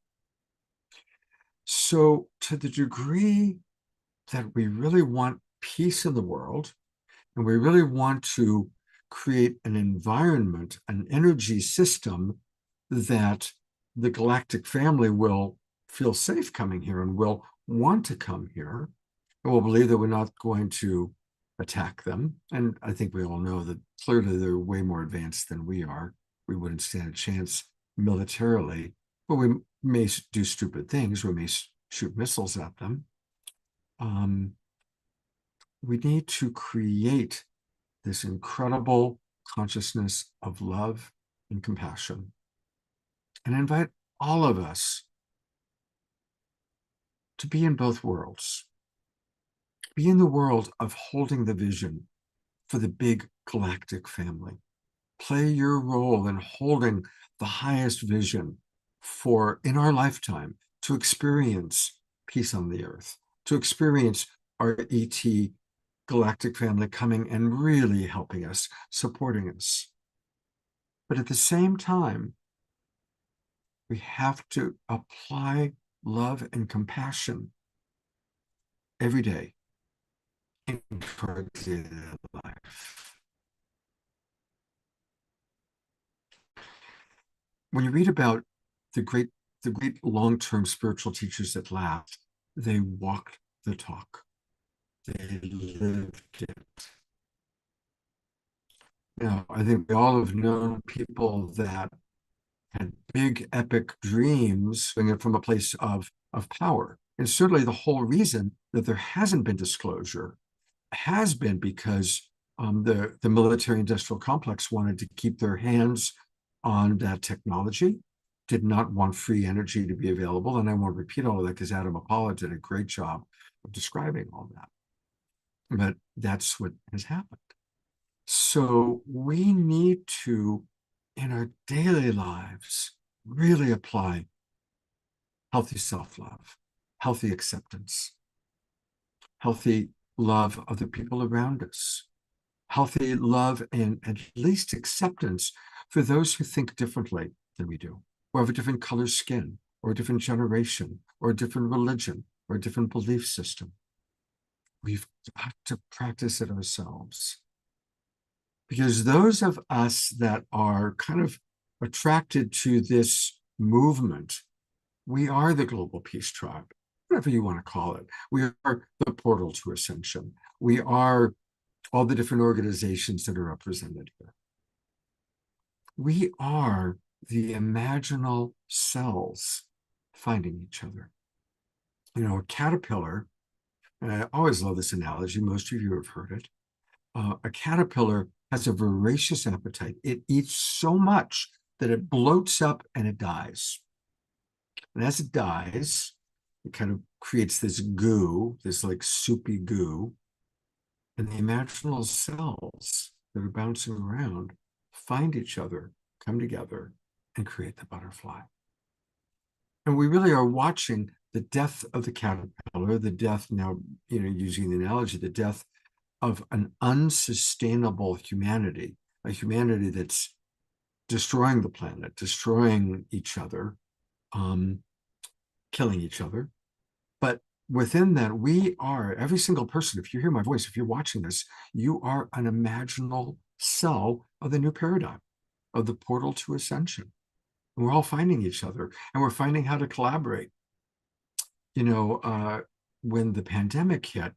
So to the degree that we really want peace in the world, and we really want to create an environment, an energy system that the galactic family will feel safe coming here and will want to come here, and will believe that we're not going to attack them. And I think we all know that clearly they're way more advanced than we are. We wouldn't stand a chance militarily, but we may do stupid things. We may shoot missiles at them. We need to create this incredible consciousness of love and compassion, and invite all of us to be in both worlds. Be in the world of holding the vision for the big galactic family. Play your role in holding the highest vision for, in our lifetime, to experience peace on the earth, to experience our ET galactic family coming and really helping us, supporting us. But at the same time, we have to apply love and compassion every day into our daily life. When you read about the great long-term spiritual teachers that last, they walked the talk. They lived it. Now, I think we all have known people that had big epic dreams coming from a place of power. And certainly the whole reason that there hasn't been disclosure has been because the military industrial complex wanted to keep their hands on that technology, did not want free energy to be available. And I won't repeat all of that because Adam Apollo did a great job of describing all that. But that's what has happened. So we need to, in our daily lives, really apply healthy self-love, healthy acceptance, healthy love of the people around us, healthy love and at least acceptance for those who think differently than we do, or have a different color skin, or a different generation, or a different religion, or a different belief system. We've got to practice it ourselves. Because those of us that are kind of attracted to this movement, we are the global peace tribe, whatever you want to call it. We are the portal to ascension. We are all the different organizations that are represented here. We are the imaginal cells finding each other. You know, a caterpillar, and I always love this analogy, most of you have heard it. A caterpillar has a voracious appetite. It eats so much that it bloats up and it dies. And as it dies, it kind of creates this goo, this like soupy goo. And the imaginal cells that are bouncing around find each other, come together, and create the butterfly. And we really are watching the death of the caterpillar, the death now, you know, using the analogy, the death of an unsustainable humanity, a humanity that's destroying the planet, destroying each other, killing each other. But within that, we are, every single person, if you hear my voice, if you're watching this, you are an imaginal cell of the new paradigm, of the portal to ascension. And we're all finding each other, and we're finding how to collaborate. You know, when the pandemic hit,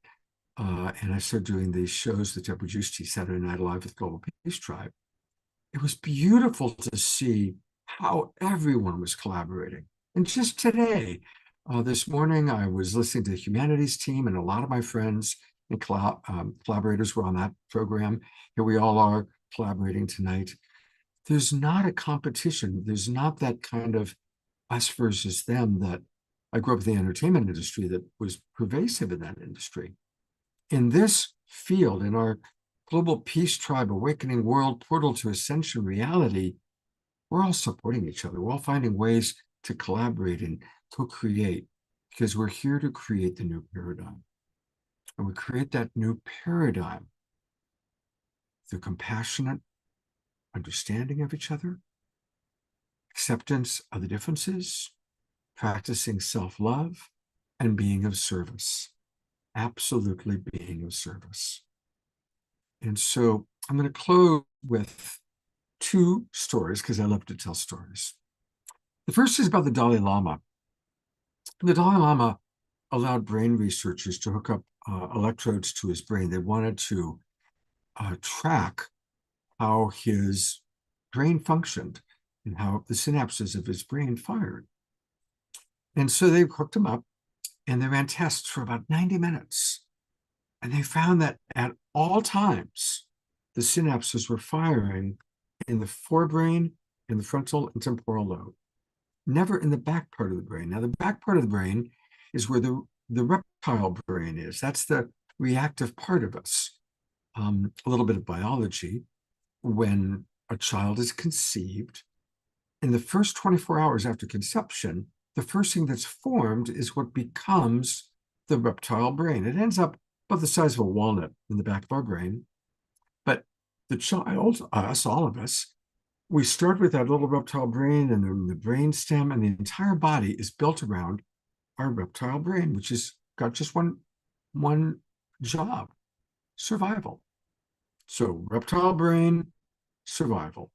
and I started doing these shows, the Deborah Juicy Saturday Night Live with Global Peace Tribe, it was beautiful to see how everyone was collaborating. And just today, this morning, I was listening to the Humanities team, and a lot of my friends and collaborators were on that program. Here we all are collaborating tonight. There's not a competition. There's not that kind of us versus them that I grew up in the entertainment industry that was pervasive in that industry. In this field, in our global peace tribe, awakening world, portal to ascension reality, we're all supporting each other. We're all finding ways to collaborate and co-create, because we're here to create the new paradigm. And we create that new paradigm through compassionate understanding of each other, acceptance of the differences, practicing self-love, and being of service. Absolutely being of service. And so I'm going to close with two stories because I love to tell stories. The first is about the Dalai Lama. The Dalai Lama allowed brain researchers to hook up electrodes to his brain. They wanted to track how his brain functioned and how the synapses of his brain fired. And so they hooked him up and they ran tests for about 90 minutes. And they found that at all times, the synapses were firing in the forebrain, in the frontal and temporal lobe, never in the back part of the brain. Now, the back part of the brain is where the reptile brain is. That's the reactive part of us. A little bit of biology. When a child is conceived, in the first 24 hours after conception, the first thing that's formed is what becomes the reptile brain. It ends up about the size of a walnut in the back of our brain. But the child, us, all of us, we start with that little reptile brain and then the brain stem, and the entire body is built around our reptile brain, which has got just one job: survival. So reptile brain, survival.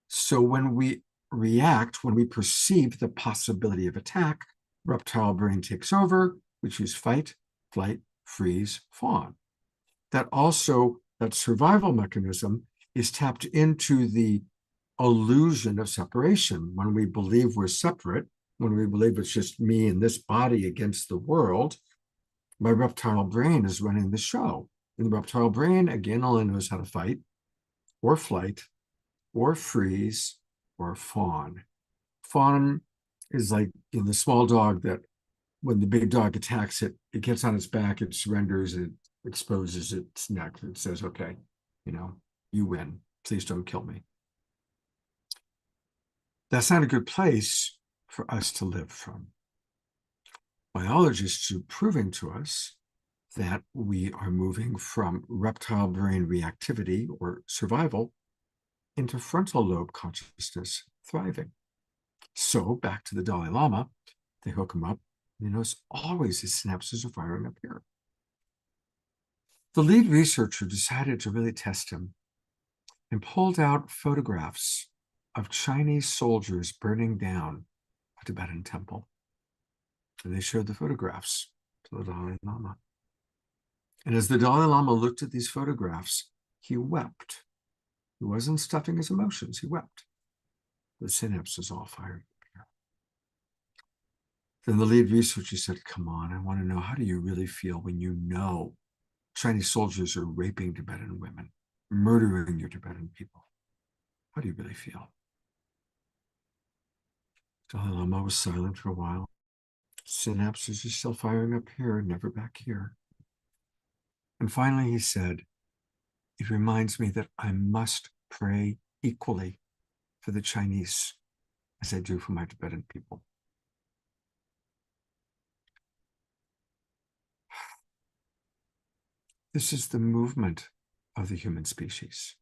So when we react, when we perceive the possibility of attack, reptile brain takes over. We choose fight, flight, freeze, fawn. That survival mechanism is tapped into the illusion of separation. When we believe we're separate, when we believe it's just me and this body against the world, my reptile brain is running the show. And the reptile brain, again, only knows how to fight or flight or freeze or fawn. Fawn is like the small dog that when the big dog attacks it, it gets on its back, it surrenders, it exposes its neck, it says, okay, you win, please don't kill me. That's not a good place for us to live from. Biologists are proving to us that we are moving from reptile brain reactivity or survival into frontal lobe consciousness, thriving. So back to the Dalai Lama, they hook him up. It's always his synapses are firing up here. The lead researcher decided to really test him and pulled out photographs of Chinese soldiers burning down a Tibetan temple. And they showed the photographs to the Dalai Lama. And as the Dalai Lama looked at these photographs, he wept. He wasn't stuffing his emotions, he wept. The synapses all fired. Then the lead researcher said, come on, I want to know, how do you really feel when you know Chinese soldiers are raping Tibetan women, murdering your Tibetan people? How do you really feel? Dalai Lama was silent for a while. Synapses are still firing up here, never back here. And finally he said, it reminds me that I must pray equally for the Chinese as I do for my Tibetan people. This is the movement of the human species.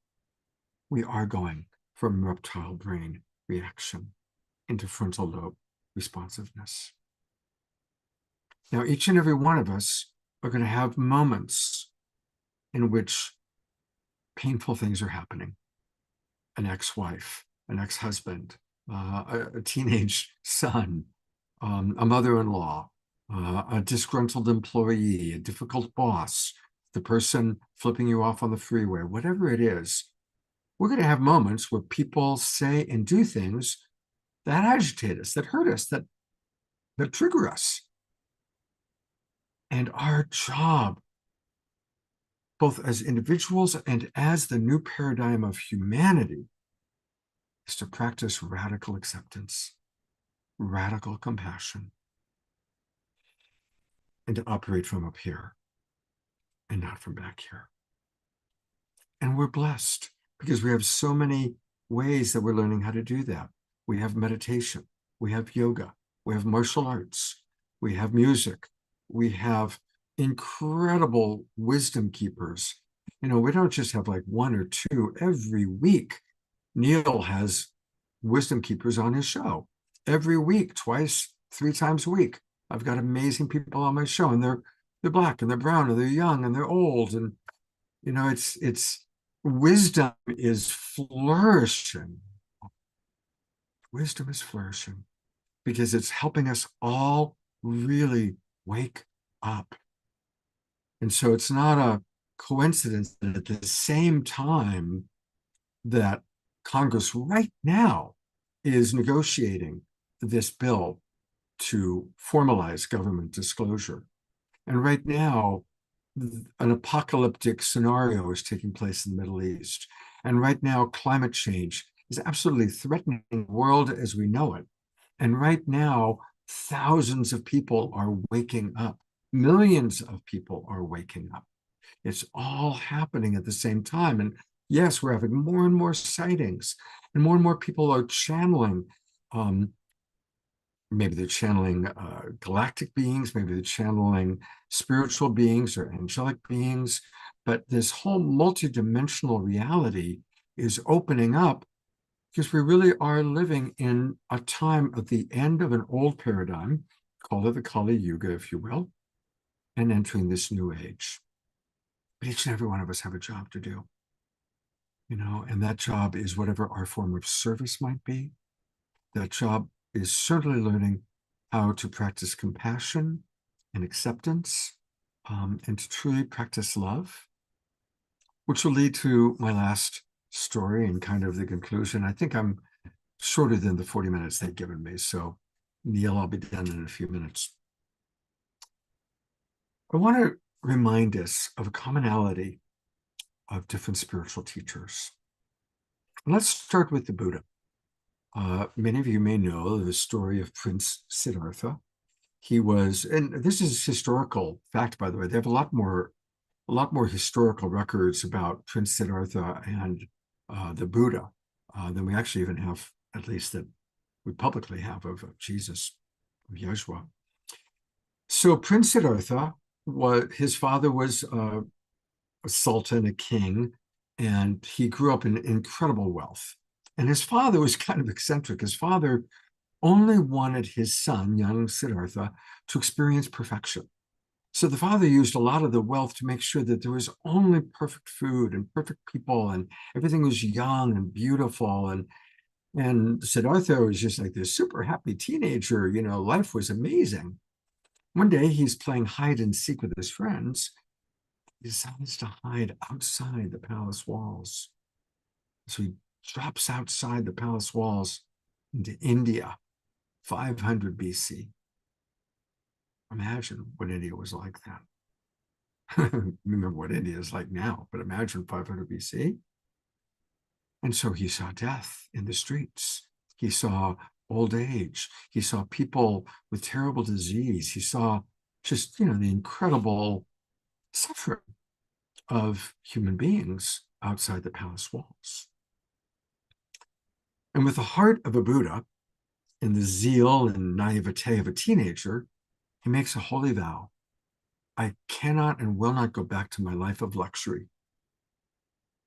We are going from reptile brain reaction into frontal lobe responsiveness. Now, each and every one of us are going to have moments in which painful things are happening. An ex-wife, an ex-husband, a teenage son, a mother-in-law, a disgruntled employee, a difficult boss, the person flipping you off on the freeway, whatever it is. We're going to have moments where people say and do things that agitate us, that hurt us, that trigger us. And our job, both as individuals and as the new paradigm of humanity, is to practice radical acceptance, radical compassion, and to operate from up here and not from back here. And we're blessed because we have so many ways that we're learning how to do that. We have meditation, we have yoga, we have martial arts, we have music, we have incredible wisdom keepers. We don't just have like one or two every week. Neil has wisdom keepers on his show every week, twice, 3 times a week. I've got amazing people on my show, and they're black and they're brown and they're young and they're old. And, it's wisdom is flourishing. Wisdom is flourishing because it's helping us all really Wake up. And so it's not a coincidence that at the same time that Congress right now is negotiating this bill to formalize government disclosure. And right now, an apocalyptic scenario is taking place in the Middle East. And right now, climate change is absolutely threatening the world as we know it. And right now, thousands of people are waking up. Millions of people are waking up. It's all happening at the same time. And yes, we're having more and more sightings, and more people are channeling. Maybe they're channeling galactic beings, maybe they're channeling spiritual beings or angelic beings. But this whole multidimensional reality is opening up because we really are living in a time of the end of an old paradigm, call it the Kali Yuga, if you will, and entering this new age. But each and every one of us have a job to do, and that job is whatever our form of service might be. That job is certainly learning how to practice compassion and acceptance, and to truly practice love, which will lead to my last story and kind of the conclusion. I think I'm shorter than the 40 minutes they've given me. So, Neil, I'll be done in a few minutes. I want to remind us of a commonality of different spiritual teachers. Let's start with the Buddha. Many of you may know the story of Prince Siddhartha. He was, and this is historical fact, by the way. They have a lot more historical records about Prince Siddhartha and the Buddha than we actually even have, at least that we publicly have, of Jesus, of Yeshua. So Prince Siddhartha, his father was a sultan, a king, and he grew up in incredible wealth. And his father was kind of eccentric. His father only wanted his son, young Siddhartha, to experience perfection. So the father used a lot of the wealth to make sure that there was only perfect food and perfect people, and everything was young and beautiful. And Siddhartha was just like this super happy teenager. Life was amazing. One day he's playing hide and seek with his friends. He decides to hide outside the palace walls. So he drops outside the palace walls into India, 500 BC. Imagine what India was like then. Remember what India is like now, but imagine 500 BC. And so he saw death in the streets. He saw old age. He saw people with terrible disease. He saw just, the incredible suffering of human beings outside the palace walls. And with the heart of a Buddha and the zeal and naivete of a teenager, he makes a holy vow. I cannot and will not go back to my life of luxury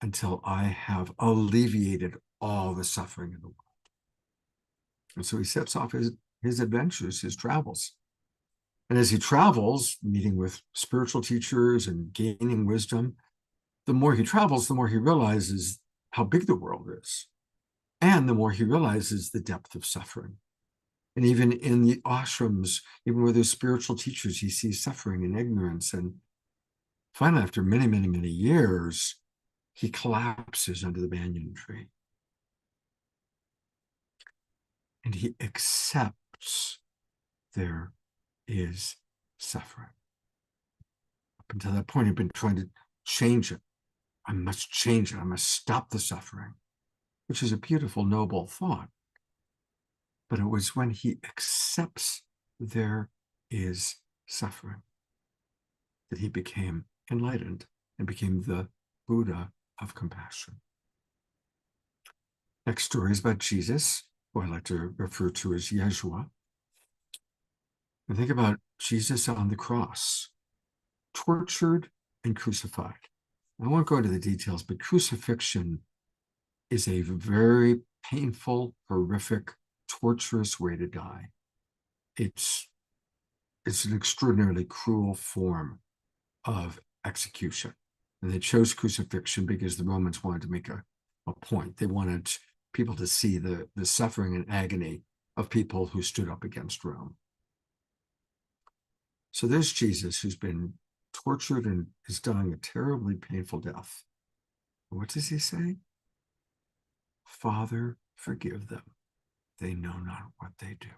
until I have alleviated all the suffering in the world. And so he sets off his adventures, his travels. And as he travels, meeting with spiritual teachers and gaining wisdom, the more he travels, the more he realizes how big the world is. And the more he realizes the depth of suffering. And even in the ashrams, even where there's spiritual teachers, he sees suffering and ignorance. And finally, after many, many, many years, he collapses under the banyan tree. And he accepts there is suffering. Up until that point, he'd been trying to change it. I must change it. I must stop the suffering, which is a beautiful, noble thought. But it was when he accepts there is suffering that he became enlightened and became the Buddha of compassion. Next story is about Jesus, who I like to refer to as Yeshua. And think about Jesus on the cross, tortured and crucified. I won't go into the details, but crucifixion is a very painful, horrific, torturous way to die. It's an extraordinarily cruel form of execution. And they chose crucifixion because the Romans wanted to make a point. They wanted people to see the suffering and agony of people who stood up against Rome. So there's Jesus, who's been tortured and is dying a terribly painful death. What does he say? Father, forgive them. They know not what they do.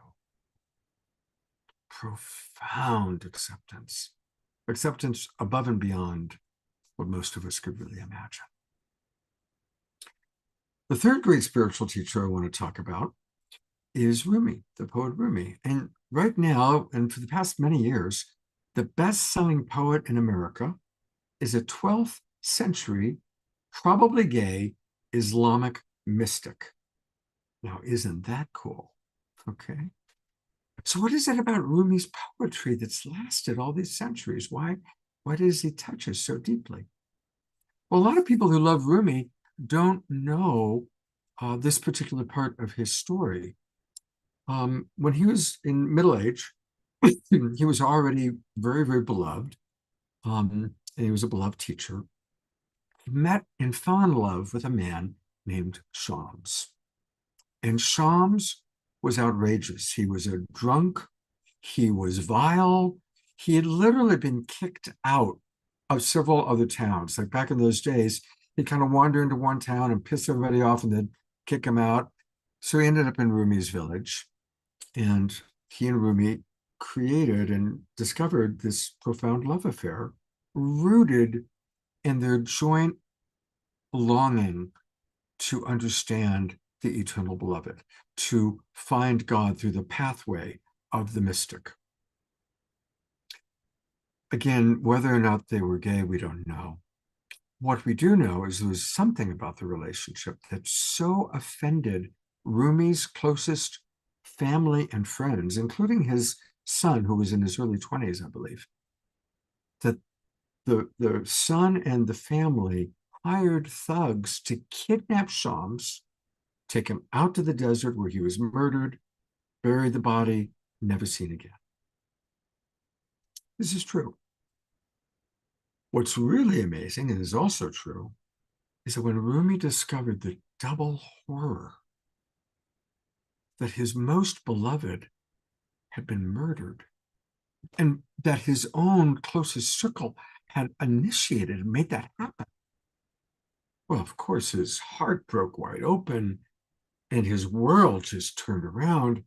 Profound acceptance. Acceptance above and beyond what most of us could really imagine. The third great spiritual teacher I want to talk about is Rumi, the poet Rumi. And right now, and for the past many years, the best-selling poet in America is a 12th century, probably gay, Islamic mystic. Now, isn't that cool? Okay. So what is it about Rumi's poetry that's lasted all these centuries? Why does he touch us so deeply? Well, a lot of people who love Rumi don't know this particular part of his story. When he was in middle age, he was already very, very beloved, and he was a beloved teacher. He met and fell in love with a man named Shams. And Shams was outrageous. He was a drunk. He was vile. He had literally been kicked out of several other towns. Like back in those days, he'd kind of wander into one town and piss everybody off and then kick him out. So he ended up in Rumi's village. And he and Rumi created and discovered this profound love affair rooted in their joint longing to understand the eternal beloved, to find God through the pathway of the mystic. Again, whether or not they were gay, we don't know. What we do know is there was something about the relationship that so offended Rumi's closest family and friends, including his son, who was in his early 20s, I believe, that the son and the family hired thugs to kidnap Shams, take him out to the desert where he was murdered, buried the body, never seen again. This is true. What's really amazing, and is also true, is that when Rumi discovered the double horror that his most beloved had been murdered, and that his own closest circle had initiated and made that happen, well, of course, his heart broke wide open and his world just turned around,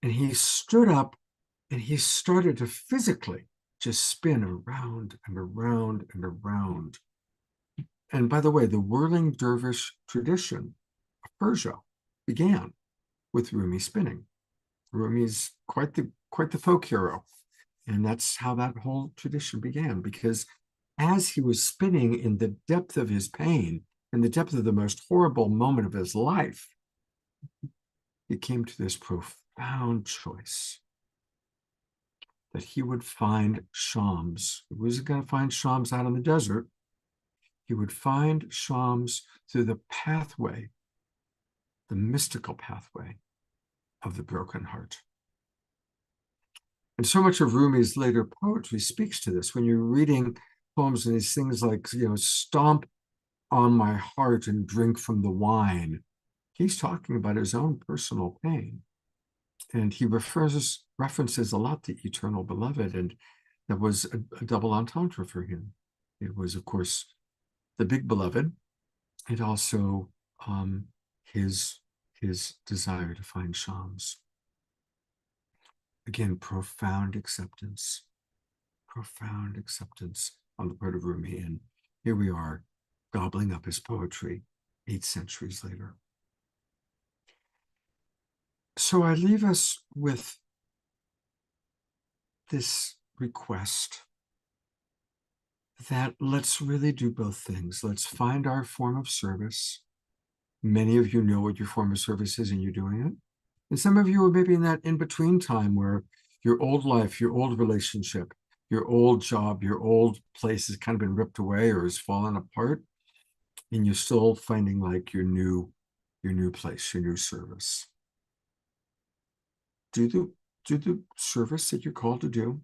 and he stood up and he started to physically just spin around and around and around. And by the way, the whirling dervish tradition of Persia began with Rumi spinning. Rumi's quite the folk hero. And that's how that whole tradition began, because as he was spinning in the depth of his pain, in the depth of the most horrible moment of his life, he came to this profound choice that he would find Shams. He wasn't going to find Shams out in the desert. He would find Shams through the pathway, the mystical pathway of the broken heart. And so much of Rumi's later poetry speaks to this. When you're reading poems and these things like, stomp on my heart and drink from the wine, he's talking about his own personal pain. And he references a lot the eternal beloved, and that was a double entendre for him. It was, of course, the big beloved, and also his desire to find Shams. Again, profound acceptance on the part of Rumi. And here we are, gobbling up his poetry 8 centuries later. So I leave us with this request that let's really do both things. Let's find our form of service. Many of you know what your form of service is and you're doing it. And some of you are maybe in that in-between time where your old life, your old relationship, your old job, your old place has kind of been ripped away or has fallen apart, and you're still finding like your new place, your new service. Do the service that you're called to do,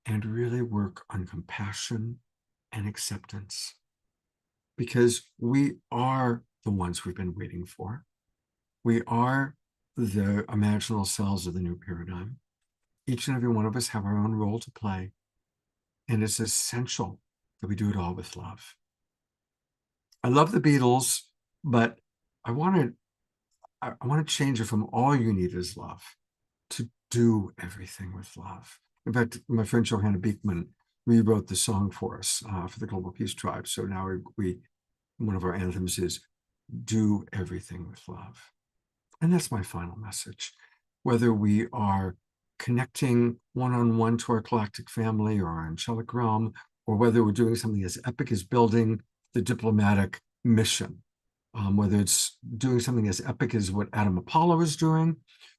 and really work on compassion and acceptance, because we are the ones we've been waiting for. We are the imaginal selves of the new paradigm. Each and every one of us have our own role to play. And it's essential that we do it all with love. I love the Beatles, but I want to change it from all you need is love to do everything with love. In fact, my friend Johanna Beekman rewrote the song for us for the Global Peace Tribe. So now one of our anthems is do everything with love. And that's my final message. Whether we are connecting one-on-one to our galactic family or our angelic realm, or whether we're doing something as epic as building the diplomatic mission, whether it's doing something as epic as what Adam Apollo is doing,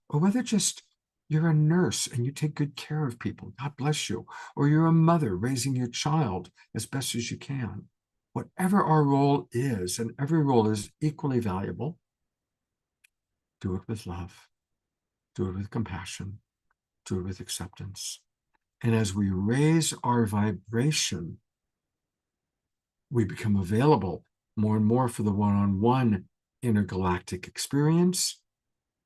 or whether just you're a nurse and you take good care of people, God bless you, or you're a mother raising your child as best as you can. Whatever our role is, and every role is equally valuable, do it with love, do it with compassion, do it with acceptance. And as we raise our vibration, we become available more and more for the one-on-one intergalactic experience.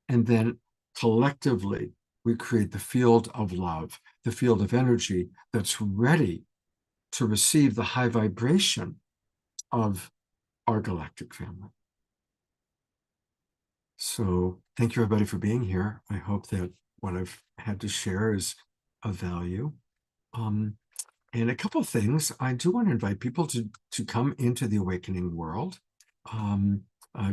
And then collectively, we create the field of love, the field of energy that's ready to receive the high vibration of our galactic family. So thank you, everybody, for being here. I hope that what I've had to share is of value. And a couple of things, I do want to invite people to come into the awakening world.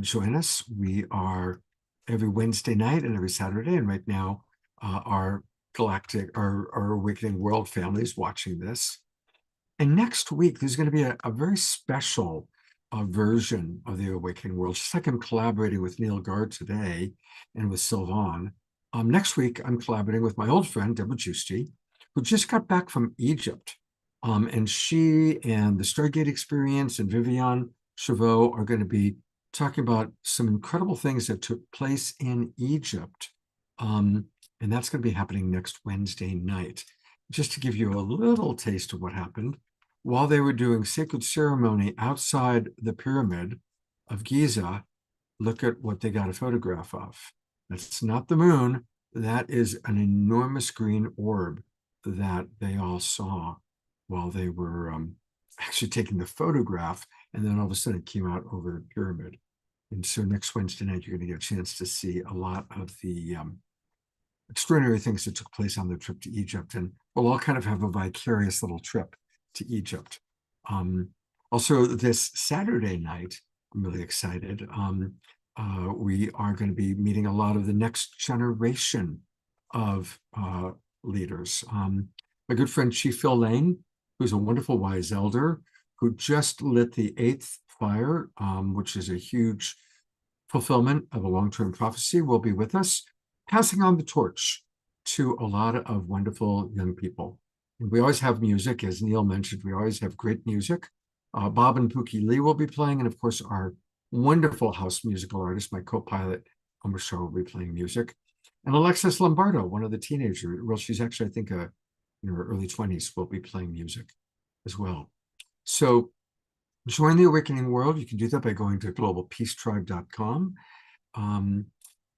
Join us. We are every Wednesday night and every Saturday. And right now, our awakening world family is watching this. And next week, there's going to be a very special version of the awakening world. Just like I'm collaborating with Neil Gard today and with Sylvan. Next week, I'm collaborating with my old friend, Deborah Giusti, who just got back from Egypt. And she and the Stargate Experience and Vivian Chavot are going to be talking about some incredible things that took place in Egypt. And that's going to be happening next Wednesday night. Just to give you a little taste of what happened, while they were doing sacred ceremony outside the pyramid of Giza, look at what they got a photograph of. That's not the moon. That is an enormous green orb that they all saw while they were actually taking the photograph, and then all of a sudden it came out over the pyramid. And so next Wednesday night, you're going to get a chance to see a lot of the extraordinary things that took place on their trip to Egypt. And we'll all kind of have a vicarious little trip to Egypt. Also, this Saturday night, I'm really excited. We are going to be meeting a lot of the next generation of leaders. My good friend Chief Phil Lane, who's a wonderful wise elder, who just lit the 8th fire, which is a huge fulfillment of a long-term prophecy, will be with us, passing on the torch to a lot of wonderful young people. And we always have music, as Neil mentioned, we always have great music. Bob and Pookie Lee will be playing, and of course, our wonderful house musical artist, my co-pilot, Omar Shah, will be playing music. And Alexis Lombardo, one of the teenagers, well, she's actually, I think, in her early 20s, will be playing music as well. So join the Awakening World. You can do that by going to globalpeacetribe.com.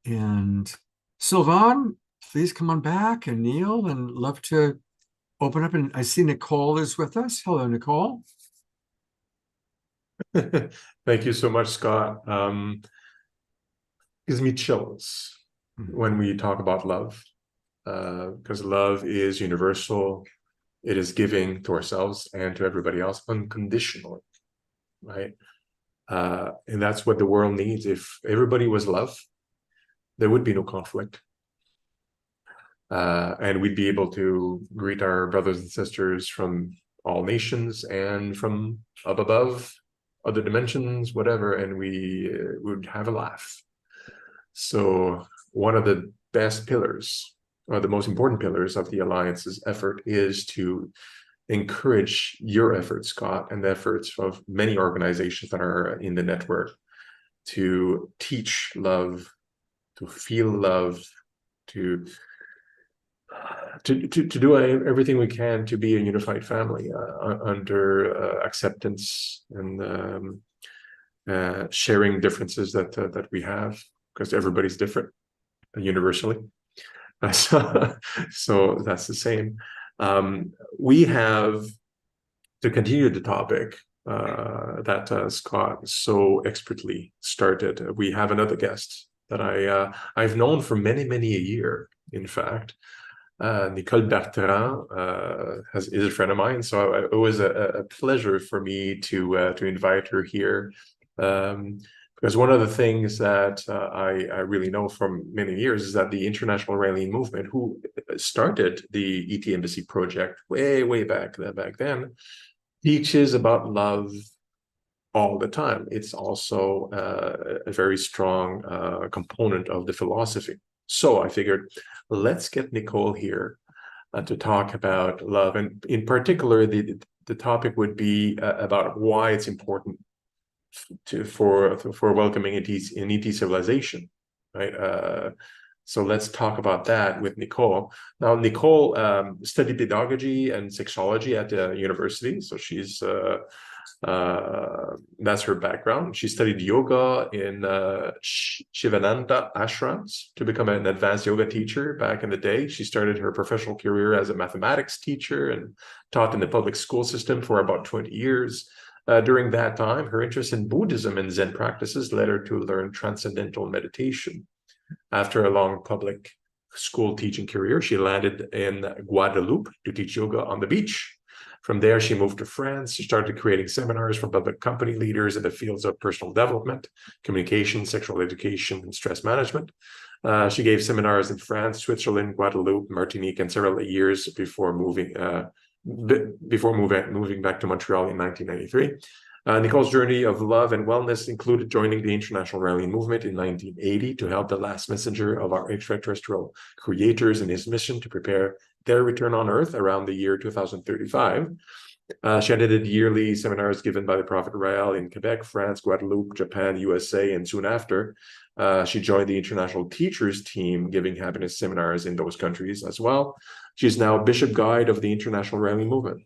And Sylvan, please come on back, and Neil, and love to open up. And I see Nicole is with us. Hello, Nicole. Thank you so much, Scott. Gives me chills when we talk about love, because love is universal. It is giving to ourselves and to everybody else unconditionally, right? And that's what the world needs. If everybody was love, there would be no conflict. And we'd be able to greet our brothers and sisters from all nations and from up above, other dimensions, whatever, and we would have a laugh. So one of the best pillars, or the most important pillars of the Alliance's effort, is to encourage your efforts, Scott, and the efforts of many organizations that are in the network to teach love, to feel love, to do everything we can to be a unified family under acceptance and sharing differences that we have, because everybody's different universally. So that's the same. We have, to continue the topic that Scott so expertly started, we have another guest that I've known for many a year, in fact. Nicole Bertrand is a friend of mine, so it was a pleasure for me to invite her here, because one of the things that I really know from many years is that the International Raylene Movement, who started the ET Embassy project way back then, teaches about love all the time. It's also a very strong component of the philosophy. So I figured, let's get Nicole here to talk about love, and in particular, the topic would be about why it's important for welcoming an ET civilization, right? So let's talk about that with Nicole. Now, Nicole studied pedagogy and sexology at the university, so she's that's her background. She studied yoga in Shivananda ashrams to become an advanced yoga teacher back in the day. She started her professional career as a mathematics teacher and taught in the public school system for about 20 years. During that time, her interest in Buddhism and Zen practices led her to learn transcendental meditation. After a long public school teaching career, she landed in Guadeloupe to teach yoga on the beach. From there, she moved to France. She started creating seminars for public company leaders in the fields of personal development, communication, sexual education, and stress management. She gave seminars in France, Switzerland, Guadeloupe, Martinique, and several years before moving back to Montreal in 1993. Nicole's journey of love and wellness included joining the International Raylene Movement in 1980 to help the last messenger of our extraterrestrial creators in his mission to prepare their return on Earth around the year 2035. She attended yearly seminars given by the Prophet Rael in Quebec, France, Guadeloupe, Japan, USA, and soon after, she joined the International Teachers Team, giving happiness seminars in those countries as well. She's now Bishop Guide of the International Raylene Movement.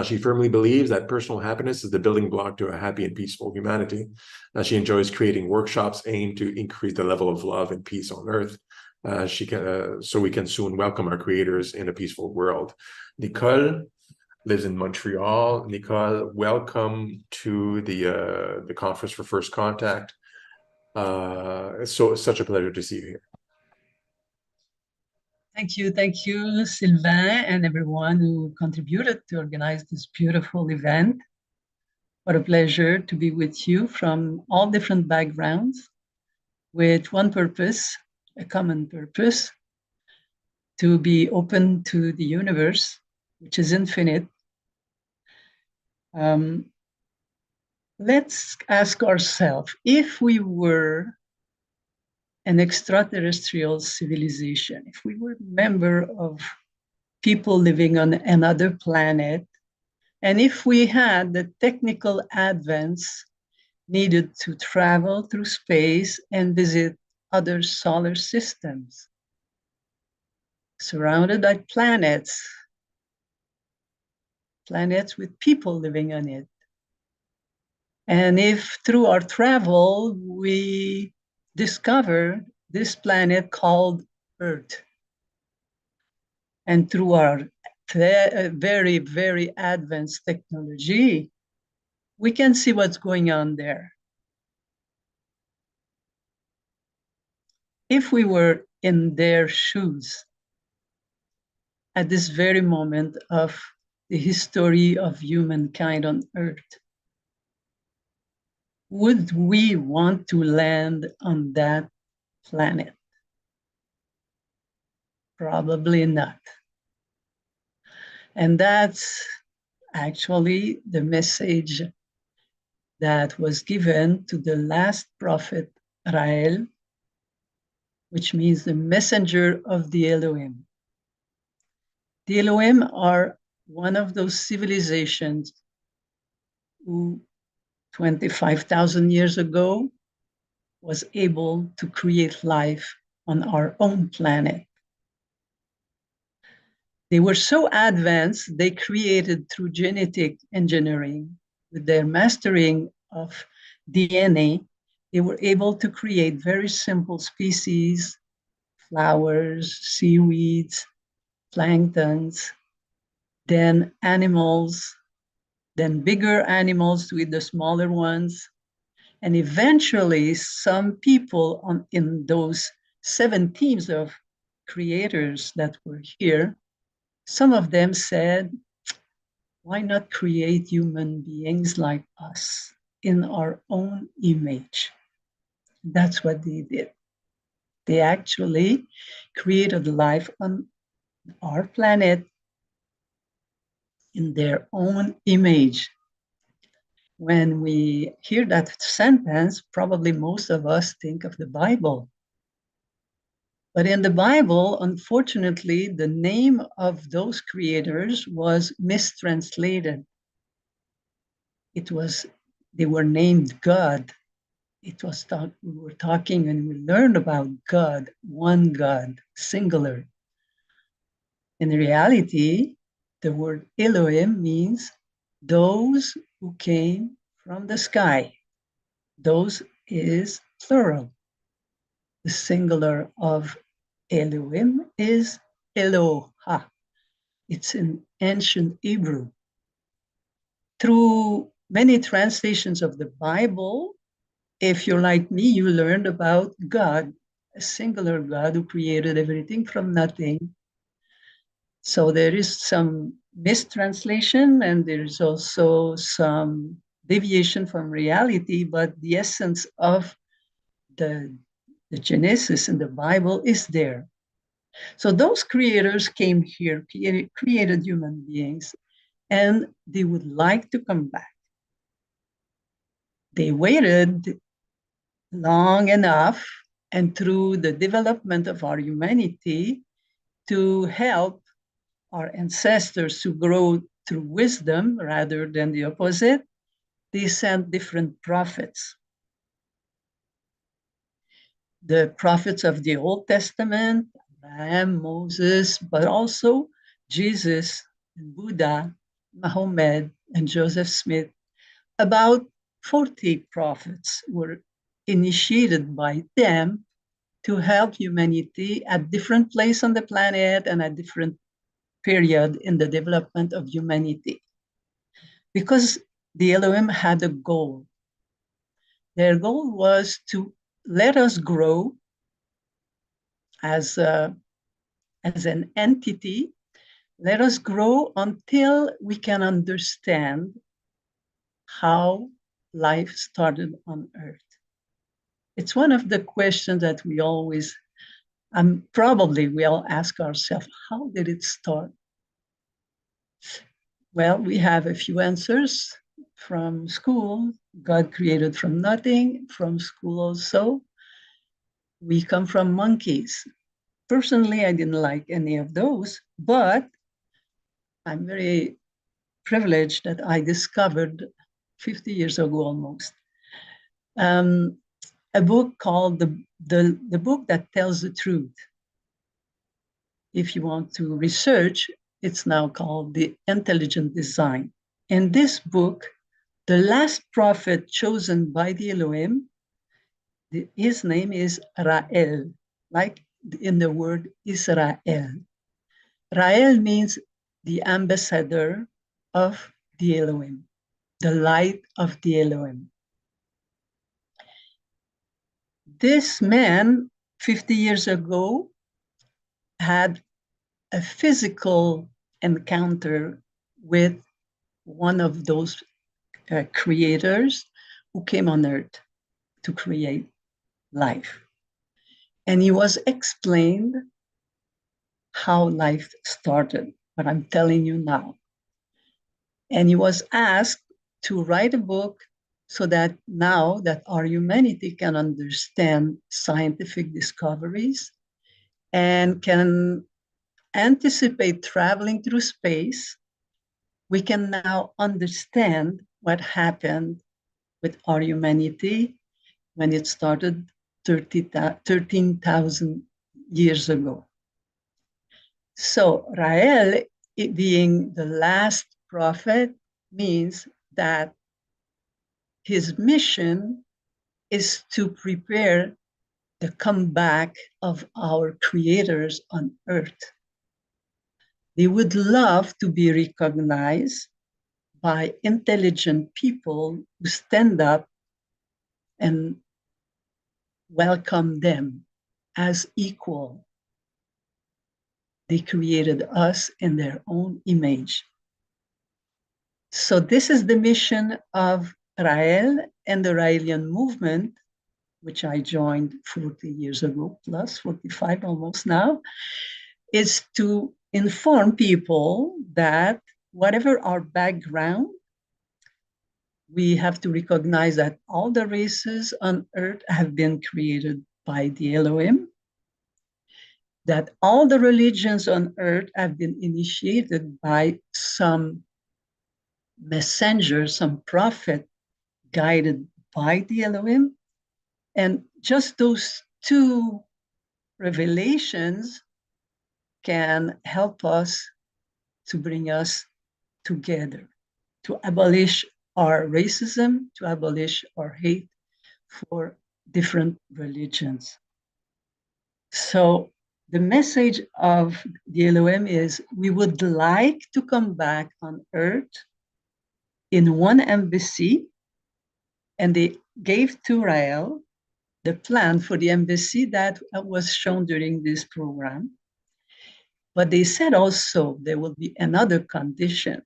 She firmly believes that personal happiness is the building block to a happy and peaceful humanity. She enjoys creating workshops aimed to increase the level of love and peace on Earth. So we can soon welcome our creators in a peaceful world. Nicole lives in Montreal. Nicole, welcome to the conference for First Contact. It's such a pleasure to see you here. Thank you, Sylvain, and everyone who contributed to organize this beautiful event. What a pleasure to be with you from all different backgrounds with one purpose, a common purpose, to be open to the universe, which is infinite. Let's ask ourselves, if we were an extraterrestrial civilization, if we were a member of people living on another planet, and if we had the technical advance needed to travel through space and visit other solar systems, surrounded by planets with people living on it, and if through our travel we discover this planet called Earth, and through our very advanced technology, we can see what's going on there. If we were in their shoes at this very moment of the history of humankind on Earth, would we want to land on that planet? Probably not. And that's actually the message that was given to the last prophet, Rael, which means the messenger of the Elohim. The Elohim are one of those civilizations who 25,000 years ago was able to create life on our own planet. They were so advanced, they created through genetic engineering, with their mastering of DNA, they were able to create very simple species, flowers, seaweeds, planktons, then animals, then bigger animals with the smaller ones. And eventually, some people in those 7 teams of creators that were here, some of them said, why not create human beings like us in our own image? That's what they did. They actually created life on our planet in their own image. When we hear that sentence, probably most of us think of the Bible. But in the Bible, unfortunately, the name of those creators was mistranslated. They were named God. We were talking and we learned about God, one God, singular. In reality, the word Elohim means those who came from the sky. Those is plural. The singular of Elohim is Eloha. It's in ancient Hebrew. Through many translations of the Bible, if you're like me, you learned about God, a singular God who created everything from nothing. So there is some mistranslation and there's also some deviation from reality, but the essence of the Genesis in the Bible is there. So those creators came here, created human beings, and they would like to come back. They waited long enough, and through the development of our humanity, to help our ancestors to grow through wisdom rather than the opposite, they sent different prophets. The prophets of the Old Testament, Abraham, Moses, but also Jesus, and Buddha, Muhammad, and Joseph Smith. About 40 prophets were initiated by them to help humanity at different places on the planet and at different period in the development of humanity. Because the Elohim had a goal. Their goal was to let us grow as an entity, let us grow until we can understand how life started on Earth. It's one of the questions that we always, probably we all ask ourselves, how did it start? Well, we have a few answers from school. God created from nothing, from school also. We come from monkeys. Personally, I didn't like any of those, but I'm very privileged that I discovered 50 years ago almost a book called the Book That Tells the Truth. If you want to research, it's now called The Intelligent Design. In this book, the last prophet chosen by the Elohim, his name is Rael, like in the word Israel. Rael means the ambassador of the Elohim, the light of the Elohim. This man, 50 years ago, had a physical encounter with one of those creators who came on Earth to create life. And he was explained how life started, what I'm telling you now. And he was asked to write a book so that now that our humanity can understand scientific discoveries and can anticipate traveling through space, we can now understand what happened with our humanity when it started 13,000 years ago. So Rael, being the last prophet, means that his mission is to prepare the comeback of our creators on Earth. They would love to be recognized by intelligent people who stand up and welcome them as equal. They created us in their own image. So this is the mission of Rael and the Raelian movement, which I joined 40 years ago, plus 45 almost now, is to inform people that whatever our background, we have to recognize that all the races on Earth have been created by the Elohim, that all the religions on Earth have been initiated by some messenger, some prophet guided by the Elohim. And just those two revelations can help us to bring us together, to abolish our racism, to abolish our hate for different religions. So the message of the Elohim is we would like to come back on Earth in one embassy, and they gave to Rael the plan for the embassy that was shown during this program. But they said also there will be another condition.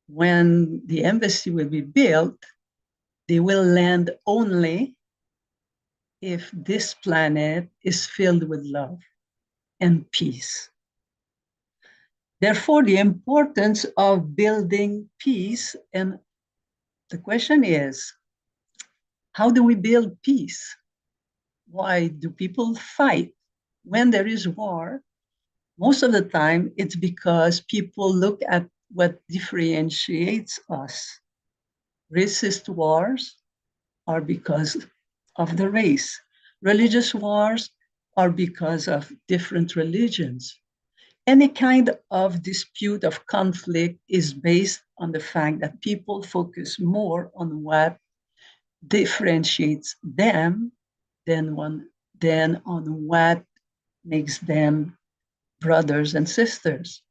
When the embassy will be built, they will land only if this planet is filled with love and peace. Therefore, the importance of building peace, and the question is, how do we build peace? Why do people fight? When there is war, most of the time it's because people look at what differentiates us. Racist wars are because of the race. Religious wars are because of different religions. Any kind of dispute, of conflict, is based on the fact that people focus more on what differentiates them than on what makes them brothers and sisters.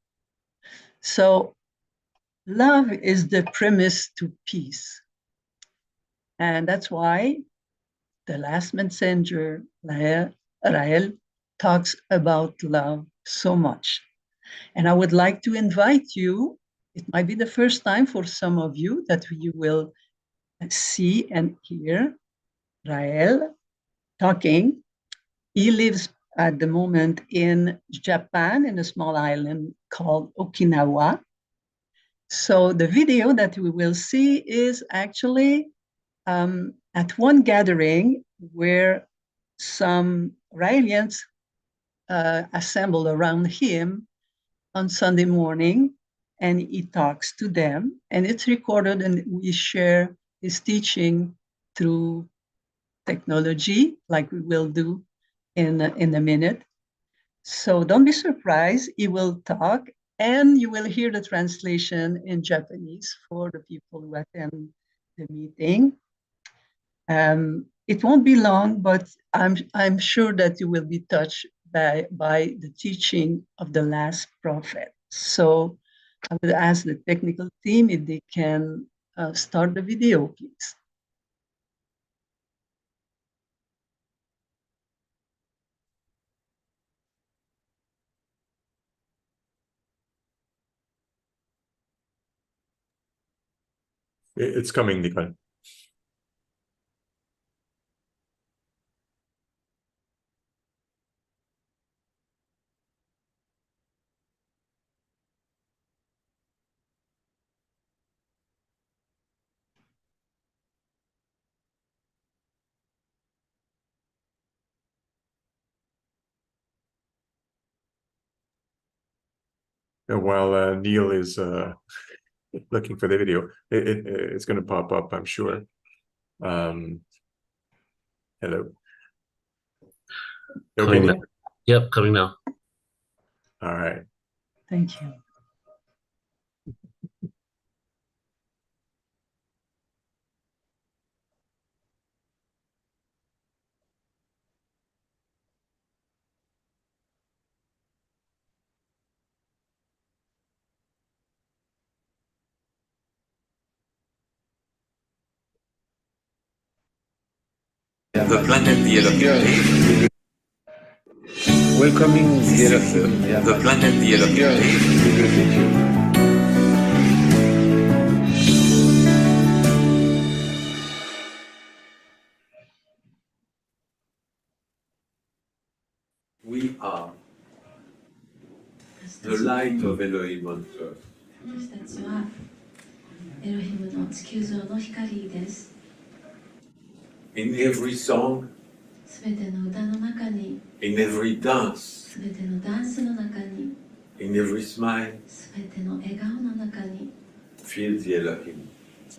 So love is the premise to peace. And that's why the last messenger, Rael, talks about love so much. And I would like to invite you, it might be the first time for some of you that you will see and hear Rael talking. He lives at the moment in Japan, in a small island called Okinawa. So the video that we will see is actually at one gathering where some Raelians assembled around him on Sunday morning, and he talks to them, and it's recorded, and we share his teaching through technology, like we will do in a minute. So don't be surprised, he will talk, and you will hear the translation in Japanese for the people who attend the meeting. It won't be long, but I'm sure that you will be touched by the teaching of the last prophet. So I will ask the technical team if they can start the video, please. It's coming, Nicole. And while Neil is looking for the video, it's going to pop up, I'm sure. Hello. Okay. Coming now. Yep, coming now. All right. Thank you. The planet the Elohim. Welcoming the Elohim. The planet the Elohim. We are the light of Elohim on earth. 私たちはエロヒムの地球上の光です。In every song, すべての歌の中に、 in every dance, すべてのダンスの中に、 in every smile, すべての笑顔の中に feel the Elohim.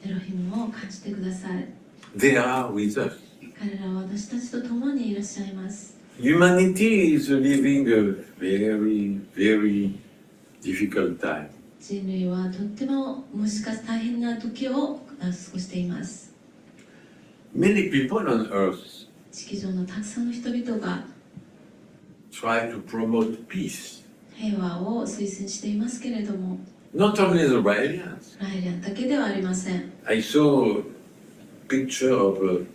エロヒムを感じてください。 They are with us. 彼らは私たちと共にいらっしゃいます。 Humanity is living a very, very difficult time. 人類はとっても大変な時を過ごしています。 Many people on earth 地球上のたくさんの人々が try to promote peace. 平和を推薦していますけれども、 Not only the Israelis. ライリアンだけではありません。 I saw a picture of a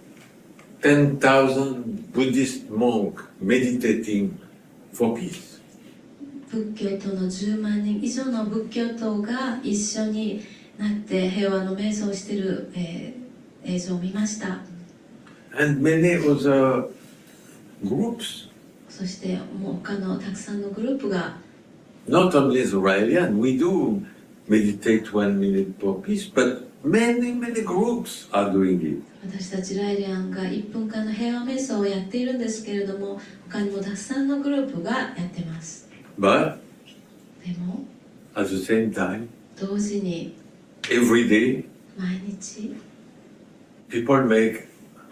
10,000 Buddhist monk meditating for peace. 仏教徒の10万人以上の仏教徒が一緒になって平和の瞑想をしている、映像を見ました。 And many other groups, そしてもう他のたくさんのグループが not only Israeli, we do meditate 1 minute for peace, but many groups are doing it. 私たちライリアンが1分間の平和瞑想をやっているんですけれども、他にもたくさんのグループがやってます。 But でも at the same time, 同時に every day, 毎日 people make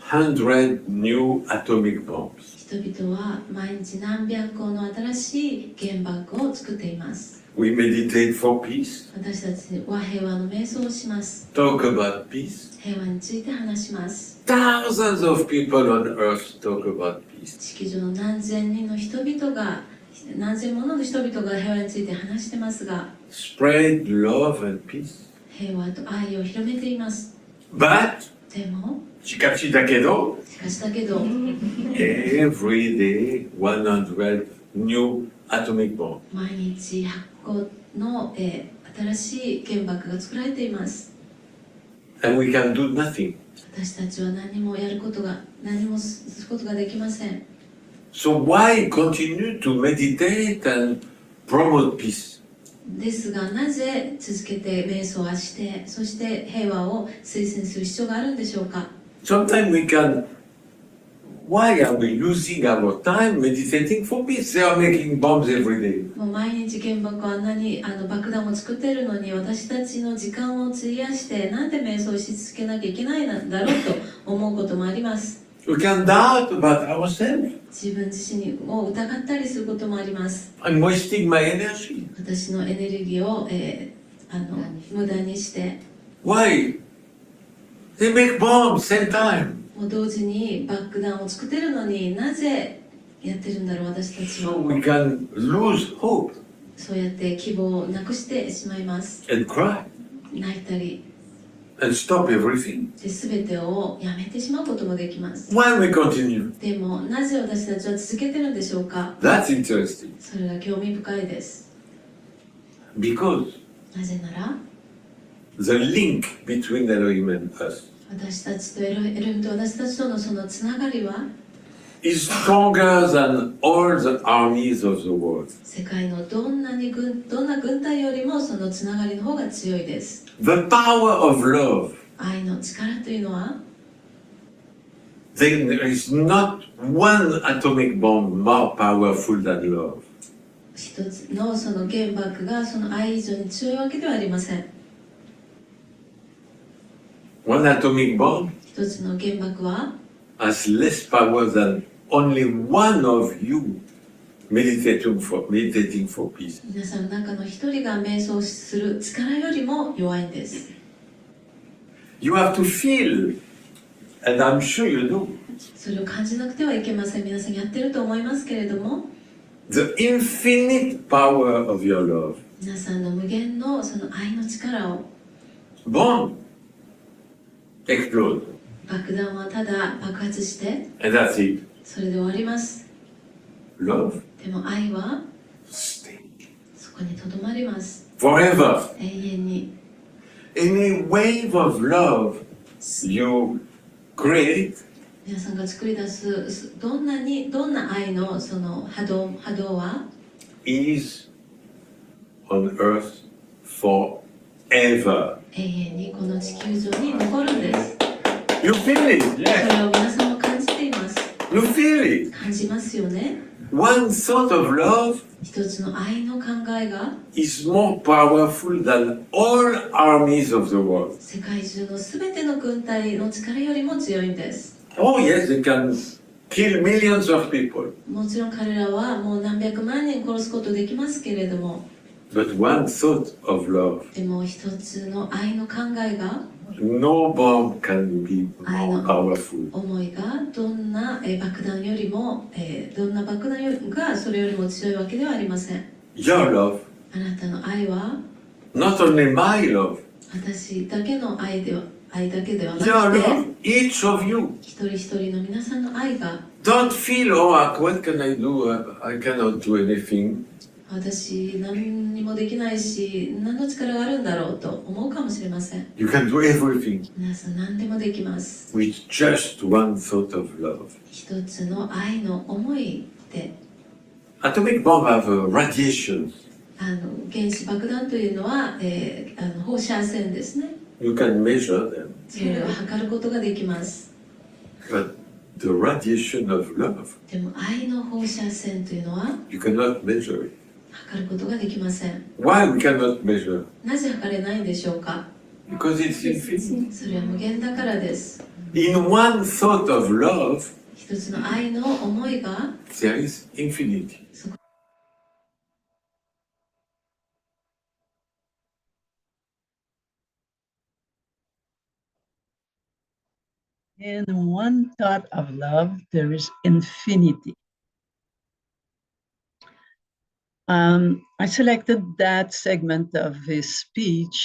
100 new atomic bombs. 人々は毎日何百個の新しい原爆を作っています。 We meditate for peace, 私たちは平和の瞑想をします。 talk about peace. 平和について話します。 Thousands of people on earth talk about peace. 地球上の何千人の人々が、何千もの人々が平和について話してますが、 Spread love and peace. 平和と愛を広めています。 But, でも、しかしだけど、every day 100 new atomic bombs. 毎日100個の、新しい原爆が作られています。 And we can do nothing. 私たちは何もすることができません。 So why continue to meditate and promote peace? ですが、なぜ続けて瞑想をして、そして平和を推薦する必要があるんでしょうか。 Sometimes we can. Why are we losing our time meditating for peace? They are making bombs every day. もう毎日原爆あんなに爆弾を作っているのに、私たちの時間を費やしてなんで瞑想し続けなきゃいけないんだろうと思うこともあります。 We can doubt about ourselves. 自分自身を疑ったりすることもあります。 I'm wasting my energy. 私のエネルギーを、無駄にして、 Why? They make bombs same time. もう同時に爆弾を作ってるのになぜやってるんだろう、私たち So は。 we can lose hope そうやって希望をなくしてしまいます。 and cry 泣いたり and stop everything. で、全てをやめてしまうこともできます。 Why we continue? でも、なぜ私たちは続けてるんでしょうか。 That's interesting. それが興味深いです。 Because なぜなら、 the link between Elohim and us 私たちとエロヒムと私たちとのそのつながりは is stronger than all the armies of the world. 世界のどんな軍隊よりもそのつながりの方が強いです。 The power of love. 愛の力というのは There is not one atomic bomb more powerful than love. 一つのその原爆がその愛以上に強いわけではありません。 One atomic bomb 一つの原爆は has less power than only one of you meditating for peace. 皆さんの中の一人が瞑想する力よりも弱いんです。 You have to feel, and I'm sure you do, それを感じなくてはいけません。皆さんやってると思いますけれども、 the infinite power of your love. 皆さんの無限のその愛の力を Bomb explode. 爆弾はただ爆発して And that's it. それで終わります。 Love でも愛は stay そこにとどまります。 forever. 永遠に。 Any wave of love you create 皆さんが作り出すどんな愛のその波動は is on earth forever. 永遠にこの地球上に残るんです。 You feel it? それを皆さんも感じています。 You feel it? 感じますよね。 One thought of love 一つの愛の考えが is more powerful than all armies of the world. 世界中のすべての軍隊の力よりも強いんです。 Oh yes, they can kill millions of people. もちろん彼らはもう何百万人殺すことできますけれども、 But one thought of love, でも一つの愛の考えが no bomb can be more powerful. 思いがどんな爆弾よりもどんな爆弾がそれよりも強いわけではありません。 Your love, あなたの愛は not only my love, 私だけの愛だけではな your くて love, each of you. 一人一人の皆さんの愛が Don't feel, oh, what can I do? I cannot do anything. 私何にもできないし何の力があるんだろうと思うかもしれません。 You can do everything 皆さん何でもできます。 with just one thought of love. 一つの愛の思いで Atomic bomb have radiations. 原子爆弾というのは、放射線ですね。 You can measure them. それを測ることができます。 But the radiation of love, でも愛の放射線というのは you cannot measure it. 測ることができません。 Why we cannot measure? なぜ測れないんでしょうか。 Because it's infinite. それは無限だからです。 In one thought of love, 一つの愛の思いが there is infinity. In one thought of love, there is infinity. I selected that segment of his speech,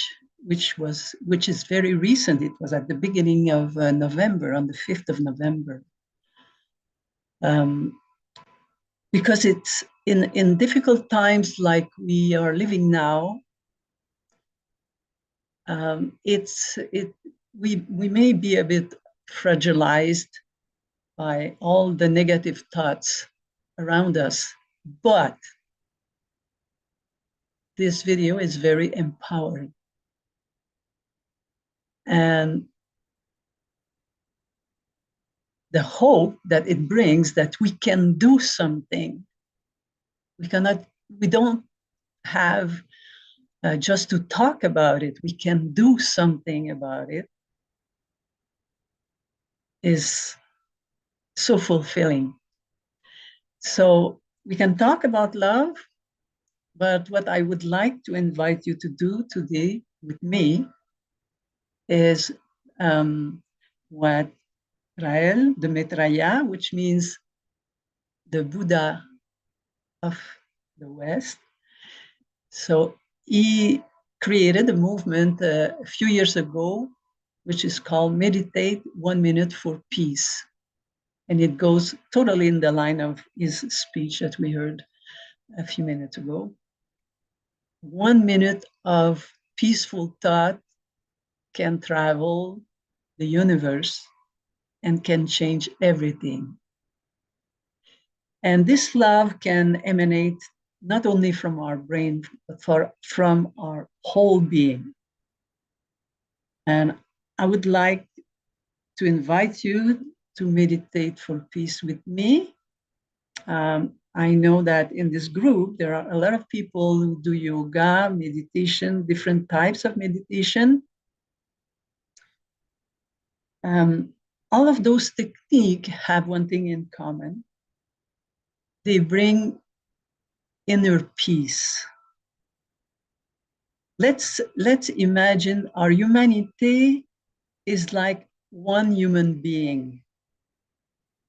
which is very recent. It was at the beginning of November, on the 5th of November. Because it's in difficult times like we are living now, we may be a bit fragilized by all the negative thoughts around us, but this video is very empowering. And the hope that it brings that we can do something. We don't have just to talk about it. We can do something about it is so fulfilling. So we can talk about love, but what I would like to invite you to do today with me is what Rael de Maitreya, which means the Buddha of the West. So he created a movement a few years ago, which is called Meditate 1 Minute for Peace. And it goes totally in the line of his speech that we heard a few minutes ago. 1 minute of peaceful thought can travel the universe and can change everything. And this love can emanate not only from our brain, but from our whole being. And I would like to invite you to meditate for peace with me. I know that in this group, there are a lot of people who do yoga, meditation, different types of meditation. All of those techniques have one thing in common. They bring inner peace. Let's imagine our humanity is like one human being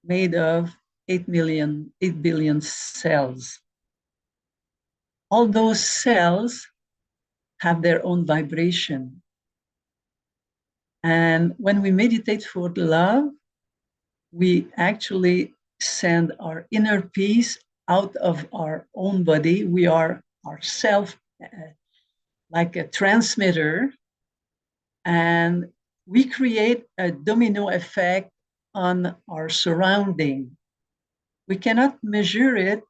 made of 8 billion cells. All those cells have their own vibration. And when we meditate for love, we actually send our inner peace out of our own body. We are ourself like a transmitter, and we create a domino effect on our surrounding. We cannot measure it,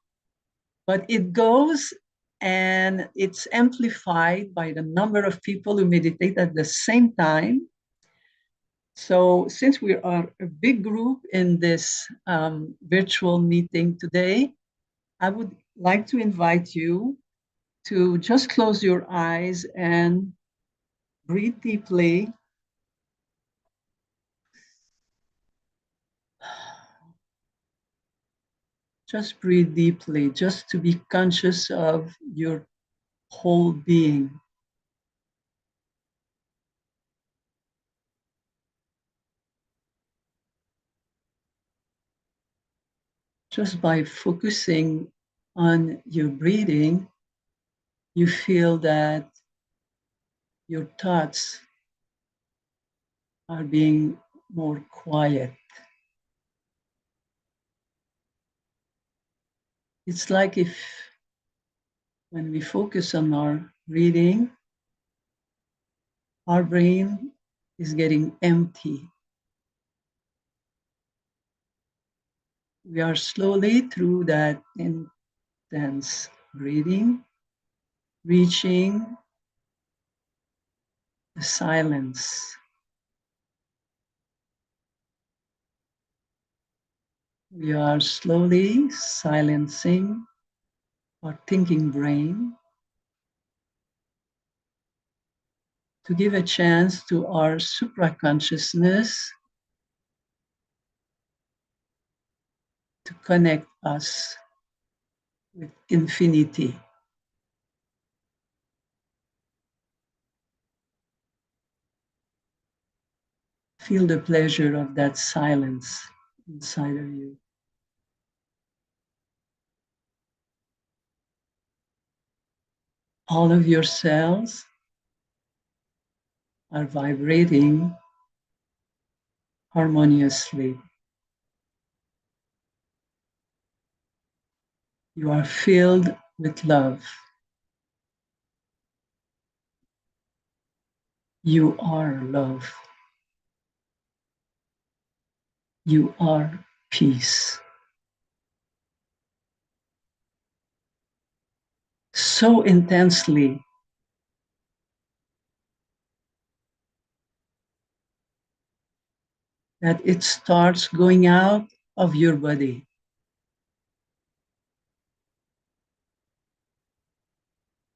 but it goes and it's amplified by the number of people who meditate at the same time. So since we are a big group in this virtual meeting today, I would like to invite you to just close your eyes and breathe deeply. Just breathe deeply, just to be conscious of your whole being. Just by focusing on your breathing, you feel that your thoughts are being more quiet. It's like if when we focus on our breathing, our brain is getting empty. We are slowly through that intense breathing, reaching the silence. We are slowly silencing our thinking brain to give a chance to our supraconsciousness to connect us with infinity. Feel the pleasure of that silence inside of you. All of your cells are vibrating harmoniously. You are filled with love. You are love. You are peace. So intensely that it starts going out of your body.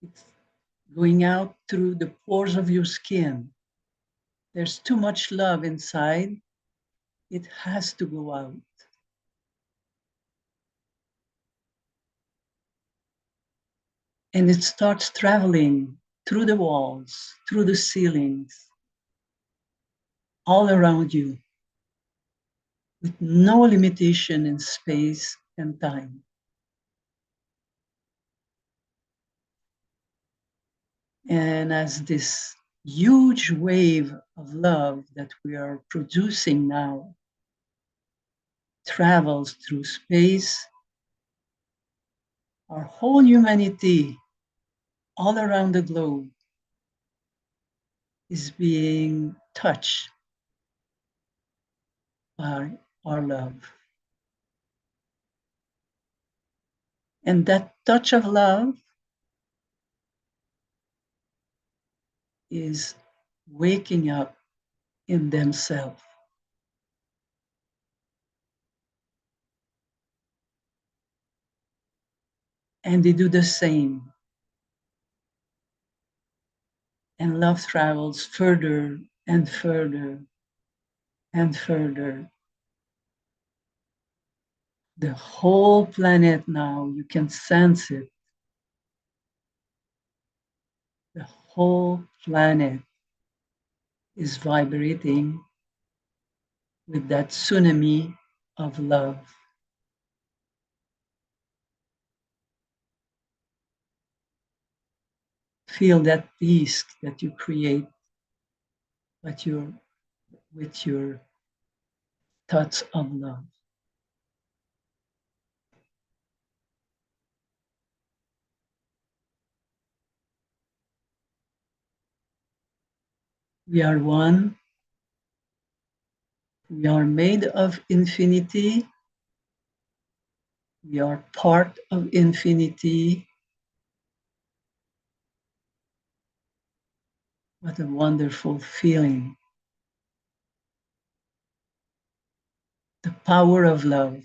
It's going out through the pores of your skin. There's too much love inside. It has to go out. And it starts traveling through the walls, through the ceilings, all around you, with no limitation in space and time. And as this huge wave of love that we are producing now travels through space, our whole humanity all around the globe is being touched by our love. And that touch of love is waking up in themselves. And they do the same. And love travels further and further and further. The whole planet now, you can sense it. The whole planet is vibrating with that tsunami of love. Feel that peace that you create, but you're with your thoughts of love. We are one. We are made of infinity. We are part of infinity. What a wonderful feeling. The power of love.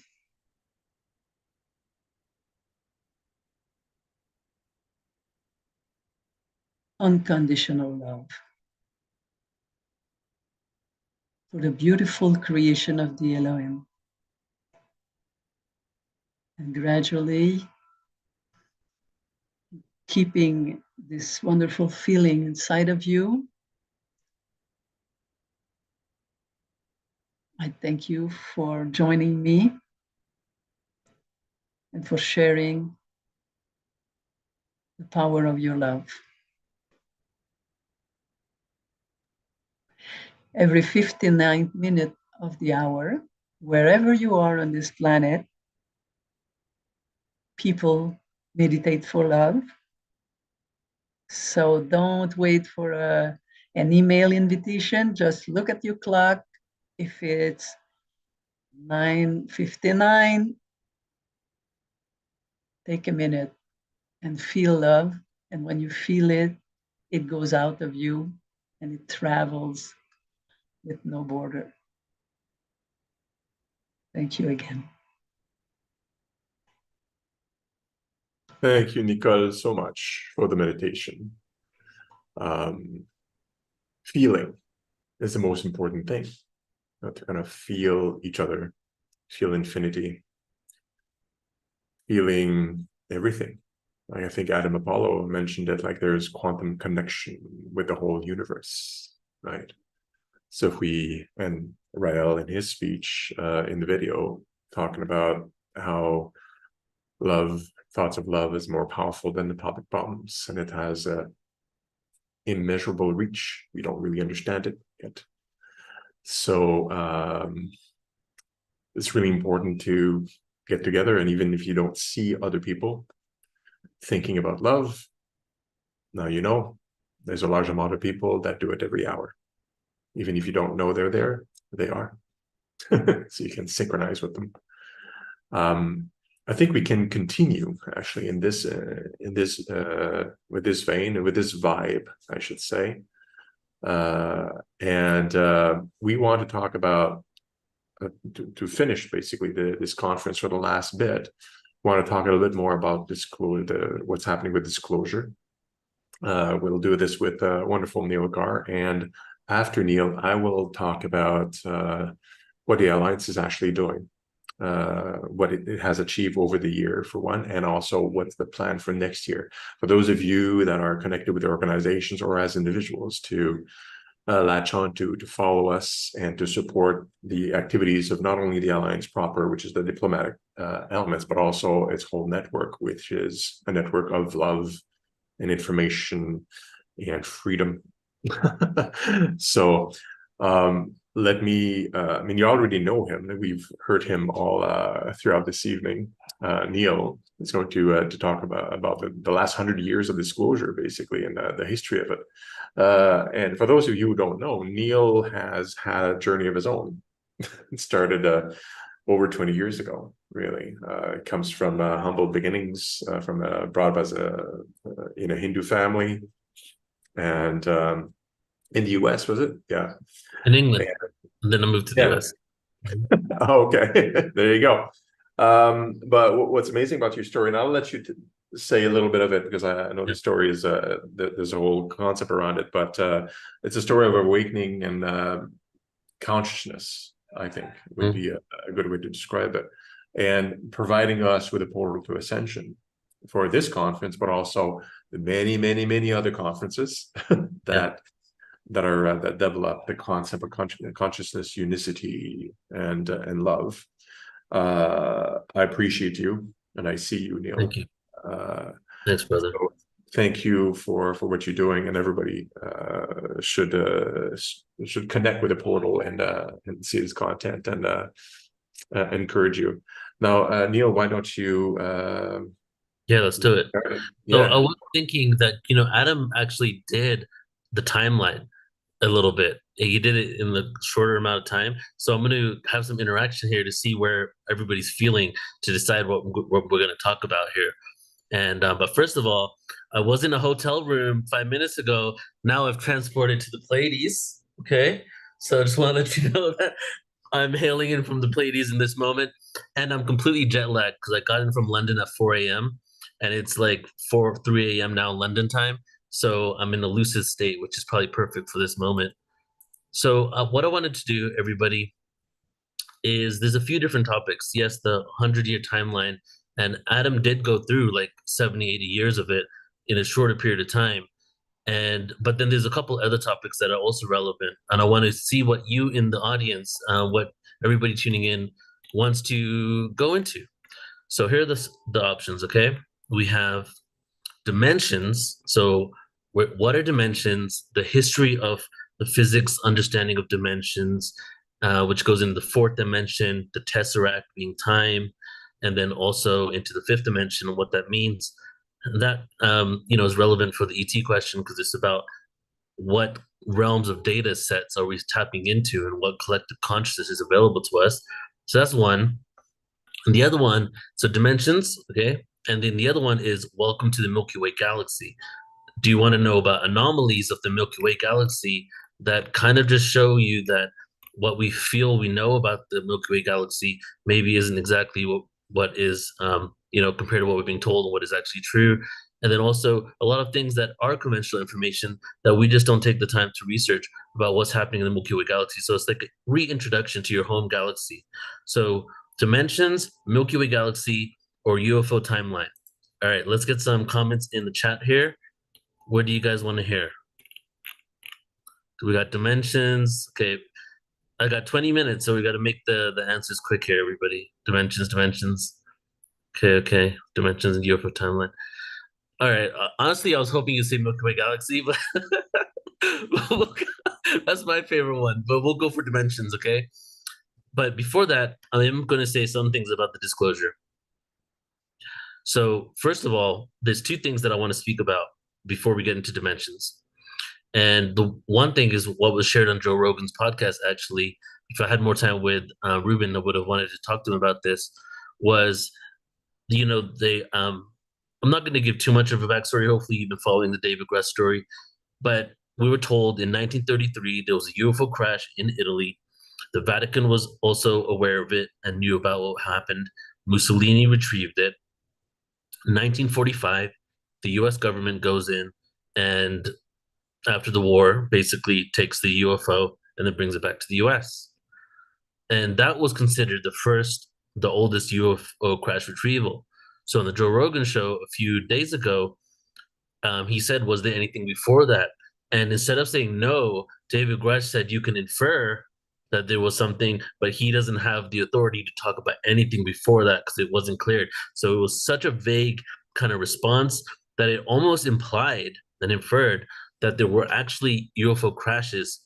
Unconditional love. For the beautiful creation of the Elohim. And gradually, keeping this wonderful feeling inside of you, I thank you for joining me and for sharing the power of your love. Every 59th minute of the hour, wherever you are on this planet, people meditate for love. So don't wait for an email invitation. Just look at your clock. If it's 9:59, take a minute and feel love. And when you feel it, it goes out of you and it travels with no border. Thank you again. Thank you, Nicole, so much for the meditation. Feeling is the most important thing. To kind of feel each other, feel infinity, feeling everything. Like I think Adam Apollo mentioned it, like there's quantum connection with the whole universe, right? So if we, and Rael in his speech in the video, talking about how love, thoughts of love is more powerful than atomic bombs, and it has a immeasurable reach. We don't really understand it yet. So it's really important to get together, and even if you don't see other people thinking about love, now you know there's a large amount of people that do it every hour. Even if you don't know they're there, they are. So you can synchronize with them. I think we can continue actually in this with this vein, with this vibe, I should say. We want to talk about to finish basically this conference for the last bit. Want to talk a little bit more about disclosure, what's happening with disclosure. We'll do this with wonderful Neil Gar, and after Neil, I will talk about what the Alliance is actually doing, what it has achieved over the year, for one, and also what's the plan for next year. For those of you that are connected with the organizations or as individuals, to latch on to follow us and to support the activities of not only the Alliance proper, which is the diplomatic elements, but also its whole network, which is a network of love and information and freedom. So let me, I mean, you already know him. We've heard him all throughout this evening. Neil is going to talk about the last 100 years of disclosure, basically, and the history of it. And for those of you who don't know, Neil has had a journey of his own. It started over 20 years ago, really. It comes from humble beginnings, brought up in a Hindu family, and in the US, was it? Yeah. In England. And then I moved to the US. Okay, there you go. But what's amazing about your story, and I'll let you say a little bit of it, because I know the story is, there's a whole concept around it, but it's a story of awakening and consciousness, I think, would be a good way to describe it, and providing us with a portal to ascension for this conference, but also the many, many, many other conferences that develop the concept of consciousness, unicity, and love. I appreciate you, and I see you, Neil. Thank you. Thanks, brother. thank you for what you're doing, and everybody should connect with the portal and see this content and encourage you. Now, Neil, why don't you? Yeah, let's do it. So I Yeah, was thinking that, Adam actually did the timeline a little bit. He did it in the shorter amount of time. So I'm going to have some interaction here to see where everybody's feeling to decide what we're going to talk about here. And but first of all, I was in a hotel room 5 minutes ago. Now I've transported to the Pleiades. Okay, so I just want to let you know that I'm hailing in from the Pleiades in this moment, and I'm completely jet lagged because I got in from London at 4 a.m. and it's like 3 a.m. now London time. So I'm in a lucid state, which is probably perfect for this moment. So what I wanted to do, everybody, is there's a few different topics. Yes, the 100-year timeline, and Adam did go through like 70, 80 years of it in a shorter period of time. But then there's a couple other topics that are also relevant, and I want to see what you in the audience, what everybody tuning in wants to go into. So here are the options. Okay, we have dimensions. So what are dimensions? The history of the physics understanding of dimensions, which goes into the fourth dimension, the tesseract being time, and then also into the fifth dimension and what that means. And that is relevant for the ET question because it's about what realms of data sets are we tapping into and what collective consciousness is available to us. So that's one. And the other one, so dimensions, okay? And then the other one is welcome to the Milky Way galaxy. Do you want to know about anomalies of the Milky Way galaxy that kind of just show you that what we feel we know about the Milky Way galaxy maybe isn't exactly what is, compared to what we're being told and what is actually true. And then also a lot of things that are conventional information that we just don't take the time to research about what's happening in the Milky Way galaxy. So it's like a reintroduction to your home galaxy. So dimensions, Milky Way galaxy, or UFO timeline. All right, let's get some comments in the chat here. What do you guys want to hear? We got dimensions. Okay, I got 20 minutes, so we got to make the answers quick here, everybody. Dimensions. Okay. Dimensions and UFO timeline. All right. Honestly, I was hoping you'd say Milky Way galaxy, but that's my favorite one. But we'll go for dimensions, okay? But before that, I am going to say some things about the disclosure. So first of all, there's two things that I want to speak about before we get into dimensions. And the one thing is what was shared on Joe Rogan's podcast, actually. If I had more time with Ruben, I would have wanted to talk to him about this, was, I'm not going to give too much of a backstory. Hopefully you've been following the David Grush story. But we were told in 1933, there was a UFO crash in Italy. The Vatican was also aware of it and knew about what happened. Mussolini retrieved it. In 1945, the US government goes in and after the war, basically takes the UFO and then brings it back to the US. And that was considered the oldest UFO crash retrieval. So on the Joe Rogan show a few days ago, he said, was there anything before that? And instead of saying no, David Grush said you can infer that there was something, but he doesn't have the authority to talk about anything before that because it wasn't cleared. So it was such a vague kind of response that it almost implied and inferred that there were actually UFO crashes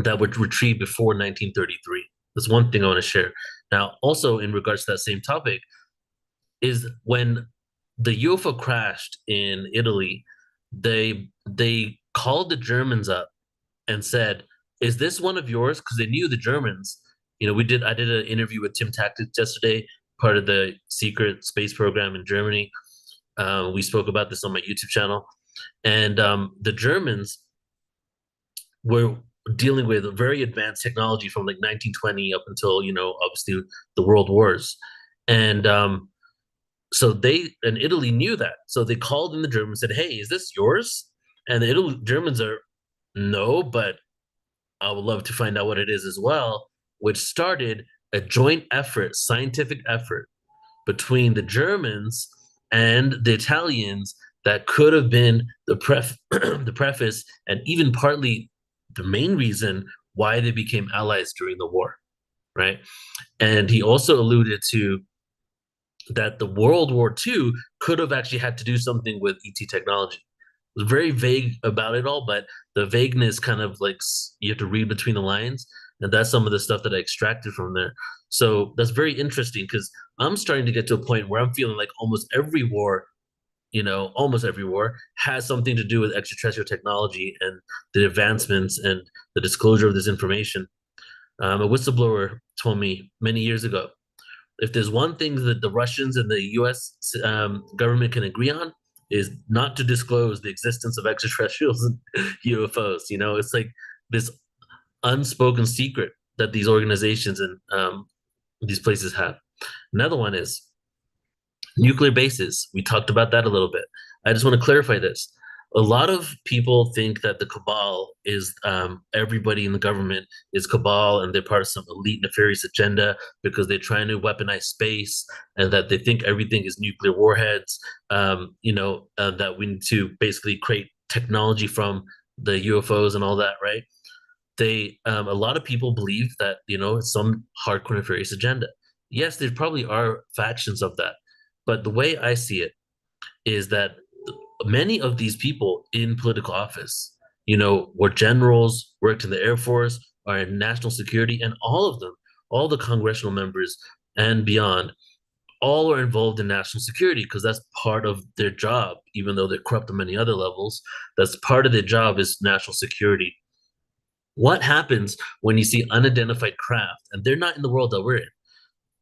that were retrieved before 1933. That's one thing I want to share. Now, also in regards to that same topic, is when the UFO crashed in Italy, they called the Germans up and said, "Is this one of yours?" Because they knew the Germans. I did an interview with Tim Tactics yesterday, part of the secret space program in Germany. We spoke about this on my YouTube channel. And the Germans were dealing with very advanced technology from like 1920 up until, obviously the world wars. And so Italy knew that. So they called in the Germans and said, "Hey, is this yours?" And the Germans are, "No, but I would love to find out what it is as well," which started a joint effort, scientific effort between the Germans and the Italians that could have been the preface and even partly the main reason why they became allies during the war, right? And he also alluded to that the World War II could have actually had to do something with ET technology. It was very vague about it all, but the vagueness kind of like you have to read between the lines, and that's some of the stuff that I extracted from there. So that's very interesting because I'm starting to get to a point where I'm feeling like almost every war, almost every war has something to do with extraterrestrial technology and the advancements and the disclosure of this information. A whistleblower told me many years ago, if there's one thing that the Russians and the US government can agree on, is not to disclose the existence of extraterrestrials and UFOs. It's like this unspoken secret that these organizations and these places have. Another one is nuclear bases. We talked about that a little bit. I just want to clarify this. A lot of people think that the cabal is everybody in the government is cabal and they're part of some elite nefarious agenda because they're trying to weaponize space and that they think everything is nuclear warheads, that we need to basically create technology from the UFOs and all that, right? A lot of people believe that, it's some hardcore nefarious agenda. Yes, there probably are factions of that. But the way I see it is that many of these people in political office, were generals, worked in the Air Force, are in national security, and all of them, all the congressional members and beyond, all are involved in national security because that's part of their job, even though they're corrupt on many other levels. That's part of their job is national security. What happens when you see unidentified craft, and they're not in the world that we're in,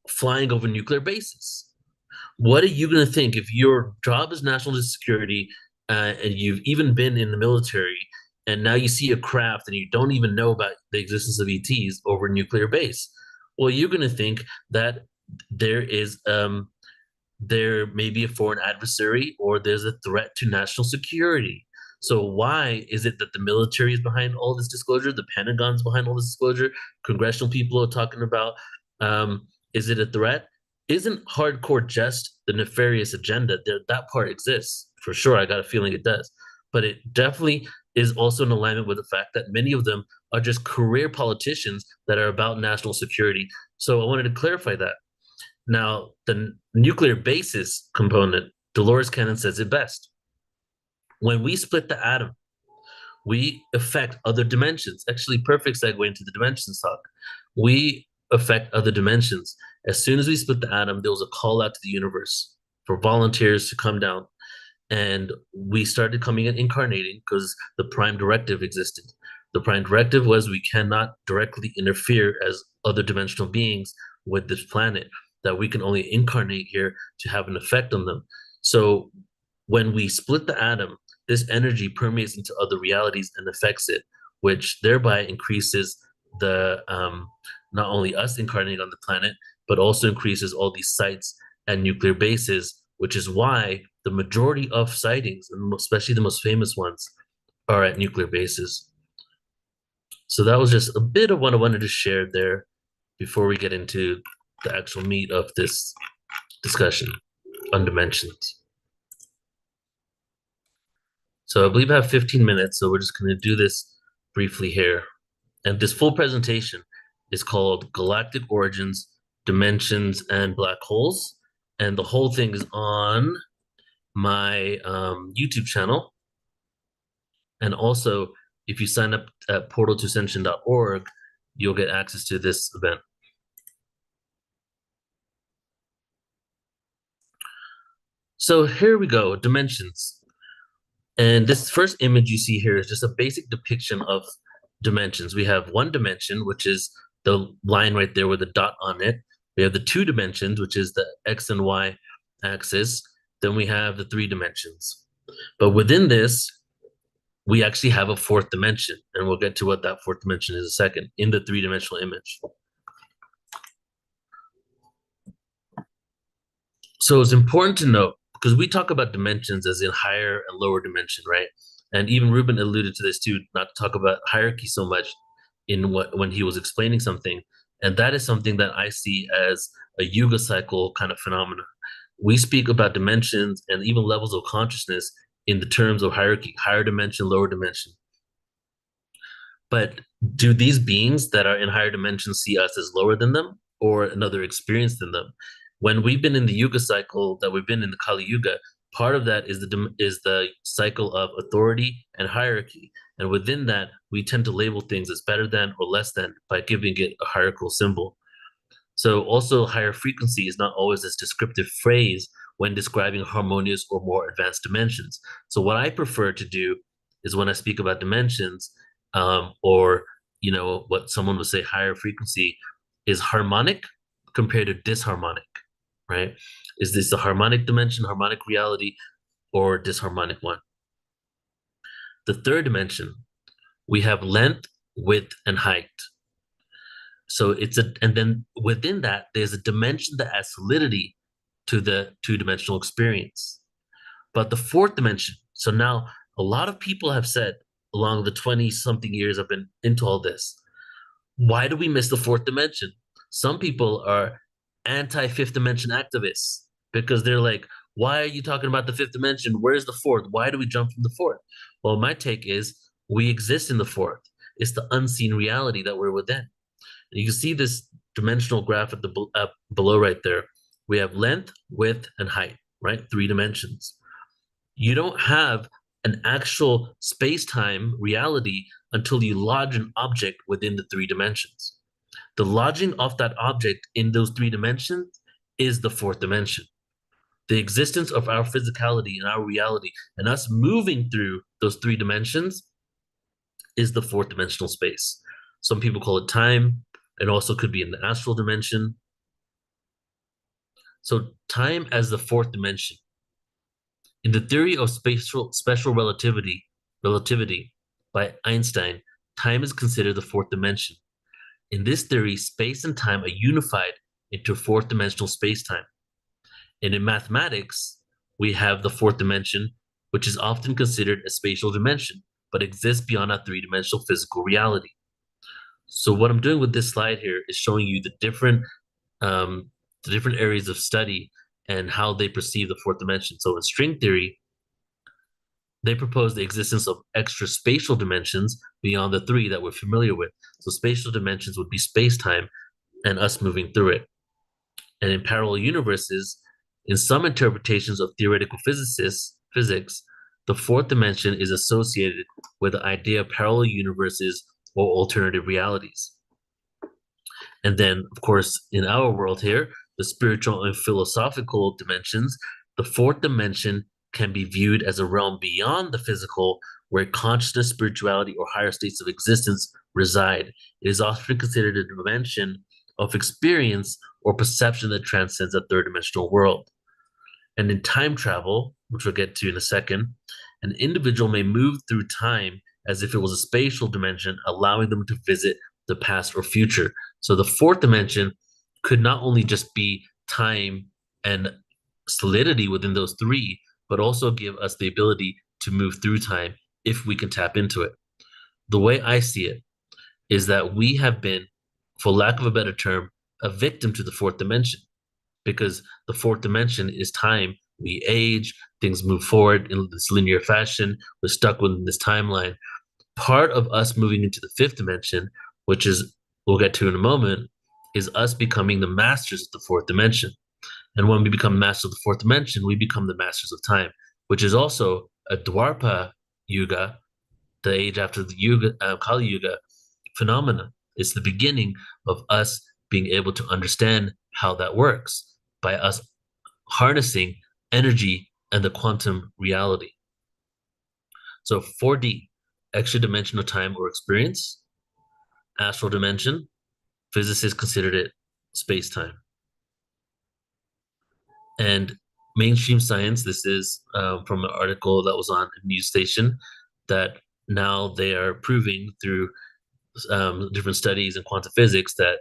flying over nuclear bases? What are you going to think if your job is national security and you've even been in the military and now you see a craft and you don't even know about the existence of ETs over a nuclear base? Well, you're going to think that there may be a foreign adversary or there's a threat to national security. So why is it that the military is behind all this disclosure? The Pentagon's behind all this disclosure? Congressional people are talking about, is it a threat? Isn't hardcore just the nefarious agenda? That part exists for sure. I got a feeling it does, but it definitely is also in alignment with the fact that many of them are just career politicians that are about national security. So I wanted to clarify that. Now, the nuclear basis component, Dolores Cannon says it best. When we split the atom, we affect other dimensions. Actually, perfect segue into the dimensions talk. We affect other dimensions. As soon as we split the atom, there was a call out to the universe for volunteers to come down. And we started coming in incarnating because the prime directive existed. The prime directive was we cannot directly interfere as other dimensional beings with this planet, that we can only incarnate here to have an effect on them. So when we split the atom, this energy permeates into other realities and affects it, which thereby increases the not only us incarnating on the planet, but also increases all these sites and nuclear bases, which is why the majority of sightings, and especially the most famous ones, are at nuclear bases. So that was just a bit of what I wanted to share there before we get into the actual meat of this discussion on dimensions. So I believe I have 15 minutes, so we're just going to do this briefly here. And this full presentation is called Galactic Origins, Dimensions, and Black Holes. And the whole thing is on my YouTube channel. And also, if you sign up at portal2ascension.org, you'll get access to this event. So here we go, dimensions. And this first image you see here is just a basic depiction of dimensions. We have one dimension, which is the line right there with a dot on it. We have the two dimensions, which is the X and Y axis. Then we have the three dimensions. But within this, we actually have a fourth dimension. And we'll get to what that fourth dimension is in a second in the three-dimensional image. So it's important to note, because we talk about dimensions as in higher and lower dimension, right? And even Ruben alluded to this too, not to talk about hierarchy so much when he was explaining something. And that is something that I see as a Yuga cycle kind of phenomenon. We speak about dimensions and even levels of consciousness in the terms of hierarchy, higher dimension, lower dimension. But do these beings that are in higher dimensions see us as lower than them or another experience than them? when we've been in the Yuga cycle that we've been in the Kali Yuga, part of that is the cycle of authority and hierarchy. And within that, we tend to label things as better than or less than by giving it a hierarchical symbol. So also higher frequency is not always this descriptive phrase when describing harmonious or more advanced dimensions. So what I prefer to do is when I speak about dimensions, or what someone would say higher frequency is harmonic compared to disharmonic, right? Is this a harmonic dimension, harmonic reality, or disharmonic one? The third dimension, we have length, width, and height. So and then within that, there's a dimension that adds solidity to the two-dimensional experience. But the fourth dimension, so now a lot of people have said along the 20-something years I've been into all this, why do we miss the fourth dimension? Some people are anti-fifth dimension activists because they're like, why are you talking about the fifth dimension? Where's the fourth? Why do we jump from the fourth? Well, my take is we exist in the fourth. It's the unseen reality that we're within. And you can see this dimensional graph at the below right there. We have length, width, and height, right? 3 dimensions. You don't have an actual space-time reality until you lodge an object within the 3 dimensions. The lodging of that object in those 3 dimensions is the fourth dimension. The existence of our physicality and our reality and us moving through those 3 dimensions is the fourth dimensional space. Some people call it time. It also could be in the astral dimension. So time as the fourth dimension. In the theory of special relativity by Einstein, time is considered the fourth dimension. In this theory, space and time are unified into a fourth dimensional space-time. And in mathematics, we have the fourth dimension, which is often considered a spatial dimension, but exists beyond our 3-dimensional physical reality. So what I'm doing with this slide here is showing you the different areas of study and how they perceive the fourth dimension. So in string theory, they propose the existence of extra spatial dimensions beyond the 3 that we're familiar with. So spatial dimensions would be space-time and us moving through it. And in parallel universes, in some interpretations of theoretical physics, the fourth dimension is associated with the idea of parallel universes or alternative realities. And then, of course, in our world here, the spiritual and philosophical dimensions, the fourth dimension can be viewed as a realm beyond the physical where consciousness, spirituality, or higher states of existence reside. It is often considered a dimension of experience or perception that transcends a third-dimensional world. And in time travel, which we'll get to in a second, an individual may move through time as if it was a spatial dimension, allowing them to visit the past or future. So the fourth dimension could not only just be time and solidity within those 3, but also give us the ability to move through time if we can tap into it. The way I see it is that we have been, for lack of a better term, a victim to the fourth dimension, because the fourth dimension is time. We age, things move forward in this linear fashion. We're stuck within this timeline. Part of us moving into the fifth dimension, which is, we'll get to in a moment, is us becoming the masters of the fourth dimension. And when we become masters of the fourth dimension, we become the masters of time, which is also a Dwarpa Yuga, the age after the Yuga, Kali Yuga phenomena. It's the beginning of us being able to understand how that works by us harnessing energy and the quantum reality. So 4D, extra dimensional time or experience. Astral dimension, physicists considered it space-time. And mainstream science, this is from an article that was on a news station, that now they are proving through different studies in quantum physics that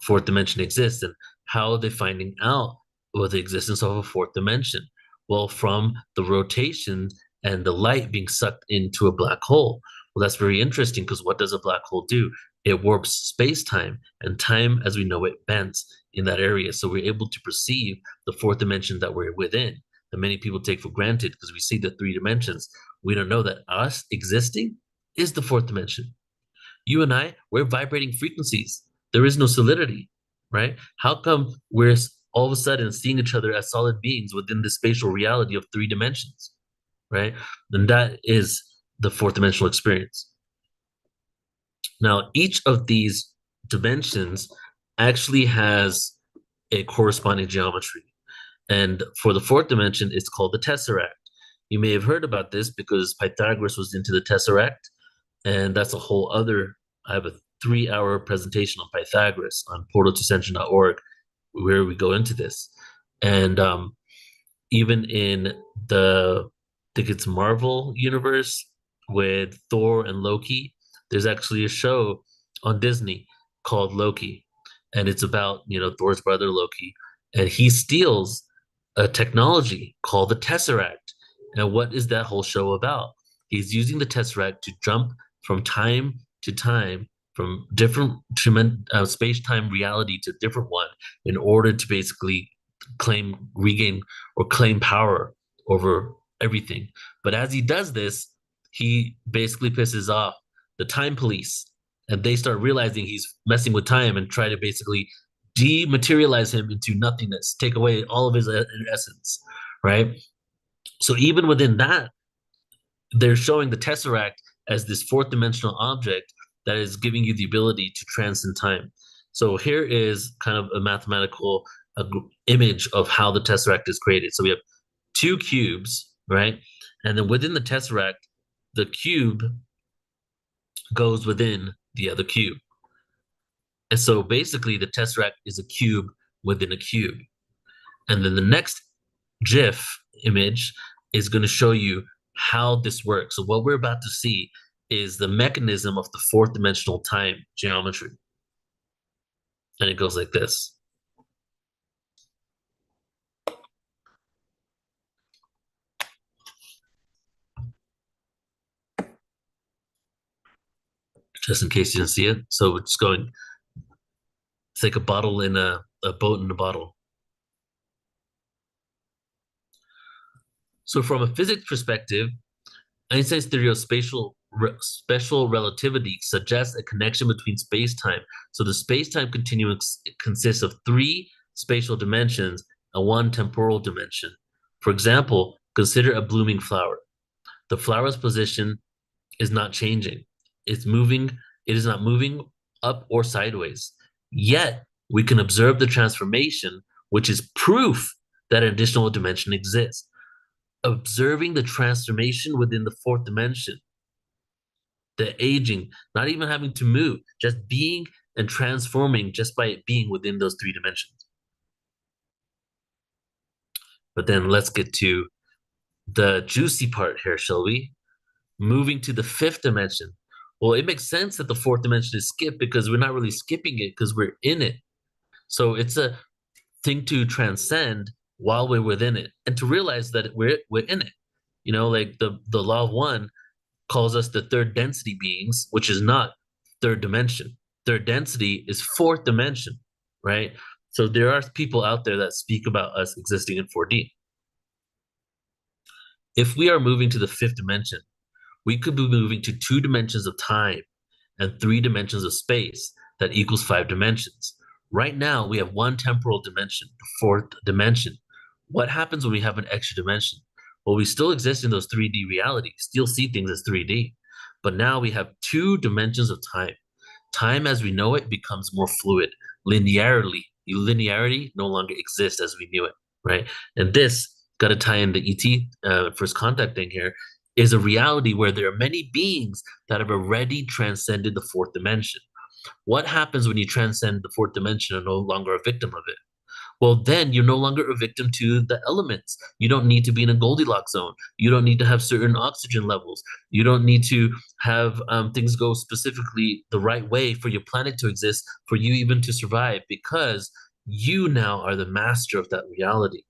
fourth dimension exists. And how are they finding out about the existence of a fourth dimension? Well, from the rotation and the light being sucked into a black hole. Well, that's very interesting, because what does a black hole do? It warps space-time, and time as we know it bends in that area. So we're able to perceive the fourth dimension that we're within, that many people take for granted because we see the 3 dimensions. We don't know that us existing is the fourth dimension. You and I, we're vibrating frequencies. There is no solidity, right? How come we're all of a sudden seeing each other as solid beings within the spatial reality of 3 dimensions, right? And that is the fourth dimensional experience. Now, each of these dimensions actually has a corresponding geometry. And for the fourth dimension, it's called the tesseract. You may have heard about this because Pythagoras was into the tesseract, and that's a whole other, I have a 3-hour presentation on Pythagoras on portal2ascension.org where we go into this. And even in the, I think it's Marvel universe with Thor and Loki, there's actually a show on Disney called Loki. And it's about, Thor's brother Loki. And he steals a technology called the Tesseract. And what is that whole show about? He's using the Tesseract to jump from time to time, from different space-time reality to different one, in order to basically regain or claim power over everything. But as he does this, he basically pisses off the time police, and they start realizing he's messing with time and try to basically dematerialize him into nothingness, take away all of his essence, right? So even within that, they're showing the Tesseract as this fourth dimensional object that is giving you the ability to transcend time. So here is kind of a mathematical image of how the Tesseract is created. So we have 2 cubes, right? And then within the Tesseract, the cube goes within the other cube. And so basically the Tesseract is a cube within a cube. And then the next GIF image is going to show you how this works. So what we're about to see is the mechanism of the fourth dimensional time geometry. And it goes like this. Just in case you didn't see it. So it's going, it's like a bottle in a boat in a bottle. So from a physics perspective, Einstein's theory of special relativity suggests a connection between space-time. So the space-time continuum consists of 3 spatial dimensions and 1 temporal dimension. For example, consider a blooming flower. The flower's position is not changing. It's moving. It is not moving up or sideways. Yet we can observe the transformation, which is proof that an additional dimension exists. Observing the transformation within the fourth dimension, the aging, not even having to move, just being and transforming just by it being within those 3 dimensions. But then let's get to the juicy part here, shall we? Moving to the 5th dimension. Well, it makes sense that the 4th dimension is skipped because we're not really skipping it because we're in it. So it's a thing to transcend while we're within it and to realize that we're in it. Like the law of one calls us the 3rd density beings, which is not 3rd dimension. 3rd density is 4th dimension, right? So there are people out there that speak about us existing in 4D. If we are moving to the 5th dimension, we could be moving to 2 dimensions of time and 3 dimensions of space that equals 5 dimensions. Right now, we have 1 temporal dimension, the 4th dimension. What happens when we have an extra dimension? Well, we still exist in those 3D realities, still see things as 3D, but now we have 2 dimensions of time. Time as we know it becomes more fluid. Linearity no longer exists as we knew it, right? And this, got to tie in the ET first contact thing here, is a reality where there are many beings that have already transcended the 4th dimension. What happens when you transcend the 4th dimension and no longer a victim of it? Well, then you're no longer a victim to the elements. You don't need to be in a Goldilocks zone. You don't need to have certain oxygen levels. You don't need to have things go specifically the right way for your planet to exist, for you even to survive, because you now are the master of that reality.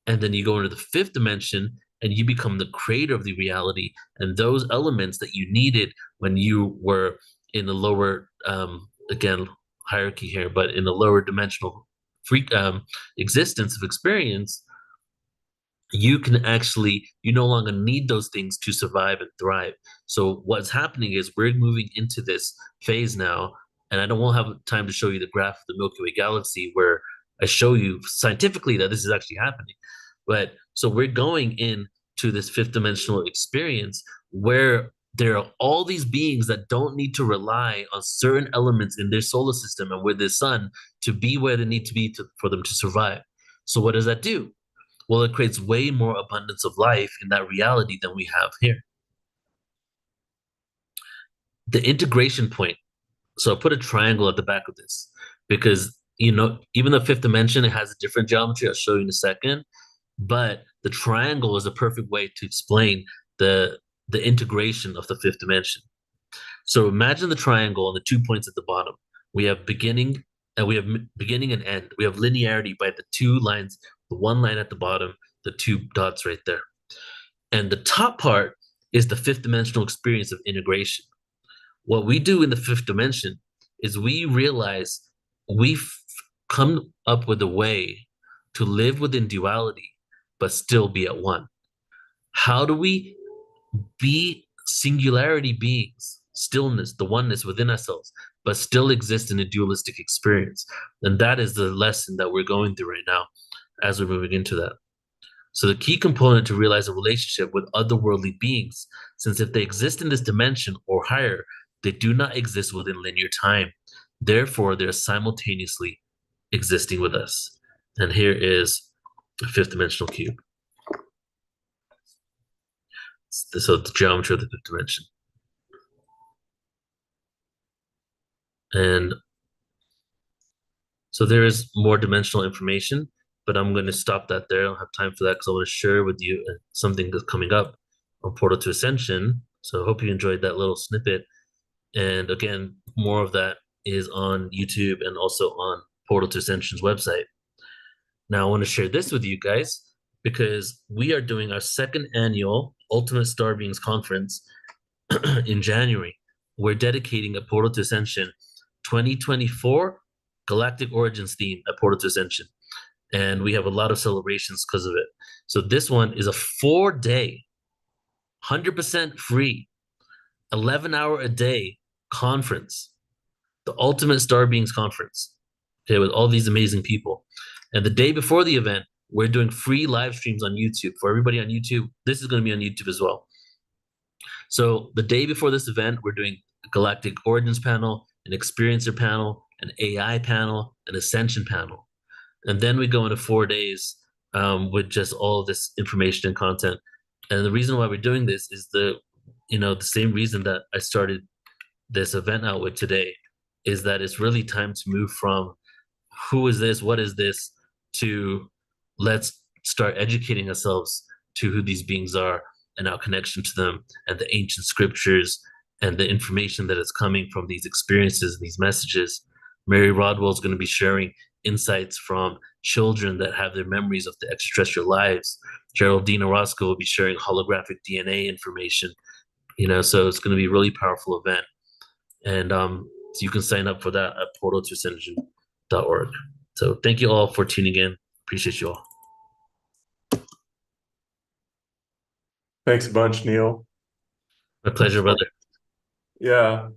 And then you go into the 5th dimension and you become the creator of the reality. And those elements that you needed when you were in the lower, again, hierarchy here, but in the lower dimensional existence of experience, you can actually, you no longer need those things to survive and thrive. So what's happening is we're moving into this phase now, and I don't want to have time to show you the graph of the Milky Way galaxy where I show you scientifically that this is actually happening. But so we're going into this fifth dimensional experience where there are all these beings that don't need to rely on certain elements in their solar system and with their sun to be where they need to be for them to survive. So what does that do? Well, it creates way more abundance of life in that reality than we have here. The integration point. So I put a triangle at the back of this because, even the fifth dimension, it has a different geometry. I'll show you in a second. But the triangle is a perfect way to explain the integration of the fifth dimension. So imagine the triangle and the 2 points at the bottom. We have beginning and we have beginning and end. We have linearity by the 2 lines, the 1 line at the bottom, the 2 dots right there. And the top part is the fifth dimensional experience of integration. What we do in the fifth dimension is we realize we've come up with a way to live within duality, but still be at one. How do we be singularity beings, stillness, the oneness within ourselves, but still exist in a dualistic experience? And that is the lesson that we're going through right now as we're moving into that. So the key component to realize a relationship with otherworldly beings, since if they exist in this dimension or higher, they do not exist within linear time. Therefore, they're simultaneously existing with us. And here is a fifth dimensional cube. So the geometry of the fifth dimension. And so there is more dimensional information, but I'm going to stop that there. I don't have time for that because I want to share with you something that's coming up on Portal to Ascension. So I hope you enjoyed that little snippet. And again, more of that is on YouTube and also on Portal to Ascension's website. Now I want to share this with you guys because we are doing our second annual Ultimate Star Beings Conference in January. We're dedicating a Portal to Ascension 2024 Galactic Origins theme at Portal to Ascension. And we have a lot of celebrations because of it. So this one is a 4-day, 100% free, 11-hour a day conference, the Ultimate Star Beings Conference, okay, with all these amazing people. And the day before the event, we're doing free live streams on YouTube. For everybody on YouTube, this is going to be on YouTube as well. So the day before this event, we're doing a Galactic Origins panel, an Experiencer panel, an AI panel, an Ascension panel. And then we go into 4 days with just all of this information and content. And the reason why we're doing this is the same reason that I started this event out with today, is that it's really time to move from who is this, what is this, to let's start educating ourselves to who these beings are and our connection to them and the ancient scriptures and the information that is coming from these experiences and these messages. Mary Rodwell is going to be sharing insights from children that have their memories of the extraterrestrial lives. Geraldine Orozco will be sharing holographic DNA information. So it's going to be a really powerful event. And so you can sign up for that at portaltoascension.org. So thank you all for tuning in. Appreciate you all. Thanks a bunch, Neil. My pleasure, brother. Yeah.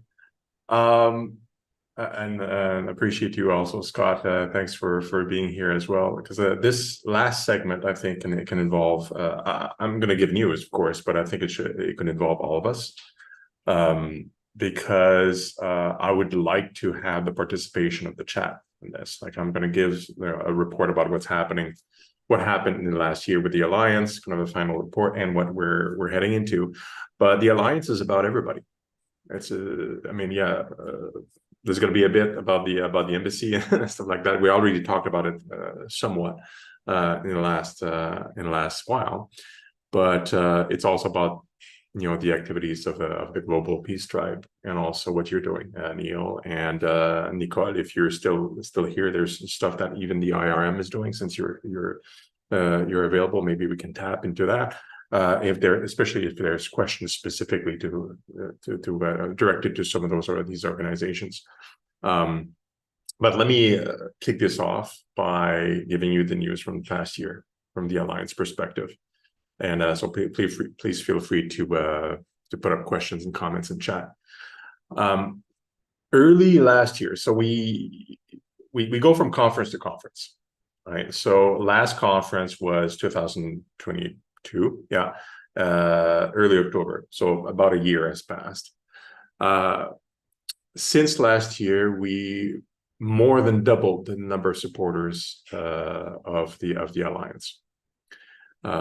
And appreciate you also, Scott. Thanks for being here as well, because this last segment, I think, can involve. I'm going to give news, of course, but I think it can involve all of us, because I would like to have the participation of the chat in this. Like, I'm going to give a report about what happened in the last year with the Alliance, kind of a final report, and what we're heading into. But the Alliance is about everybody. There's going to be a bit about the embassy and stuff like that. We already talked about it somewhat in the last while, but it's also about the activities of the Global Peace Tribe, and also what you're doing, Neil and Nicole. If you're still here, there's stuff that even the IRM is doing. Since you're available, maybe we can tap into that. Especially if there's questions specifically to directed to some of these organizations. But let me kick this off by giving you the news from the past year from the Alliance perspective. And so please feel free to put up questions and comments in chat. Early last year, so we go from conference to conference. right? So last conference was 2022, yeah, early October. So about a year has passed. Since last year, we more than doubled the number of supporters of the alliance.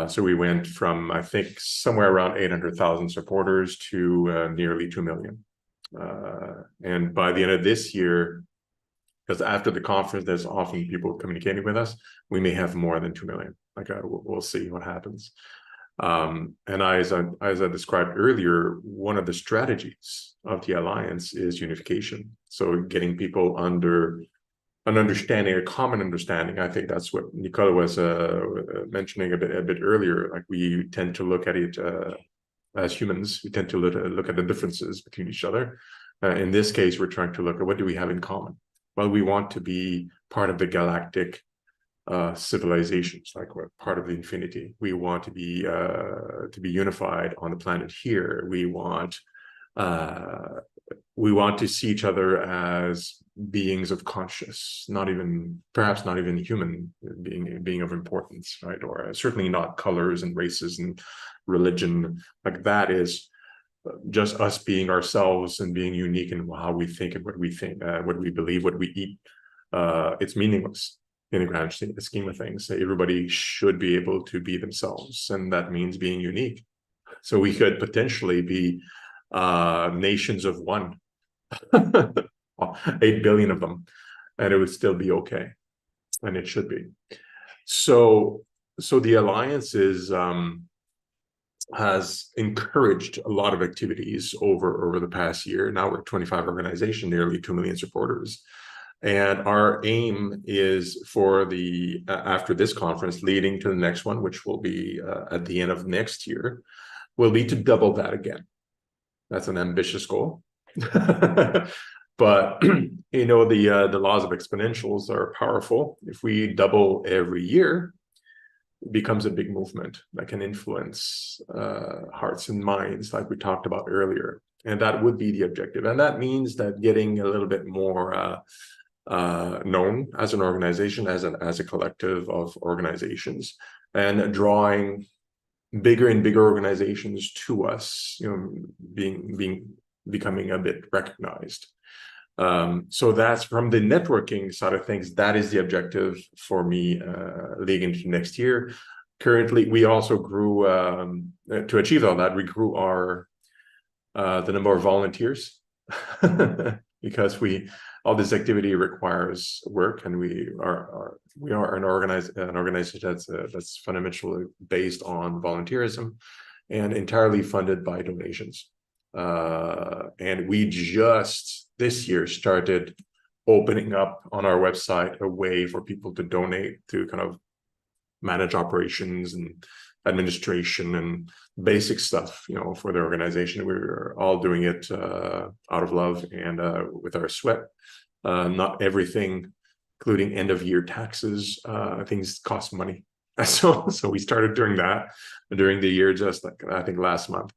So we went from, I think, somewhere around 800,000 supporters to nearly 2 million. And by the end of this year, because after the conference, there's often people communicating with us, we may have more than 2 million. Like we'll see what happens. And as I described earlier, one of the strategies of the alliance is unification. So getting people under an understanding, a common understanding. I think that's what Nicola was mentioning a bit earlier. Like we tend to look at it as humans. We tend to look at the differences between each other. In this case, we're trying to look at what do we have in common. Well, we want to be part of the galactic civilizations, like we're part of the infinity. We want to be unified on the planet here. We want to see each other as beings of conscious, perhaps not even human being of importance, right? Or certainly not colors and races and religion. Like that is just us being ourselves and being unique in how we think and what we think, what we believe, what we eat. It's meaningless in the grand scheme of things. Everybody should be able to be themselves, and that means being unique. So we could potentially be nations of one, 8 billion of them, and it would still be okay, and it should be. So the alliance has encouraged a lot of activities over the past year. Now we're 25 organizations, nearly 2 million supporters. And our aim is for after this conference, leading to the next one, which will be at the end of next year, will be to double that again. That's an ambitious goal. But, you know, the laws of exponentials are powerful. If we double every year, it becomes a big movement that can influence hearts and minds, like we talked about earlier. And that would be the objective. And that means that getting a little bit more known as an organization, as a collective of organizations, and drawing bigger and bigger organizations to us, you know, becoming a bit recognized. So that's from the networking side of things. That is the objective for me leading into next year. Currently, we also grew to achieve all that. We grew the number of volunteers because all this activity requires work, and we are an organization that's fundamentally based on volunteerism and entirely funded by donations. And we just this year started opening up on our website a way for people to donate to kind of manage operations and administration and basic stuff, you know, for the organization. We were all doing it out of love and with our sweat. Not everything, including end of year taxes, things cost money. So we started doing that during the year, just like I think last month.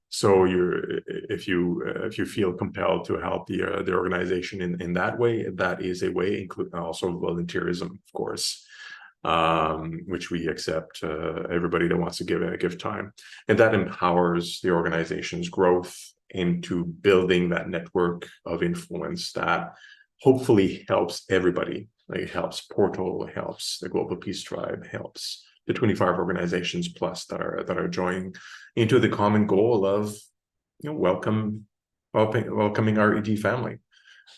So if you feel compelled to help the organization in that way, that is a way, including also volunteerism, of course, which we accept. Everybody that wants to give time, and that empowers the organization's growth into building that network of influence that hopefully helps everybody. Like it helps Portal, it helps the Global Peace Tribe, helps the 25 organizations plus that are joining into the common goal of, you know, welcoming our ED family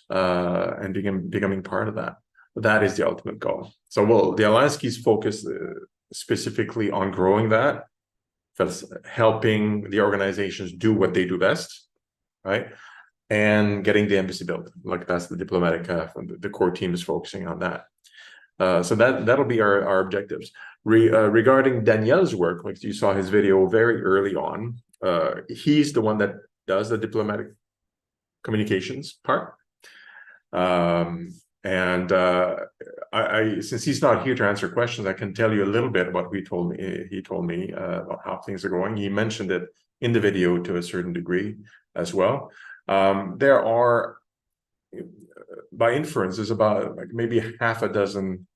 and becoming part of that. That is the ultimate goal. So, the Alliance keeps focused specifically on growing that, helping the organizations do what they do best, right? And getting the embassy built. Like that's the diplomatic, the core team is focusing on that. So that'll be our objectives. Regarding Daniel's work, like you saw his video very early on, he's the one that does the diplomatic communications part. And since he's not here to answer questions, I can tell you a little bit about what he told me about how things are going. He mentioned it in the video to a certain degree as well. There are by inference, there's about like maybe half a dozen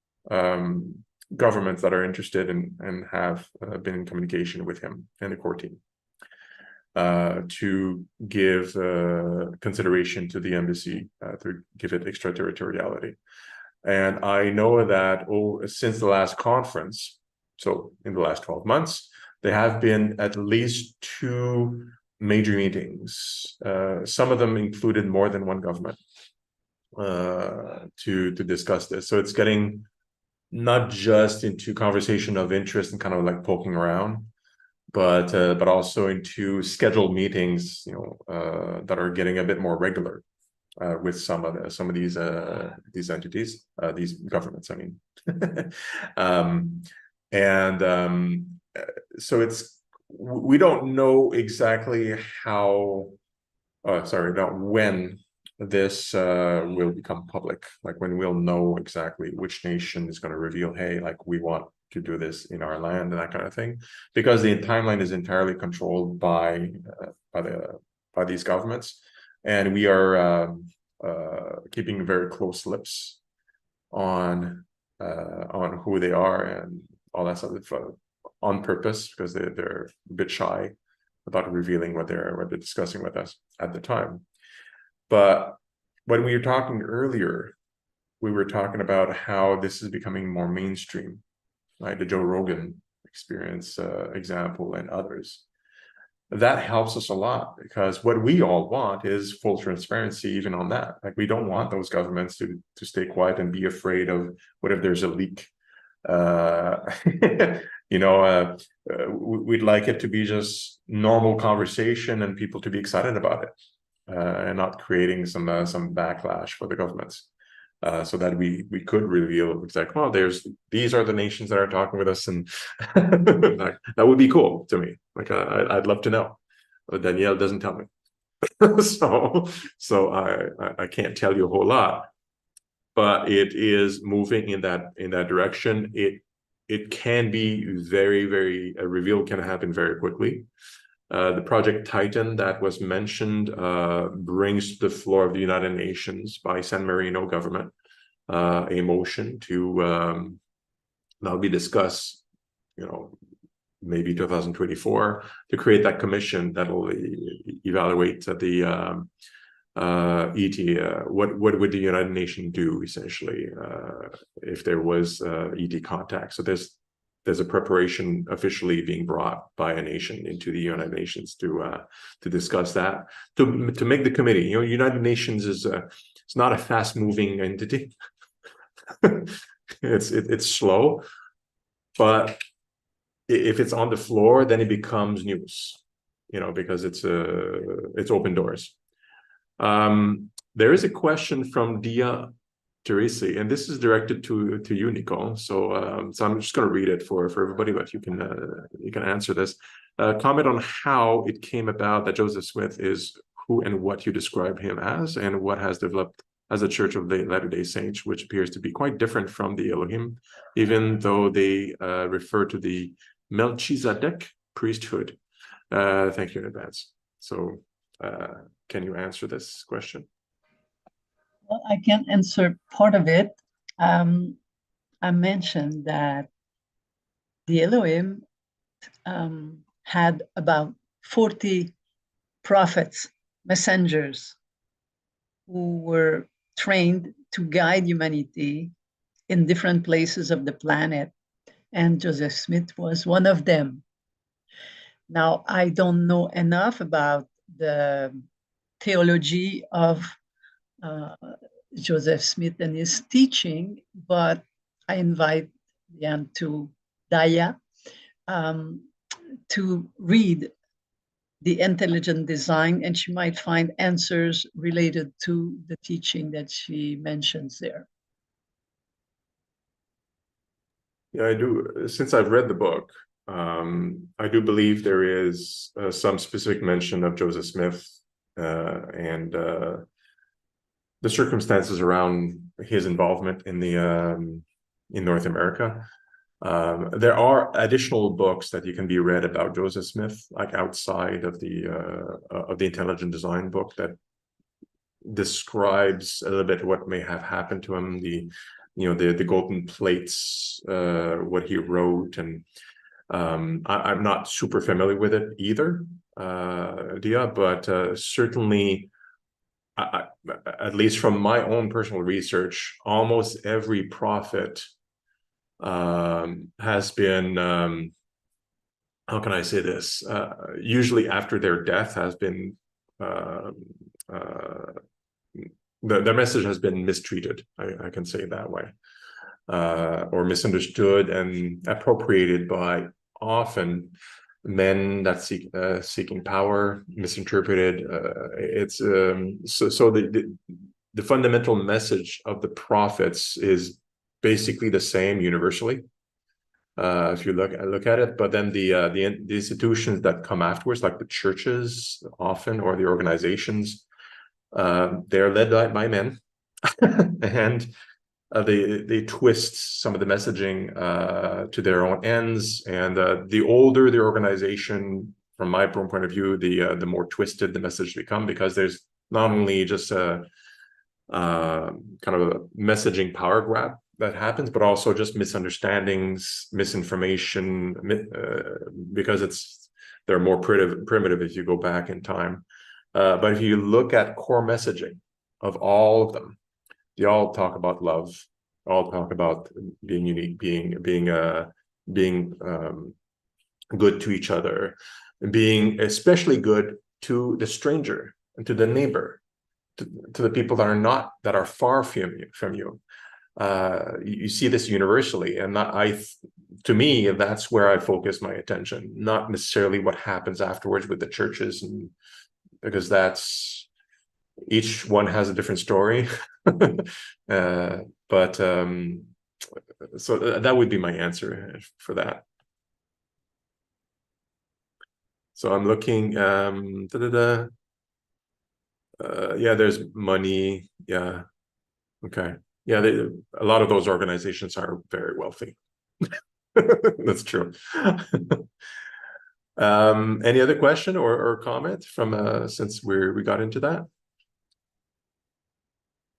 governments that are interested and have been in communication with him and the core team to give consideration to the embassy, to give it extraterritoriality. And I know that since the last conference, so in the last 12 months, there have been at least 2 major meetings. Some of them included more than one government to discuss this. So it's getting not just into conversation of interest and kind of like poking around, but also into scheduled meetings, that are getting a bit more regular with some of these entities, these governments, I mean. So we don't know exactly when this will become public, like when we'll know exactly which nation is going to reveal, hey, like we want to do this in our land and that kind of thing, because the timeline is entirely controlled by these governments, and we are keeping very close lips on who they are and all that stuff on purpose, because they're a bit shy about revealing what they're discussing with us at the time. But when we were talking earlier, we were talking about how this is becoming more mainstream, right? The Joe Rogan experience example and others. That helps us a lot, because what we all want is full transparency even on that. Like, we don't want those governments to stay quiet and be afraid of what if there's a leak. We'd like it to be just normal conversation and people to be excited about it, and not creating some backlash for the governments, so that we could reveal exactly, well, these are the nations that are talking with us, and that would be cool to me. Like, I'd love to know, but Danielle doesn't tell me. so I can't tell you a whole lot, but it is moving in that direction. It can be very, very, a reveal can happen very quickly. The Project Titan that was mentioned brings to the floor of the United Nations by San Marino government a motion to that'll be discussed, maybe 2024, to create that commission that'll evaluate the ET. What would the United Nations do essentially if there was ET contact? So there's a preparation officially being brought by a nation into the United Nations to discuss that, to make the committee. United Nations is it's not a fast-moving entity. It's slow, but if it's on the floor, then it becomes news, because it's open doors. There is a question from Dia Teresi, and this is directed to you, Nicole. So I'm just going to read it for everybody, but you can answer this. Comment on how it came about that Joseph Smith is who and what you describe him as, and what has developed as a Church of the Latter-day Saints, which appears to be quite different from the Elohim, even though they refer to the Melchizedek priesthood. Thank you in advance. So can you answer this question? Well, I can answer part of it. I mentioned that the Elohim had about 40 prophets, messengers, who were trained to guide humanity in different places of the planet, and Joseph Smith was one of them. Now, I don't know enough about the theology of Joseph Smith and his teaching, but I invite Jan to Daya to read The Intelligent Design, and she might find answers related to the teaching that she mentions there. Yeah, I do. Since I've read the book, I do believe there is some specific mention of Joseph Smith and the circumstances around his involvement in North America. There are additional books that you can be read about Joseph Smith, like outside of the Intelligent Design book, that describes a little bit what may have happened to him, the golden plates, what he wrote, and I'm not super familiar with it either, Dia, but certainly, at least from my own personal research, almost every prophet has been, how can I say this? Usually after their death has been, their message has been mistreated, I can say it that way, or misunderstood and appropriated by often men that seeking power, misinterpreted. It's so the fundamental message of the prophets is basically the same universally, if you look at it. But then the institutions that come afterwards, like the churches often, or the organizations, they're led by men, and they twist some of the messaging to their own ends. And the older the organization, from my point of view, the more twisted the message become, because there's not only just a kind of a messaging power grab that happens, but also just misunderstandings, misinformation, because they're more primitive if you go back in time. But if you look at core messaging of all of them, they all talk about love, all talk about being unique, being good to each other, being especially good to the stranger and to the neighbor, to the people that are far from you. You see this universally, and to me, that's where I focus my attention, not necessarily what happens afterwards with the churches, and because each one has a different story. But so that would be my answer for that. So I'm looking, yeah, there's money. Yeah. Okay. Yeah, a lot of those organizations are very wealthy. That's true. Any other question or comment from since we got into that?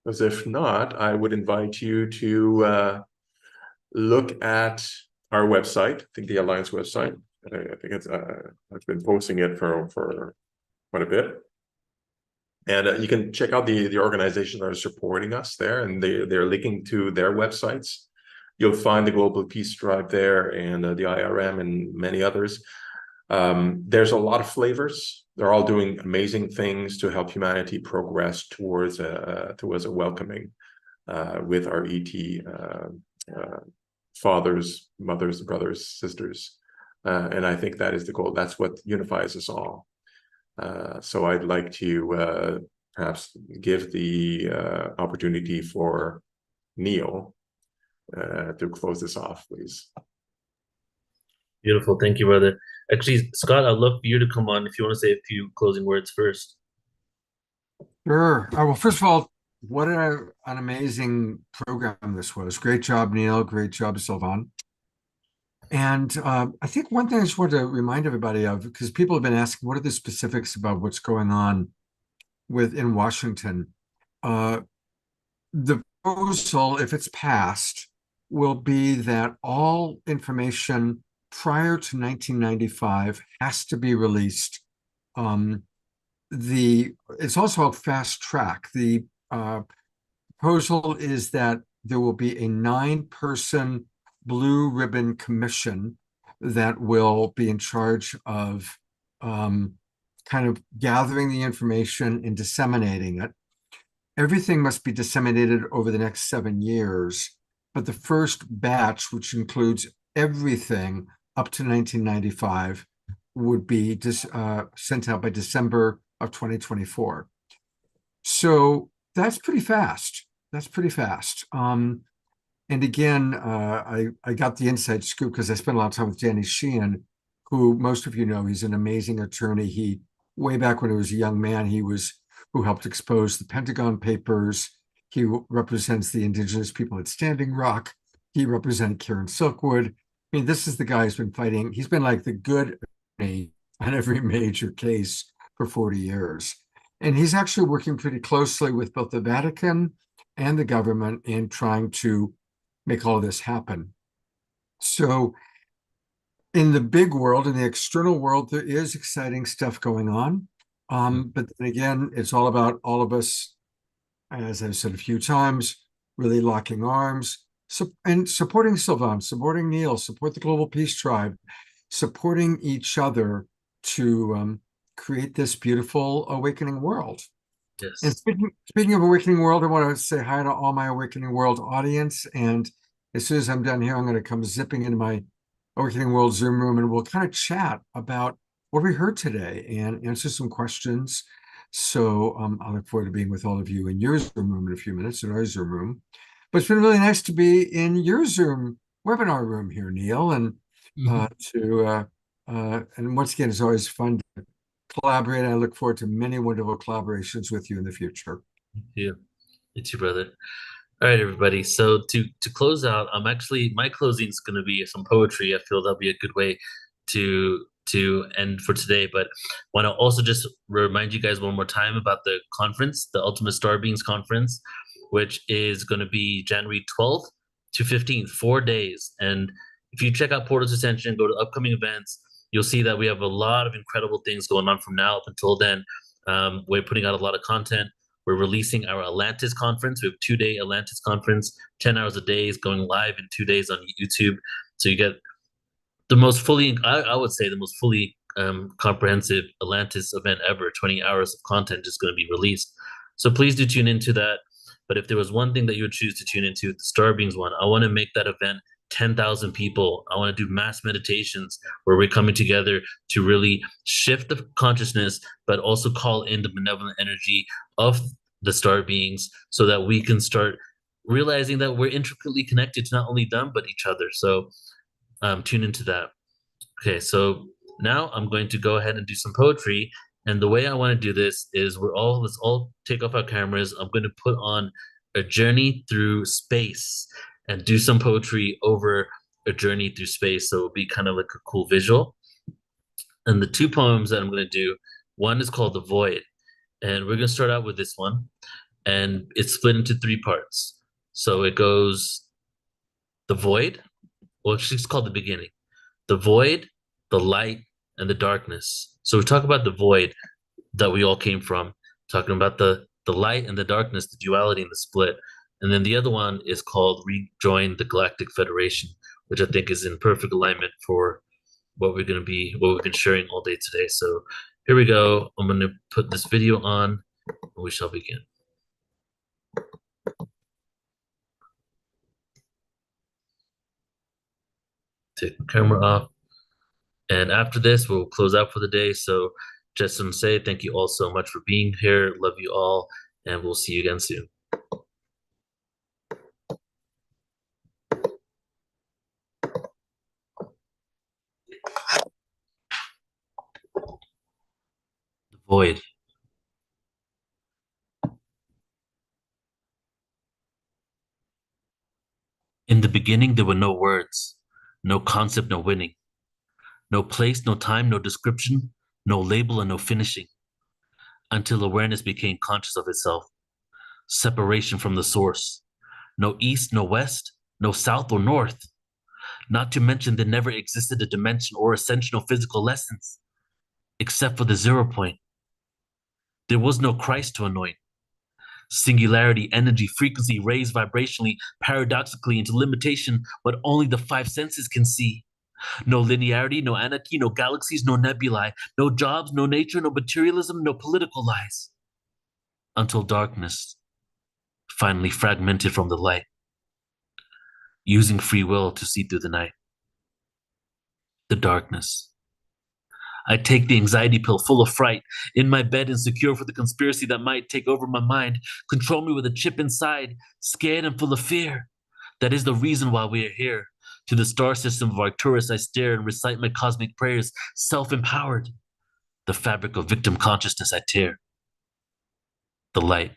Because if not, I would invite you to look at our website. I think the Alliance website. I think I've been posting it for quite a bit. And you can check out the organizations that are supporting us there, and they're linking to their websites. You'll find the Global Peace Drive there, and the IRM, and many others. There's a lot of flavors. They're all doing amazing things to help humanity progress towards a welcoming with our ET fathers, mothers, brothers, sisters. And I think that is the goal. That's what unifies us all. So I'd like to perhaps give the opportunity for Neil to close this off, please. Beautiful. Thank you, brother. Actually, Scott, I'd love for you to come on if you want to say a few closing words first. Sure. Well, first of all, what an amazing program this was. Great job, Neil. Great job, Sylvain. And I think one thing I just want to remind everybody of, because people have been asking, what are the specifics about what's going on in Washington? The proposal, if it's passed, will be that all information prior to 1995 has to be released. It's also a fast track. The proposal is that there will be a 9-person blue ribbon commission that will be in charge of kind of gathering the information and disseminating it. Everything must be disseminated over the next 7 years, but the first batch, which includes everything up to 1995, would be sent out by December of 2024. So that's pretty fast. That's pretty fast. And again, I got the inside scoop because I spent a lot of time with Danny Sheehan, who most of you know. He's an amazing attorney. Way back when he was a young man, who helped expose the Pentagon Papers. He represents the indigenous people at Standing Rock. He represented Karen Silkwood. I mean, this is the guy who's been fighting. He's been like the good attorney on every major case for 40 years. And he's actually working pretty closely with both the Vatican and the government in trying to make all of this happen. So in the big world, in the external world, there is exciting stuff going on. But then again, it's all about all of us, as I've said a few times, really locking arms and supporting Sylvain, supporting Neil, support the Global Peace Tribe, supporting each other to create this beautiful awakening world. Yes. And speaking of awakening world, I want to say hi to all my awakening world audience. And as soon as I'm done here, I'm going to come zipping into my Awakening World Zoom room, and we'll kind of chat about what we heard today and answer some questions. So I look forward to being with all of you in your Zoom room in a few minutes, in our Zoom room. But it's been really nice to be in your Zoom webinar room here, Neil, and and once again, it's always fun to collaborate. I look forward to many wonderful collaborations with you in the future. You too, brother. All right, everybody. So to close out, my closing is going to be some poetry. I feel that'll be a good way to end for today. But want to also just remind you guys one more time about the conference, the Ultimate Star Beings Conference, which is going to be January 12th to 15th, 4 days. And if you check out Portals Ascension, go to upcoming events, you'll see that we have a lot of incredible things going on from now up until then. We're putting out a lot of content. We're releasing our Atlantis conference. We have 2-day Atlantis conference, 10 hours a day, is going live in 2 days on YouTube. So you get the most fully, I would say, the most fully comprehensive Atlantis event ever. 20 hours of content is going to be released. So please do tune into that. But if there was one thing that you would choose to tune into, the Star Beings one, I want to make that event 10,000 people. I want to do mass meditations where we're coming together to really shift the consciousness, but also call in the benevolent energy of the star beings so that we can start realizing that we're intricately connected to not only them, but each other. So tune into that. Okay, so now I'm going to go ahead and do some poetry. And the way I want to do this is let's all take off our cameras. I'm going to put on a journey through space and do some poetry over a journey through space. So it'll be kind of like a cool visual. And the 2 poems that I'm going to do, one is called The Void. And we're going to start out with this one. And it's split into 3 parts. So it goes The Void. Well, it's called The Beginning. The Void, the Light, and the Darkness. So we talk about the void that we all came from, talking about the light and the darkness, the duality and the split. And then the other one is called Rejoin the Galactic Federation, which I think is in perfect alignment for what we've been sharing all day today. So here we go. I'm going to put this video on and we shall begin. Take the camera off. And after this, we'll close out for the day. So just to say thank you all so much for being here. Love you all. And we'll see you again soon. The Void. In the beginning, there were no words, no concept, no winning, no place, no time, no description, no label, and no finishing, until awareness became conscious of itself, separation from the source, no east, no west, no south or north, not to mention there never existed a dimension or ascension of physical lessons, except for the 0 point. There was no Christ to anoint. Singularity, energy, frequency raised vibrationally, paradoxically into limitation, what only the 5 senses can see. No linearity, no anarchy, no galaxies, no nebulae, no jobs, no nature, no materialism, no political lies. Until darkness finally fragmented from the light, using free will to see through the night. The darkness. I take the anxiety pill full of fright, in my bed insecure for the conspiracy that might take over my mind, control me with a chip inside, scared and full of fear. That is the reason why we are here. To the star system of Arcturus I stare and recite my cosmic prayers, self-empowered. The fabric of victim consciousness I tear. The light.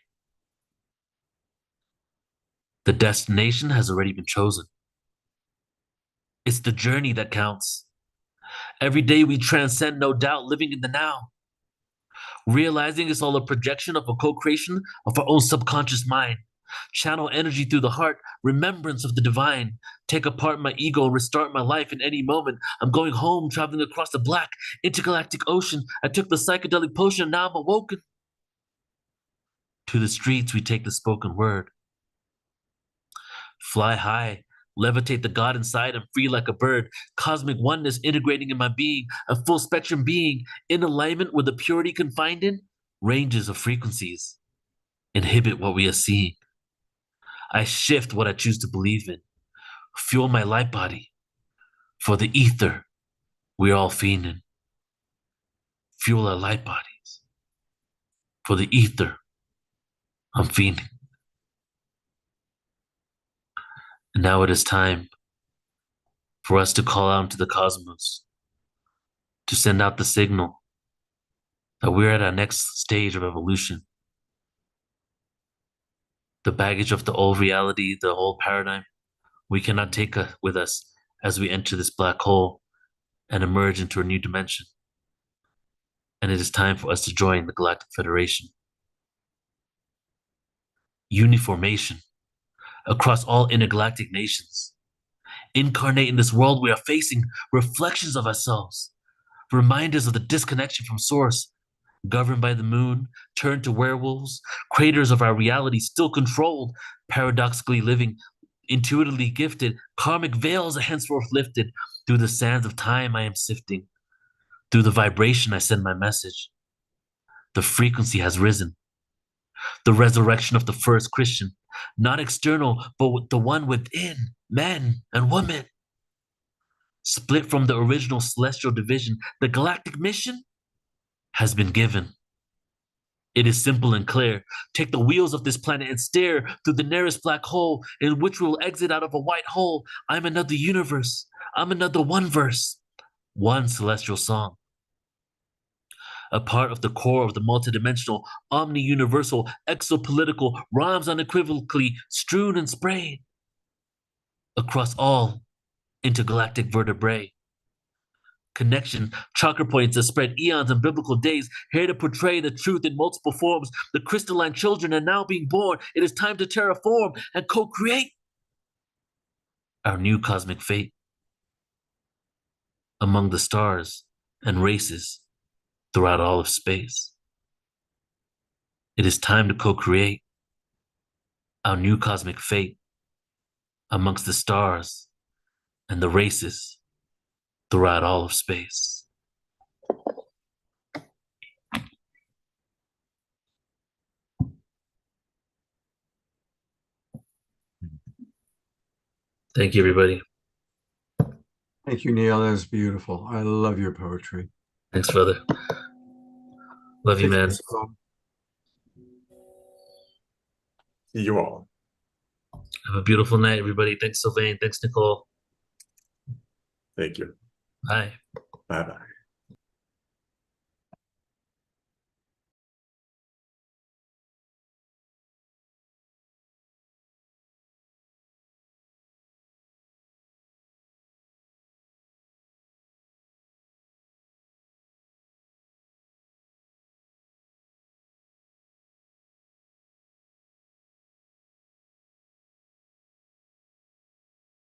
The destination has already been chosen. It's the journey that counts. Every day we transcend, no doubt, living in the now. realizing it's all a projection of a co-creation of our own subconscious mind. Channel energy through the heart, remembrance of the divine. Take apart my ego and restart my life in any moment. I'm going home, traveling across the black intergalactic ocean. I took the psychedelic potion, now I'm awoken. To the streets we take the spoken word. Fly high, levitate the God inside, I'm free like a bird. Cosmic oneness integrating in my being, a full spectrum being, in alignment with the purity confined in ranges of frequencies. Inhibit what we are seeing. I shift what I choose to believe in. Fuel my light body. For the ether, we're all fiending. Fuel our light bodies. For the ether, I'm fiending. And now it is time for us to call out into the cosmos, to send out the signal that we're at our next stage of evolution. The baggage of the old reality, the old paradigm, we cannot take with us as we enter this black hole and emerge into a new dimension. And it is time for us to join the Galactic Federation. Uniformation across all intergalactic nations. Incarnate in this world, we are facing reflections of ourselves, reminders of the disconnection from source, governed by the moon, turned to werewolves, creators of our reality still controlled, paradoxically living, intuitively gifted, karmic veils are henceforth lifted. Through the sands of time I am sifting. Through the vibration I send my message. The frequency has risen. The resurrection of the first Christian, not external, but the one within, men and women. Split from the original celestial division, the galactic mission has been given. It is simple and clear. Take the wheels of this planet and stare through the nearest black hole in which we will exit out of a white hole. I'm another universe. I'm another one verse. One celestial song. A part of the core of the multidimensional, omni-universal, exopolitical, rhymes unequivocally strewn and sprayed across all intergalactic vertebrae. Connection, chakra points that spread eons and biblical days, here to portray the truth in multiple forms. The crystalline children are now being born. It is time to terraform and co-create our new cosmic fate among the stars and races throughout all of space. It is time to co-create our new cosmic fate amongst the stars and the races throughout all of space. Thank you, everybody. Thank you, Neil. That was beautiful. I love your poetry. Thanks, brother. Love you, man. See you all. Have a beautiful night, everybody. Thanks, Sylvain. Thanks, Nicole. Thank you. Bye. Bye-bye.